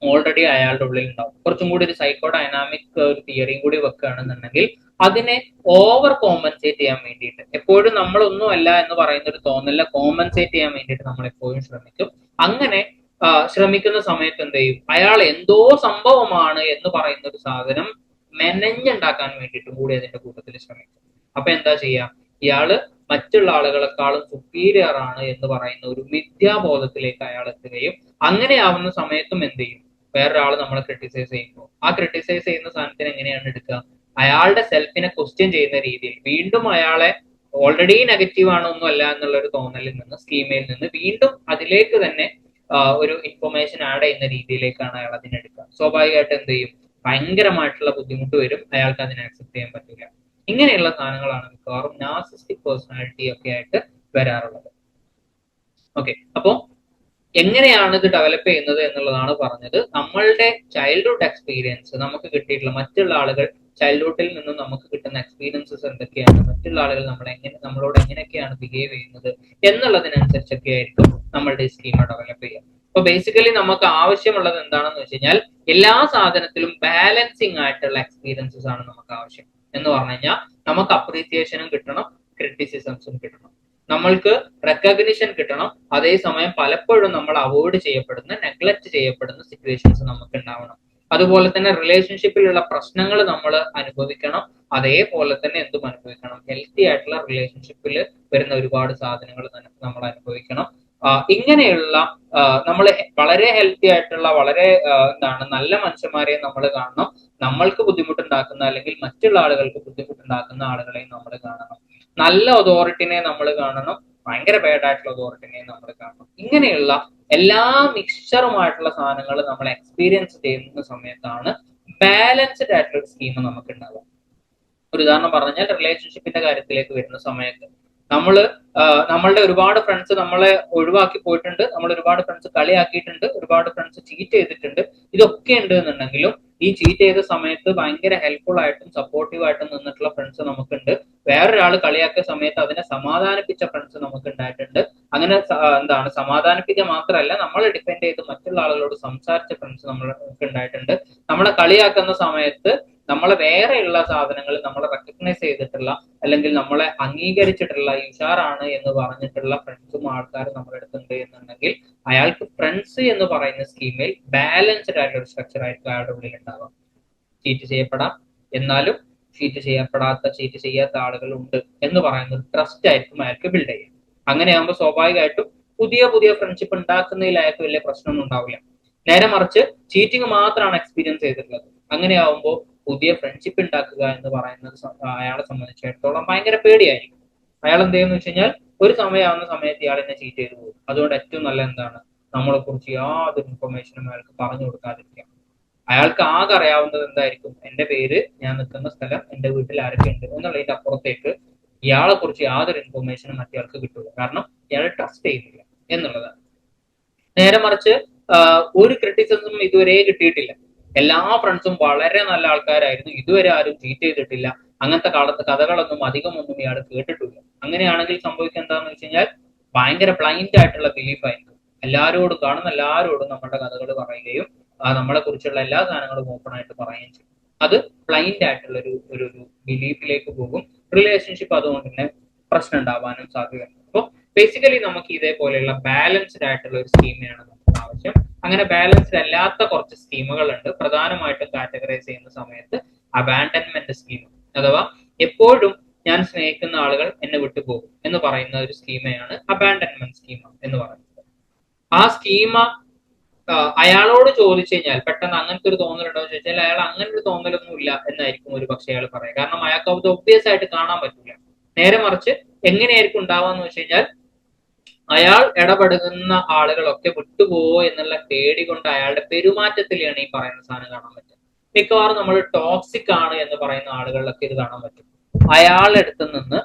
ഓൾറെഡി അയാളുടെ ഉള്ളിൽ ഉണ്ടാവും. കുറച്ചും കൂടി ഒരു സൈക്കോ ഡൈനാമിക് ഒരു തിയറിയും കൂടി വെക്കുകയാണെന്നുണ്ടെങ്കിൽ അതിനെ ഓവർ കോമ്പൻസേറ്റ് ചെയ്യാൻ വേണ്ടിയിട്ട്, എപ്പോഴും നമ്മളൊന്നുമല്ല എന്ന് പറയുന്ന ഒരു തോന്നലിനെ കോമ്പൻസേറ്റ് ചെയ്യാൻ വേണ്ടിയിട്ട് നമ്മൾ എപ്പോഴും ശ്രമിക്കും. അങ്ങനെ ശ്രമിക്കുന്ന സമയത്ത് എന്ത് ചെയ്യും, അയാൾ എന്തോ സംഭവമാണ് എന്ന് പറയുന്ന ഒരു സാധനം മെനഞ്ഞുണ്ടാക്കാൻ വേണ്ടിയിട്ടും കൂടി അതിന്റെ കൂട്ടത്തിൽ ശ്രമിക്കും. അപ്പൊ എന്താ ചെയ്യാം, ഇയാള് മറ്റുള്ള ആളുകളെക്കാളും സുപ്പീരിയർ ആണ് എന്ന് പറയുന്ന ഒരു മിഥ്യാബോധത്തിലേക്ക് അയാൾ എത്തുകയും അങ്ങനെ ആവുന്ന സമയത്തും എന്ത് ചെയ്യും, വേറൊരാൾ നമ്മളെ ക്രിട്ടിസൈസ് ചെയ്യുമ്പോൾ ആ ക്രിട്ടിസൈസ് ചെയ്യുന്ന സാധനത്തിന് എങ്ങനെയാണ് എടുക്കുക, അയാളുടെ സെൽഫിനെ ക്വസ്റ്റ്യൻ ചെയ്യുന്ന രീതിയിൽ വീണ്ടും അയാളെ ഓൾറെഡി നെഗറ്റീവ് ആണ് ഒന്നും അല്ല എന്നുള്ള ഒരു തോന്നലിൽ നിന്ന്, സ്കീമയിൽ നിന്ന് വീണ്ടും അതിലേക്ക് തന്നെ ഒരു ഇൻഫർമേഷൻ ആഡ് ചെയ്യുന്ന രീതിയിലേക്കാണ് അയാൾ അതിനെടുക്കുക. സ്വാഭാവികമായിട്ട് എന്ത് ചെയ്യും, ഭയങ്കരമായിട്ടുള്ള ബുദ്ധിമുട്ട് വരും, അയാൾക്ക് അതിനെ അക്സെപ്റ്റ് ചെയ്യാൻ പറ്റില്ല. ഇങ്ങനെയുള്ള സാധനങ്ങളാണ് മിക്കവാറും നാർസിസ്റ്റിക് പേഴ്സണാലിറ്റി ഒക്കെ ആയിട്ട് വരാറുള്ളത്. ഓക്കെ, അപ്പോ എങ്ങനെയാണ് ഇത് ഡെവലപ്പ് ചെയ്യുന്നത് എന്നുള്ളതാണ് പറഞ്ഞത്. നമ്മളുടെ ചൈൽഡ്ഹുഡ് എക്സ്പീരിയൻസ്, നമുക്ക് കിട്ടിയിട്ടുള്ള മറ്റുള്ള ആളുകൾ ചൈൽഡ്ഹുഡിൽ നിന്നും നമുക്ക് കിട്ടുന്ന എക്സ്പീരിയൻസസ് എന്തൊക്കെയാണ്, മറ്റുള്ള ആളുകൾ നമ്മളോട് എങ്ങനെയൊക്കെയാണ് ബിഹേവ് ചെയ്യുന്നത് എന്നുള്ളതിനനുസരിച്ചൊക്കെ ആയിരിക്കും നമ്മളുടെ സ്കീമ ഡെവലപ്പ് ചെയ്യുക. അപ്പൊ ബേസിക്കലി നമുക്ക് ആവശ്യമുള്ളത് എന്താണെന്ന് വെച്ച് കഴിഞ്ഞാൽ എല്ലാ സാധനത്തിലും ബാലൻസിങ് ആയിട്ടുള്ള എക്സ്പീരിയൻസസ് ആണ് നമുക്ക് ആവശ്യം. എന്ന് പറഞ്ഞു കഴിഞ്ഞാൽ നമുക്ക് അപ്രീസിയേഷനും കിട്ടണം, ക്രിറ്റിസിസംസും കിട്ടണം, നമ്മൾക്ക് റെക്കഗ്നിഷൻ കിട്ടണം, അതേസമയം പലപ്പോഴും നമ്മൾ അവോയ്ഡ് ചെയ്യപ്പെടുന്ന, നെഗ്ലക്ട് ചെയ്യപ്പെടുന്ന സിറ്റുവേഷൻസ് നമുക്ക് ഉണ്ടാവണം. അതുപോലെ തന്നെ റിലേഷൻഷിപ്പിലുള്ള പ്രശ്നങ്ങൾ നമ്മൾ അനുഭവിക്കണം, അതേപോലെ തന്നെ എന്തും അനുഭവിക്കണം. ഹെൽത്തി ആയിട്ടുള്ള റിലേഷൻഷിപ്പിൽ വരുന്ന ഒരുപാട് സാധനങ്ങൾ നമ്മൾ അനുഭവിക്കണം. ഇങ്ങനെയുള്ള നമ്മൾ വളരെ ഹെൽത്തി ആയിട്ടുള്ള വളരെ നല്ല മനുഷ്യന്മാരെ നമ്മൾ കാണണം. നമ്മൾക്ക് ബുദ്ധിമുട്ടുണ്ടാക്കുന്ന അല്ലെങ്കിൽ മറ്റുള്ള ആളുകൾക്ക് ബുദ്ധിമുട്ടുണ്ടാക്കുന്ന ആളുകളെയും നമ്മൾ കാണണം. നല്ല അതോറിറ്റിനെ നമ്മൾ കാണണം, ഭയങ്കര ബാഡ് ആയിട്ടുള്ള അതോറിറ്റിനെ നമ്മൾ കാണണം. ഇങ്ങനെയുള്ള എല്ലാ മിക്സ്ചറുമായിട്ടുള്ള സാധനങ്ങൾ നമ്മൾ എക്സ്പീരിയൻസ് ചെയ്യുന്ന സമയത്താണ് ബാലൻസ്ഡ് ആയിട്ടുള്ള സ്കീം നമുക്ക് ഉണ്ടാവുക. ഒരു ഉദാഹരണം പറഞ്ഞാൽ റിലേഷൻഷിപ്പിന്റെ കാര്യത്തിലേക്ക് വരുന്ന സമയത്ത് നമ്മളുടെ ഒരുപാട് ഫ്രണ്ട്സ് നമ്മളെ ഒഴിവാക്കി പോയിട്ടുണ്ട്, നമ്മൾ ഒരുപാട് ഫ്രണ്ട്സ് കളിയാക്കിയിട്ടുണ്ട്, ഒരുപാട് ഫ്രണ്ട്സ് ചീറ്റ് ചെയ്തിട്ടുണ്ട്. ഇതൊക്കെ ഉണ്ട് എന്നുണ്ടെങ്കിലും ഈ ചീറ്റ് ചെയ്ത സമയത്ത് ഭയങ്കര ഹെൽപ്ഫുൾ ആയിട്ടും സപ്പോർട്ടീവ് ആയിട്ടും നിന്നിട്ടുള്ള ഫ്രണ്ട്സ് നമുക്കുണ്ട്. വേറൊരാൾ കളിയാക്കിയ സമയത്ത് അതിനെ സമാധാനിപ്പിച്ച ഫ്രണ്ട്സ് നമുക്ക് ഉണ്ടായിട്ടുണ്ട്. അങ്ങനെ സമാധാനിപ്പിക്കുക മാത്രമല്ല, നമ്മളെ ഡിപ്പെൻഡ് ചെയ്ത് മറ്റുള്ള ആളുകളോട് സംസാരിച്ച ഫ്രണ്ട്സ് നമുക്ക് ഉണ്ടായിട്ടുണ്ട്. നമ്മളെ കളിയാക്കുന്ന സമയത്ത് നമ്മളെ വേറെയുള്ള സാധനങ്ങൾ നമ്മളെ റെക്കഗ്നൈസ് ചെയ്തിട്ടുള്ള അല്ലെങ്കിൽ നമ്മളെ അംഗീകരിച്ചിട്ടുള്ള ഉഷാറാണ് എന്ന് പറഞ്ഞിട്ടുള്ള ഫ്രണ്ട്സും ആൾക്കാരും നമ്മുടെ അടുത്തുണ്ട് എന്നുണ്ടെങ്കിൽ അയാൾക്ക് ഫ്രണ്ട്സ് എന്ന് പറയുന്ന സ്കീമിൽ ബാലൻസ്ഡ് ആയിട്ടുള്ള സ്ട്രക്ചർ ആയിരിക്കും അയാളുടെ ഉള്ളിൽ ഉണ്ടാവുക. ചീറ്റ് ചെയ്യപ്പെടാം, എന്നാലും ചീറ്റ് ചെയ്യാത്ത ആളുകൾ ഉണ്ട് എന്ന് പറയുന്ന ഒരു ട്രസ്റ്റ് ആയിരിക്കും അയാൾക്ക് ബിൽഡ് ചെയ്യുക. അങ്ങനെയാകുമ്പോൾ സ്വാഭാവികമായിട്ടും പുതിയ ഫ്രണ്ട്ഷിപ്പ് ഉണ്ടാക്കുന്നതിൽ അയാൾക്ക് വലിയ പ്രശ്നമൊന്നും ഉണ്ടാവില്ല. നേരെ മറിച്ച് ചീറ്റിംഗ് മാത്രമാണ് എക്സ്പീരിയൻസ് ചെയ്തിട്ടുള്ളത്. അങ്ങനെയാവുമ്പോൾ പുതിയ ഫ്രണ്ട്ഷിപ്പ് ഉണ്ടാക്കുക എന്ന് പറയുന്നത് അയാളെ സംബന്ധിച്ചിടത്തോളം ഭയങ്കര പേടിയായിരിക്കും. അയാൾ എന്ത് ചെയ്യുന്ന വെച്ച് കഴിഞ്ഞാൽ ഒരു സമയമാവുന്ന സമയത്ത് ഇയാൾ എന്നെ ചീറ്റ് ചെയ്തു പോകും. അതുകൊണ്ട് ഏറ്റവും നല്ല എന്താണ്, നമ്മളെ കുറിച്ച് യാതൊരു ഇൻഫർമേഷനും അയാൾക്ക് പറഞ്ഞു കൊടുക്കാതിരിക്കാം. അയാൾക്ക് ആകെ അറിയാവുന്നത് എന്തായിരിക്കും, എന്റെ പേര്, ഞാൻ നിൽക്കുന്ന സ്ഥലം, എന്റെ വീട്ടിൽ ആരൊക്കെ ഉണ്ട് എന്നുള്ളതിന്റെ അപ്പുറത്തേക്ക് ഇയാളെ കുറിച്ച് യാതൊരു ഇൻഫർമേഷനും മറ്റേയാൾക്ക് കിട്ടില്ല. കാരണം ഇയാൾ ട്രസ്റ്റ് ചെയ്യുന്നില്ല എന്നുള്ളതാണ്. നേരെ മറിച്ച് ഒരു ക്രിറ്റിസിസം ഇതുവരെ കിട്ടിയിട്ടില്ല. എല്ലാ ഫ്രണ്ട്സും വളരെ നല്ല ആൾക്കാരായിരുന്നു, ഇതുവരെ ആരും ചീറ്റ് ചെയ്തിട്ടില്ല, അങ്ങനത്തെ കാലത്ത് കഥകളൊന്നും അധികമൊന്നും ഇയാൾ കേട്ടിട്ടില്ല. അങ്ങനെയാണെങ്കിൽ സംഭവിക്കുക എന്താണെന്ന് വെച്ച് കഴിഞ്ഞാൽ ഭയങ്കര ബ്ലൈൻഡ് ആയിട്ടുള്ള ബിലീഫ് ആയിരിക്കും. കാണുന്ന എല്ലാവരോടും നമ്മുടെ കഥകൾ പറയുകയും നമ്മളെ കുറിച്ചുള്ള എല്ലാ സാധനങ്ങളും ഓപ്പൺ ആയിട്ട് പറയുകയും ചെയ്യും. അത് ബ്ലൈൻഡ് ആയിട്ടുള്ള ഒരു ബിലീഫിലേക്ക് പോകും. റിലേഷൻഷിപ്പ് അതുകൊണ്ട് തന്നെ പ്രശ്നം ഉണ്ടാവാനും സാധ്യതയുണ്ട്. അപ്പോൾ ബേസിക്കലി നമുക്ക് ഇതേപോലെയുള്ള ബാലൻസ്ഡ് ആയിട്ടുള്ള ഒരു സ്കീമിനാണ് നമുക്ക് ആവശ്യം. അങ്ങനെ ബാലൻസ്ഡ് അല്ലാത്ത കുറച്ച് സ്കീമുകളുണ്ട്. പ്രധാനമായിട്ടും കാറ്റഗറൈസ് ചെയ്യുന്ന സമയത്ത് അബാൻഡൻമെന്റ് സ്കീം, അഥവാ എപ്പോഴും ഞാൻ സ്നേഹിക്കുന്ന ആളുകൾ എന്നെ വിട്ടുപോകും എന്ന് പറയുന്ന ഒരു സ്കീമയാണ് അബാൻഡൻമെന്റ് സ്കീം എന്ന് പറയുന്നത്. ആ സ്കീമ അയാളോട് ചോദിച്ചു കഴിഞ്ഞാൽ പെട്ടെന്ന് അങ്ങനത്തെ ഒരു തോന്നലുണ്ടോ എന്ന് ചോദിച്ചാൽ അയാൾ അങ്ങനെ ഒരു തോന്നലൊന്നും ഇല്ല എന്നായിരിക്കും ഒരു പക്ഷേ അയാൾ പറയാം. കാരണം അയാൾക്ക് അത് ഒബ്വിയസ് ആയിട്ട് കാണാൻ പറ്റില്ല. നേരെ മറിച്ച് എങ്ങനെയായിരിക്കും ഉണ്ടാവാന്ന് വെച്ച് കഴിഞ്ഞാൽ അയാൾ ഇടപെടുന്ന ആളുകളൊക്കെ വിട്ടുപോകോ എന്നുള്ള പേടി കൊണ്ട് അയാളുടെ പെരുമാറ്റത്തിലാണ് ഈ പറയുന്ന സാധനം കാണാൻ പറ്റും. മിക്കവാറും നമ്മൾ ടോക്സിക് ആണ് എന്ന് പറയുന്ന ആളുകളിലൊക്കെ ഇത് കാണാൻ പറ്റും. അയാളുടെ അടുത്ത് നിന്ന്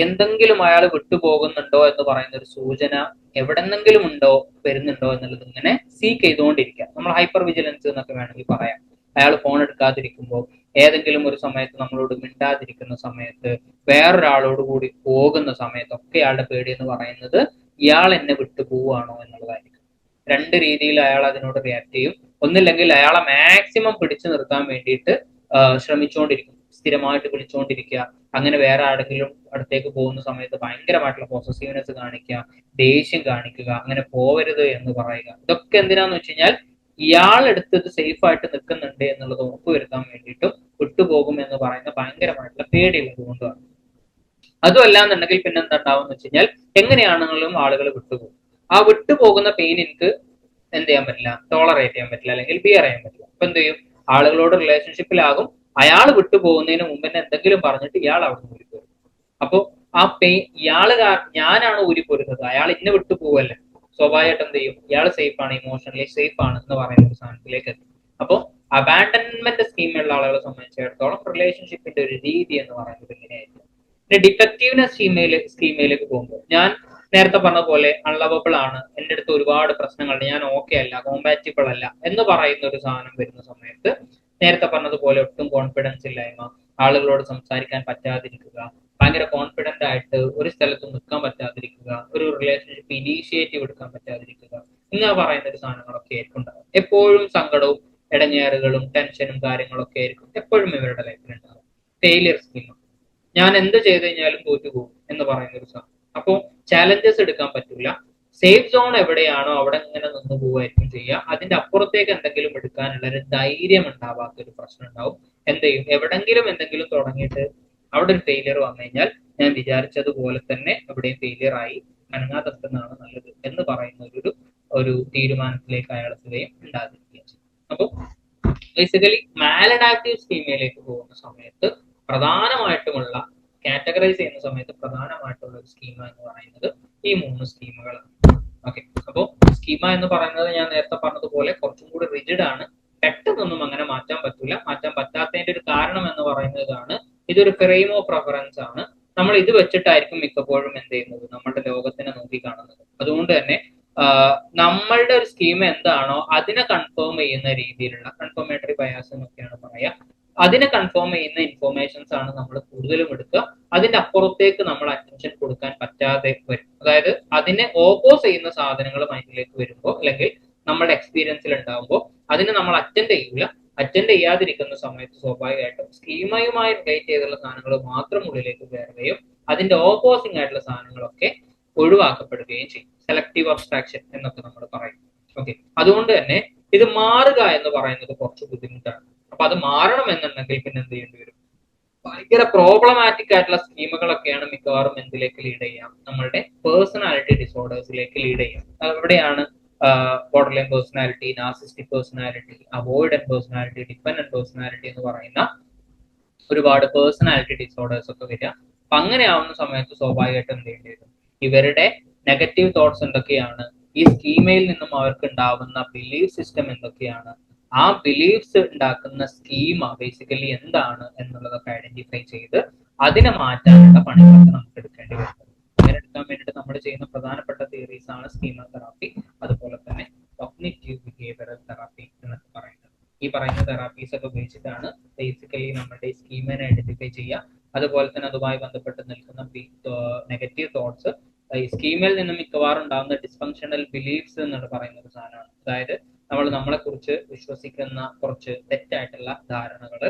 എന്തെങ്കിലും അയാൾ വിട്ടുപോകുന്നുണ്ടോ എന്ന് പറയുന്ന ഒരു സൂചന എവിടെന്നെങ്കിലും വരുന്നുണ്ടോ എന്നുള്ളത് ഇങ്ങനെ സീക്ക് ചെയ്തുകൊണ്ടിരിക്കുക. നമ്മൾ ഹൈപ്പർ വിജിലൻസ് എന്നൊക്കെ വേണമെങ്കിൽ പറയാം. അയാൾ ഫോൺ എടുക്കാതിരിക്കുമ്പോൾ, ഏതെങ്കിലും ഒരു സമയത്ത് നമ്മളോട് മിണ്ടാതിരിക്കുന്ന സമയത്ത്, വേറൊരാളോട് കൂടി പോകുന്ന സമയത്തൊക്കെ അയാളുടെ പേടി എന്ന് പറയുന്നത് ഇയാൾ എന്നെ വിട്ടു പോവുകയാണോ എന്നുള്ളതായിരിക്കും. രണ്ട് രീതിയിൽ അയാൾ അതിനോട് റിയാക്ട് ചെയ്യും. ഒന്നില്ലെങ്കിൽ അയാളെ മാക്സിമം പിടിച്ചു നിർത്താൻ വേണ്ടിയിട്ട് ശ്രമിച്ചുകൊണ്ടിരിക്കും, സ്ഥിരമായിട്ട് വിളിച്ചുകൊണ്ടിരിക്കുക. അങ്ങനെ വേറെ ആരെങ്കിലും അടുത്തേക്ക് പോകുന്ന സമയത്ത് ഭയങ്കരമായിട്ടുള്ള പോസസീവ്നെസ് കാണിക്കുക, ദേഷ്യം കാണിക്കുക, അങ്ങനെ പോവരുത് എന്ന് പറയുക. ഇതൊക്കെ എന്തിനാന്ന് വെച്ച് കഴിഞ്ഞാൽ ഇയാളെടുത്തത് സേഫ് ആയിട്ട് നിൽക്കുന്നുണ്ട് എന്നുള്ളത് ഉറപ്പുവരുത്താൻ വേണ്ടിയിട്ടും വിട്ടുപോകും എന്ന് പറയുന്ന ഭയങ്കരമായിട്ടുള്ള പേടിയുള്ളത് കൊണ്ടാണ്. അതും അല്ലാന്നുണ്ടെങ്കിൽ പിന്നെ എന്താ ഉണ്ടാവുമെന്ന് വെച്ച് കഴിഞ്ഞാൽ എങ്ങനെയാണെങ്കിലും ആളുകൾ വിട്ടുപോകും. ആ വിട്ടുപോകുന്ന പെയിൻ എനിക്ക് എന്ത് ചെയ്യാൻ പറ്റില്ല, ടോളറേറ്റ് ചെയ്യാൻ പറ്റില്ല, അല്ലെങ്കിൽ ബിയർ ചെയ്യാൻ പറ്റില്ല. അപ്പൊ എന്ത് ചെയ്യും, ആളുകളോട് റിലേഷൻഷിപ്പിലാകും. അയാൾ വിട്ടുപോകുന്നതിന് മുമ്പ് തന്നെ എന്തെങ്കിലും പറഞ്ഞിട്ട് ഇയാൾ അവിടെ നിന്ന് ഊരിപ്പോരും. അപ്പൊ ആ പെയിൻ ഞാനാണ് ഊരിപ്പോരുന്നത്, അയാൾ ഇന്നെ വിട്ടുപോകല്ലേ. സ്വാഭാവികമായിട്ട് എന്ത് ചെയ്യും, ഇയാൾ സേഫ് ആണ്, ഇമോഷണലി സേഫ് ആണ് എന്ന് പറയുന്ന ഒരു സാധനത്തിലേക്ക് എത്തും. അപ്പോൾ അബാൻഡൻമെന്റ് സ്കീമുള്ള ആളുകളെ സംബന്ധിച്ചിടത്തോളം റിലേഷൻഷിപ്പിന്റെ ഒരു രീതി എന്ന് പറയുന്നത് ഇങ്ങനെയായിരിക്കും. പിന്നെ ഡിഫക്റ്റീവ്നെസ് സ്കീമിലേക്ക് പോകുമ്പോൾ ഞാൻ നേരത്തെ പറഞ്ഞ പോലെ അൺലവബിൾ ആണ്, എൻ്റെ അടുത്ത് ഒരുപാട് പ്രശ്നങ്ങളുണ്ട്, ഞാൻ ഓക്കെ അല്ല, കോമ്പാറ്റബിൾ അല്ല എന്ന് പറയുന്ന ഒരു സാധനം വരുന്ന സമയത്ത് നേരത്തെ പറഞ്ഞതുപോലെ ഒട്ടും കോൺഫിഡൻസ് ഇല്ലായ്മ, ആളുകളോട് സംസാരിക്കാൻ പറ്റാതിരിക്കുക, ഭയങ്കര കോൺഫിഡന്റ് ആയിട്ട് ഒരു സ്ഥലത്ത് നിൽക്കാൻ പറ്റാതിരിക്കുക, ഒരു റിലേഷൻഷിപ്പ് ഇനീഷ്യേറ്റീവ് എടുക്കാൻ പറ്റാതിരിക്കുക, ഇങ്ങനെ പറയുന്ന ഒരു സാധനങ്ങളൊക്കെ ആയിരിക്കും ഉണ്ടാവും. എപ്പോഴും സങ്കടവും ഇടങ്ങേറുകളും ടെൻഷനും കാര്യങ്ങളൊക്കെ ആയിരിക്കും എപ്പോഴും ഇവരുടെ ലൈഫിൽ ഉണ്ടാവും. ഫെയിലിയർ സ്കീം, ഞാൻ എന്ത് ചെയ്ത് കഴിഞ്ഞാലും തോറ്റുപോകും എന്ന് പറയുന്ന ഒരു സാധനം. അപ്പോൾ ചാലഞ്ചസ് എടുക്കാൻ പറ്റൂല. സേഫ് സോൺ എവിടെയാണോ അവിടെ ഇങ്ങനെ നിന്ന് പോവുമായിരിക്കും ചെയ്യുക. അതിന്റെ അപ്പുറത്തേക്ക് എന്തെങ്കിലും എടുക്കാനുള്ള ഒരു ധൈര്യം ഉണ്ടാവാത്ത ഒരു പ്രശ്നം ഉണ്ടാവും. എന്ത് ചെയ്യും, എവിടെങ്കിലും എന്തെങ്കിലും തുടങ്ങിയിട്ട് അവിടെ ഒരു ഫെയിലിയർ വന്നു കഴിഞ്ഞാൽ ഞാൻ വിചാരിച്ചതുപോലെ തന്നെ എവിടെയും ഫെയിലിയർ ആയി അനങ്ങാതെത്തുന്നതാണ് നല്ലത് എന്ന് പറയുന്ന ഒരു തീരുമാനത്തിലേക്ക് അയാൾ എത്തുകയും ഉണ്ടാകുകയും ചെയ്യും. അപ്പോൾ ബേസിക്കലി മാലഡാപ്റ്റീവ് സ്കീമയിലേക്ക് പോകുന്ന സമയത്ത് പ്രധാനമായിട്ടുമുള്ള കാറ്റഗറൈസ് ചെയ്യുന്ന സമയത്ത് പ്രധാനമായിട്ടുള്ള ഒരു സ്കീമ എന്ന് പറയുന്നത് ഈ 3 സ്കീമുകളാണ്. ഓക്കെ, അപ്പോൾ സ്കീമ എന്ന് പറയുന്നത് ഞാൻ നേരത്തെ പറഞ്ഞതുപോലെ കുറച്ചും കൂടി റിജിഡ് ആണ്. പെട്ടെന്നൊന്നും അങ്ങനെ മാറ്റാൻ പറ്റില്ല. മാറ്റാൻ പറ്റാത്തതിന്റെ ഒരു കാരണം എന്ന് പറയുന്നതാണ് ഇതൊരു ഫ്രെയിം ഓഫ് റെഫറൻസ് ആണ്. നമ്മൾ ഇത് വെച്ചിട്ടായിരിക്കും മിക്കപ്പോഴും എന്ത് ചെയ്യുന്നത്, നമ്മളുടെ ലോകത്തിനെ നോക്കി കാണുന്നത്. അതുകൊണ്ട് തന്നെ നമ്മളുടെ ഒരു സ്കീം എന്താണോ അതിനെ കൺഫേം ചെയ്യുന്ന രീതിയിലുള്ള കൺഫർമേറ്ററി ബയാസ് എന്നൊക്കെയാണ് പറയുക. അതിനെ കൺഫേം ചെയ്യുന്ന ഇൻഫോർമേഷൻസ് ആണ് നമ്മൾ കൂടുതലും എടുക്കുക. അതിന്റെ അപ്പുറത്തേക്ക് നമ്മൾ അറ്റൻഷൻ കൊടുക്കാൻ പറ്റാതെ വരും. അതായത് അതിനെ ഓപ്പോസ് ചെയ്യുന്ന സാധനങ്ങൾ മൈൻഡിലേക്ക് വരുമ്പോൾ അല്ലെങ്കിൽ നമ്മുടെ എക്സ്പീരിയൻസിൽ ഉണ്ടാകുമ്പോൾ അതിനെ നമ്മൾ അറ്റൻഡ് ചെയ്യില്ല. അറ്റൻഡ് ചെയ്യാതിരിക്കുന്ന സമയത്ത് സ്വാഭാവികമായിട്ടും സ്കീമയുമായി റിലേറ്റ് ചെയ്തുള്ള സാധനങ്ങൾ മാത്രം ഉള്ളിലേക്ക് കയറുകയും അതിന്റെ ഓപ്പോസിംഗ് ആയിട്ടുള്ള സാധനങ്ങളൊക്കെ ഒഴിവാക്കപ്പെടുകയും ചെയ്യും. സെലക്റ്റീവ് അബ്സ്ട്രാക്ഷൻ എന്നൊക്കെ നമ്മൾ പറയും. ഓക്കെ, അതുകൊണ്ട് തന്നെ ഇത് മാറുക എന്ന് പറയുന്നത് കുറച്ച് ബുദ്ധിമുട്ടാണ്. അപ്പൊ അത് മാറണം എന്നുണ്ടെങ്കിൽ പിന്നെ എന്ത് ചെയ്യേണ്ടി വരും, ഭയങ്കര പ്രോബ്ലമാറ്റിക് ആയിട്ടുള്ള സ്കീമുകളൊക്കെയാണ് മിക്കവാറും എന്തിലേക്ക് ലീഡ് ചെയ്യാം, നമ്മളുടെ പേഴ്സണാലിറ്റി ഡിസോർഡേഴ്സിലേക്ക് ലീഡ് ചെയ്യാം. എവിടെയാണ് border line personality, narcissistic personality, avoidant personality, dependent personality എന്ന് പറയുന്ന ഒരുപാട് പേഴ്സണാലിറ്റി ഡിസോർഡേഴ്സ് ഒക്കെ വരിക. അപ്പൊ അങ്ങനെ ആവുന്ന സമയത്ത് സ്വാഭാവികമായിട്ടും എന്ത് ചെയ്യേണ്ടി വരും, ഇവരുടെ നെഗറ്റീവ് തോട്ട്സ് എന്തൊക്കെയാണ്, ഈ സ്കീമയിൽ നിന്നും അവർക്ക് ഉണ്ടാവുന്ന ബിലീഫ് സിസ്റ്റം എന്തൊക്കെയാണ്, ആ ബിലീഫ്സ് ഉണ്ടാക്കുന്ന സ്കീമ ബേസിക്കലി എന്താണ് എന്നുള്ളതൊക്കെ ഐഡന്റിഫൈ ചെയ്ത് അതിനെ മാറ്റാനുള്ള പണികളൊക്കെ നമുക്ക് എടുക്കേണ്ടി വരുന്നത്. അങ്ങനെ എടുക്കാൻ വേണ്ടിയിട്ട് നമ്മൾ ചെയ്യുന്ന പ്രധാനപ്പെട്ട തിയറീസ് ആണ് സ്കീമ തെറാപ്പി, അതുപോലെ തന്നെ കോഗ്നിറ്റീവ് ബിഹേവിയറൽ തെറാപ്പി എന്നൊക്കെ പറയുന്നത്. ഈ പറയുന്ന തെറാപ്പീസ് ഒക്കെ ഉപയോഗിച്ചിട്ടാണ് ബേസിക്കലി നമ്മുടെ സ്കീമിനെ ഐഡന്റിഫൈ ചെയ്യുക. അതുപോലെ തന്നെ അതുമായി ബന്ധപ്പെട്ട് നിൽക്കുന്ന നെഗറ്റീവ് തോട്ട്സ്, ഈ സ്കീമിൽ നിന്ന് മിക്കവാറും ഉണ്ടാകുന്ന ഡിസ്ഫങ്ഷണൽ ബിലീഫ്സ് എന്നാണ് പറയുന്ന ഒരു സാധനമാണ്. അതായത് നമ്മളെ കുറിച്ച് വിശ്വസിക്കുന്ന കുറച്ച് തെറ്റായിട്ടുള്ള ധാരണകൾ,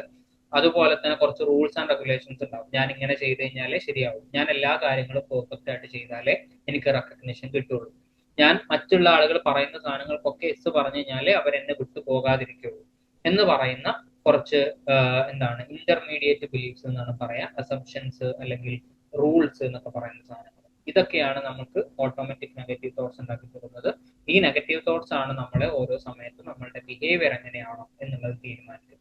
അതുപോലെ തന്നെ കുറച്ച് റൂൾസ് ആൻഡ് റെഗുലേഷൻസ് ഉണ്ടാവും. ഞാൻ ഇങ്ങനെ ചെയ്ത് കഴിഞ്ഞാലേ ശരിയാവും, ഞാൻ എല്ലാ കാര്യങ്ങളും പെർഫെക്റ്റ് ആയിട്ട് ചെയ്താലേ എനിക്ക് റെക്കഗ്നിഷൻ കിട്ടുള്ളൂ, ഞാൻ മറ്റുള്ള ആളുകൾ പറയുന്ന സാധനങ്ങൾക്കൊക്കെ എസ് പറഞ്ഞു കഴിഞ്ഞാലേ അവരെന്നെ വിട്ടു പോകാതിരിക്കുള്ളൂ എന്ന് പറയുന്ന കുറച്ച് ഇന്റർമീഡിയറ്റ് ബിലീഫ്സ് എന്നാണ് പറയാ, അസംപ്ഷൻസ് അല്ലെങ്കിൽ റൂൾസ് എന്നൊക്കെ പറയുന്ന സാധനങ്ങൾ. ഇതൊക്കെയാണ് നമുക്ക് ഓട്ടോമാറ്റിക് നെഗറ്റീവ് തോട്ട്സ് ഉണ്ടാക്കി തരുന്നത്. ഈ നെഗറ്റീവ് തോട്ട്സ് ആണ് നമ്മളെ ഓരോ സമയത്തും നമ്മളുടെ ബിഹേവിയർ എങ്ങനെയാണോ എന്നുള്ളത് തീരുമാനിക്കുന്നത്.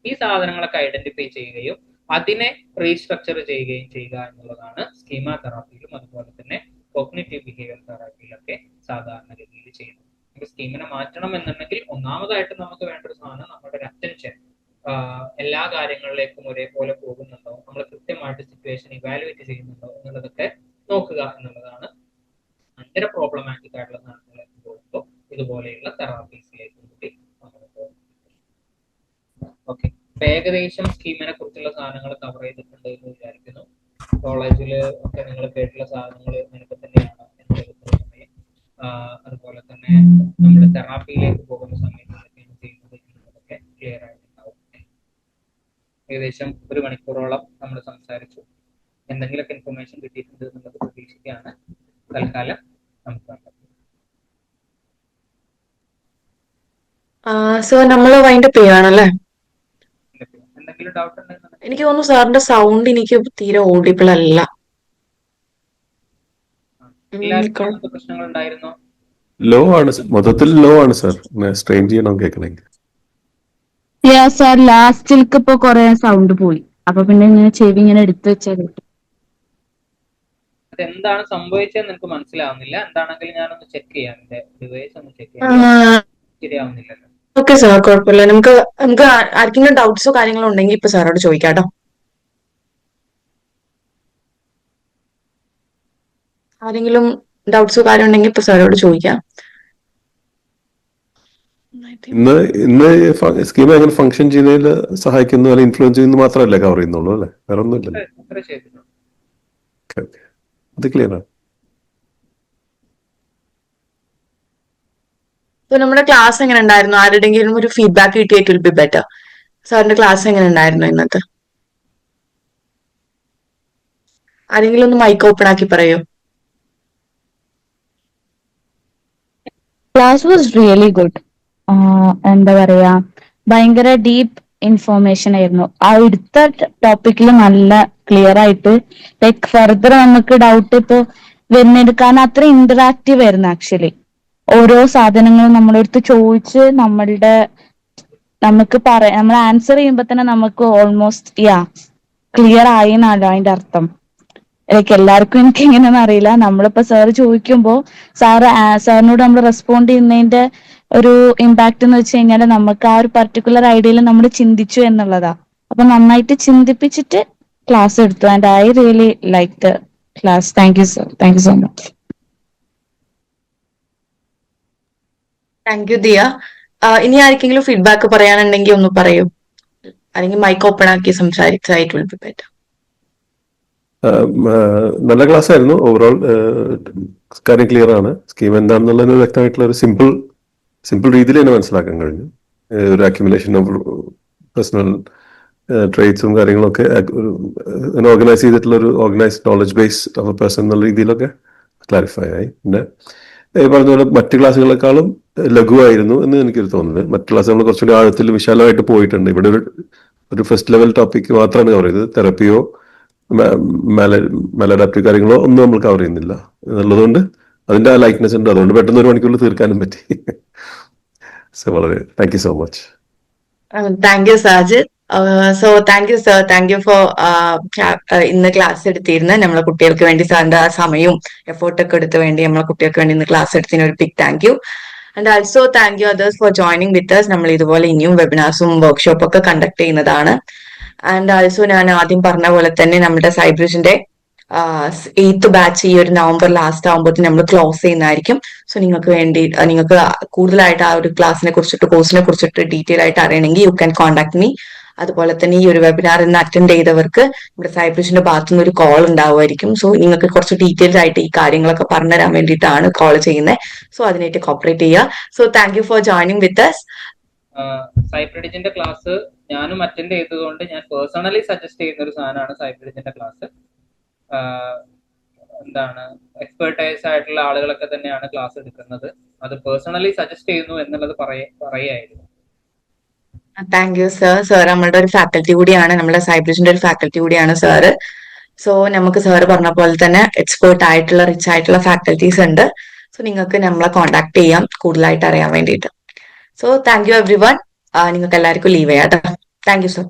ഈ സാധനങ്ങളൊക്കെ ഐഡന്റിഫൈ ചെയ്യുകയും അതിനെ റീസ്ട്രക്ചർ ചെയ്യുകയും ചെയ്യുക എന്നുള്ളതാണ് സ്കീമ തെറാപ്പിയിലും അതുപോലെ തന്നെ കോഗ്നിറ്റീവ് ബിഹേവിയർ തെറാപ്പിയിലൊക്കെ സാധാരണഗതിയിൽ ചെയ്യുന്നത്. സ്കീമിനെ മാറ്റണം എന്നുണ്ടെങ്കിൽ ഒന്നാമതായിട്ട് നമുക്ക് വേണ്ട ഒരു സാധനം നമ്മുടെ ഒരു അറ്റൻഷൻ എല്ലാ കാര്യങ്ങളിലേക്കും ഒരേപോലെ പോകുന്നുണ്ടോ, നമ്മൾ കൃത്യമായിട്ട് സിറ്റുവേഷൻ ഇവാലുവേറ്റ് ചെയ്യുന്നുണ്ടോ എന്നുള്ളതൊക്കെ നോക്കുക എന്നുള്ളതാണ്. ഭയങ്കര പ്രോബ്ലമാറ്റിക് ആയിട്ടുള്ള സാധനങ്ങളിലേക്ക് പോകുമ്പോൾ ഇതുപോലെയുള്ള തെറാപ്പീസിലേക്ക് കൂടി നമ്മൾ പോകും. ഓക്കെ, ഏകദേശം സ്കീമിനെ കുറിച്ചുള്ള സാധനങ്ങൾ കവർ ചെയ്തിട്ടുണ്ട് എന്ന് വിചാരിക്കുന്നു. കോളേജിൽ ഒക്കെ നിങ്ങൾ കേട്ടുള്ള സാധനങ്ങൾ നിനക്ക് തന്നെയാണ് എന്നുള്ളത് സമയം. അതുപോലെ തന്നെ നമ്മൾ തെറാപ്പിയിലേക്ക് പോകുന്ന സമയത്ത് എന്തൊക്കെയാണ് ചെയ്യുന്നത് എന്നുള്ളതൊക്കെ ക്ലിയർ ആയിട്ടുണ്ടാവും. ഏകദേശം 1 മണിക്കൂറോളം നമ്മൾ സംസാരിച്ചു. എന്തെങ്കിലുമൊക്കെ ഇൻഫർമേഷൻ കിട്ടിയിട്ടുണ്ട് എന്നുള്ളത് പ്രതീക്ഷിക്കുകയാണ്. തൽക്കാലം നമുക്ക് സോ നമ്മൾ വൈൻഡപ്പ് ചെയ്യുകയാണല്ലേ? എന്തെങ്കിലും ഡൗട്ട് ഉണ്ടെങ്കിൽ എനിക്ക് തോന്നുന്നു സാറിന്റെ സൗണ്ട് എനിക്ക് തീരെ ഓഡിബിൾ അല്ല. പ്രശ്നങ്ങൾ ഉണ്ടായിരുന്നോ? ലോ ആണ്, മൊത്തത്തിൽ ലോ ആണ് സാർ. സ്ട്രെയിൻ ചെയ്യണം കേൾക്കണമെങ്കിൽ. സാർ ലാസ്റ്റിലേക്ക് ഇപ്പൊ കൊറേ സൗണ്ട് പോയി, അപ്പൊ പിന്നെ ഇങ്ങനെ ചെവി ഇങ്ങനെ എടുത്തു വെച്ചാൽ എന്താണ് സംഭവിച്ചതെന്ന് എനിക്ക് മനസ്സിലാവുന്നില്ല. എന്താണെങ്കിലും ഞാനൊന്ന് ചെക്ക് ചെയ്യാം, എന്റെ ഡിവൈസ് ഒന്ന് ചെക്ക് ചെയ്യാം. ശരിയാവുന്നില്ലല്ലോ. ഓക്കെ സാർ, കുഴപ്പമില്ല. നമുക്ക് ആർക്കെങ്കിലും ഡൗട്ട്സോ കാര്യങ്ങളോ ഉണ്ടെങ്കിൽ ഇപ്പൊ സാറോട് ചോദിക്കാം കേട്ടോ. ആരെങ്കിലും ഡൗട്ട്സോ കാര്യം ഉണ്ടെങ്കിൽ ഇപ്പൊ സാറോട് ചോദിക്കാം. ഇന്ന് സ്കീം എങ്ങനെ ഫംഗ്ഷൻ ചെയ്യുന്നതിൽ സഹായിക്കുന്നു അല്ലെങ്കിൽ ഇൻഫ്ലുവൻസ് ചെയ്യുന്നു മാത്രമല്ല കവർ ചെയ്യുന്നുള്ളൂ അല്ലേ? വേറെ ഒന്നുമില്ലല്ലോ. അത് ക്ലിയർ ആണ്. അപ്പൊ നമ്മുടെ ക്ലാസ് എങ്ങനെ ഉണ്ടായിരുന്നു? ആരുടെങ്കിലും ഒരു ഫീഡ്ബാക്ക് കിട്ടിയിട്ട് വിൽ ബി ബെറ്റർ. സാറിന്റെ ക്ലാസ് എങ്ങനെ ഉണ്ടായിരുന്നു ഇന്നത്തെ? ആരെങ്കിലും ഒന്ന് മൈക്ക് ഓപ്പൺ ആക്കി പറയൂ. Class was really good. എന്താ പറയാ, ഭയങ്കര ഡീപ്പ് ഇൻഫോർമേഷൻ ആയിരുന്നു. ആ എടുത്ത ടോപ്പിക്കിൽ നല്ല ക്ലിയർ ആയിട്ട് ലൈക്ക് ഫർദർ നമുക്ക് ഡൗട്ട് ഇപ്പൊ വരുന്നെടുക്കാൻ അത്ര ഇന്ററാക്റ്റീവ് ആയിരുന്നു ആക്ച്വലി. ഓരോ സാധനങ്ങളും നമ്മളെടുത്ത് ചോദിച്ച് നമുക്ക് നമ്മൾ ആൻസർ ചെയ്യുമ്പോ തന്നെ നമുക്ക് ഓൾമോസ്റ്റ് ക്ലിയർ ആയി എന്നല്ലോ അതിന്റെ അർത്ഥം. ലൈക്ക് എല്ലാവർക്കും എനിക്ക് എങ്ങനെയാണെന്ന് അറിയില്ല. നമ്മളിപ്പോ സാറ് ചോദിക്കുമ്പോ സാറിനോട് നമ്മൾ റെസ്പോണ്ട് ചെയ്യുന്നതിന്റെ ഒരു ഇമ്പാക്ട് എന്ന് വെച്ച് കഴിഞ്ഞാൽ നമുക്ക് ആ ഒരു പർട്ടിക്കുലർ ഐഡിയയിൽ നമ്മൾ ചിന്തിച്ചു എന്നുള്ളതാ. അപ്പൊ നന്നായിട്ട് ചിന്തിപ്പിച്ചിട്ട് ക്ലാസ് എടുത്തു. And I really like the class. Thank you sir. Thank you so much. Thank you Diya. ഇനി ആർക്കെങ്കിലും ഫീഡ്ബാക്ക് പറയാനുണ്ടെങ്കിൽ ഒന്ന് പറയൂ, അല്ലെങ്കിൽ മൈക്ക് ഓപ്പൺ ആക്കി സംസാരിച്ചായിട്ട് വിൽ ബി ബെറ്റർ. നല്ല ക്ലാസ് ആയിരുന്നു. ഓവറോൾ കാര്യം ക്ലിയർ ആണ്. സ്കീം എന്താണെന്നുള്ളതിന് വ്യക്തമായിട്ടുള്ള ഒരു സിമ്പിൾ രീതിയിൽ തന്നെ മനസ്സിലാക്കാൻ കഴിഞ്ഞു. ഒരു അക്യുമുലേഷൻ ഓഫ് പേഴ്സണൽ ട്രേറ്റ്സും കാര്യങ്ങളൊക്കെ ഓർഗനൈസ് ചെയ്തിട്ടുള്ള ഒരു organised knowledge base of A person എന്നുള്ള രീതിയിലൊക്കെ ക്ലാരിഫൈ ആയി. പിന്നെ പറഞ്ഞ പോലെ മറ്റ് ക്ലാസ്സുകളെക്കാളും ലഘുവായിരുന്നു എന്ന് എനിക്കൊരു തോന്നുന്നത്. മറ്റ് ക്ലാസ്സുകൾ കുറച്ചുകൂടി ആഴത്തിൽ വിശാലമായിട്ട് പോയിട്ടുണ്ട്. ഇവിടെ ഒരു ഫസ്റ്റ് ലെവൽ ടോപ്പിക് മാത്രമാണ് കവർ ചെയ്തത്. തെറപ്പിയോ മാലഡാപ്റ്റീവ് കാര്യങ്ങളോ ഒന്നും നമ്മൾ കവർ ചെയ്യുന്നില്ല എന്നുള്ളതുകൊണ്ട് അതിന്റെ ആ ലൈക്നെസ് ഉണ്ട്. അതുകൊണ്ട് പെട്ടെന്ന് 1 മണിക്കൂറിൽ തീർക്കാനും പറ്റി. സോ വളരെ thank you so much. Thank you Sajid. So thank you sir, thank you four ഇന്ന് ക്ലാസ് എടുത്തിരുന്ന നമ്മളെ കുട്ടികൾക്ക് വേണ്ടി സാറിന്റെ ആ സമയവും എഫേർട്ടൊക്കെ എടുത്ത് വേണ്ടി നമ്മളെ കുട്ടികൾക്ക് വേണ്ടി ഇന്ന് ക്ലാസ് എടുത്തതിന് ഒരു big thank you. And also thank you others for joining with us. നമ്മൾ ഇതുപോലെ ഇനിയും വെബിനാർസും വർക്ക്ഷോപ്പ് ഒക്കെ കണ്ടക്ട് ചെയ്യുന്നതാണ്. ആൻഡ് ആൾസോ ഞാൻ ആദ്യം പറഞ്ഞ പോലെ തന്നെ നമ്മുടെ സൈബ്രിഡ്ജിന്റെ 8th ബാച്ച് ഈ ഒരു നവംബർ ലാസ്റ്റ് ആകുമ്പോഴത്തേക്കും നമ്മൾ ക്ലോസ് ചെയ്യുന്നതായിരിക്കും. സോ നിങ്ങൾക്ക് കൂടുതലായിട്ട് ആ ഒരു ക്ലാസ്സിനെ കുറിച്ചിട്ട് കോഴ്സിനെ കുറിച്ചിട്ട് ഡീറ്റെയിൽ ആയിട്ട് അറിയണമെങ്കിൽ യു ക്യാൻ കോൺടാക്ട് മീ. അതുപോലെ തന്നെ ഈ ഒരു വെബിനാർ ഇന്ന് അറ്റൻഡ് ചെയ്തവർക്ക് നമ്മുടെ സൈബ്രിഡ്ജിന്റെ ഭാഗത്തു നിന്ന് ഒരു കോൾ ഉണ്ടാവുമായിരിക്കും. സോ നിങ്ങൾക്ക് കുറച്ച് ഡീറ്റെയിൽസ് ആയിട്ട് ഈ കാര്യങ്ങളൊക്കെ പറഞ്ഞുതരാൻ വേണ്ടിയിട്ടാണ് കോൾ ചെയ്യുന്നത്. സോ അതിനായിട്ട് കോപ്പറേറ്റ് ചെയ്യുക. So thank you for joining with us. സൈബ്രിഡ്ജിന്റെ ക്ലാസ് ഞാനും അറ്റൻഡ് ചെയ്തതുകൊണ്ട് ഞാൻ പേഴ്സണലി സജസ്റ്റ് ചെയ്യുന്ന ഒരു സാധനമാണ് സൈബ്രിഡ്ജിന്റെ ക്ലാസ്. എന്താണ് എക്സ്പെർട്ടൈസ് ആയിട്ടുള്ള ആളുകളൊക്കെ തന്നെയാണ് ക്ലാസ് എടുക്കുന്നത്. അത് പേഴ്സണലി സജസ്റ്റ് ചെയ്യുന്നു എന്നുള്ളത് പറയായിരുന്നു. Thank you sir. സർ നമ്മളുടെ ഒരു ഫാക്കൽറ്റി കൂടിയാണ്, നമ്മുടെ സൈബ്രിഡ്ജിന്റെ ഒരു ഫാക്കൽറ്റി കൂടിയാണ് സാറ്. സോ നമുക്ക് സാറ് പറഞ്ഞ പോലെ തന്നെ എക്സ്പേർട്ട് ആയിട്ടുള്ള റിച്ച് ആയിട്ടുള്ള ഫാക്കൽറ്റീസ് ഉണ്ട്. സോ നിങ്ങൾക്ക് നമ്മളെ കോൺടാക്ട് ചെയ്യാം കൂടുതലായിട്ട് അറിയാൻ വേണ്ടിയിട്ട്. So thank U every one. നിങ്ങൾക്ക് എല്ലാവർക്കും ലീവ് ചെയ്യാം കേട്ടോ. Thank you sir.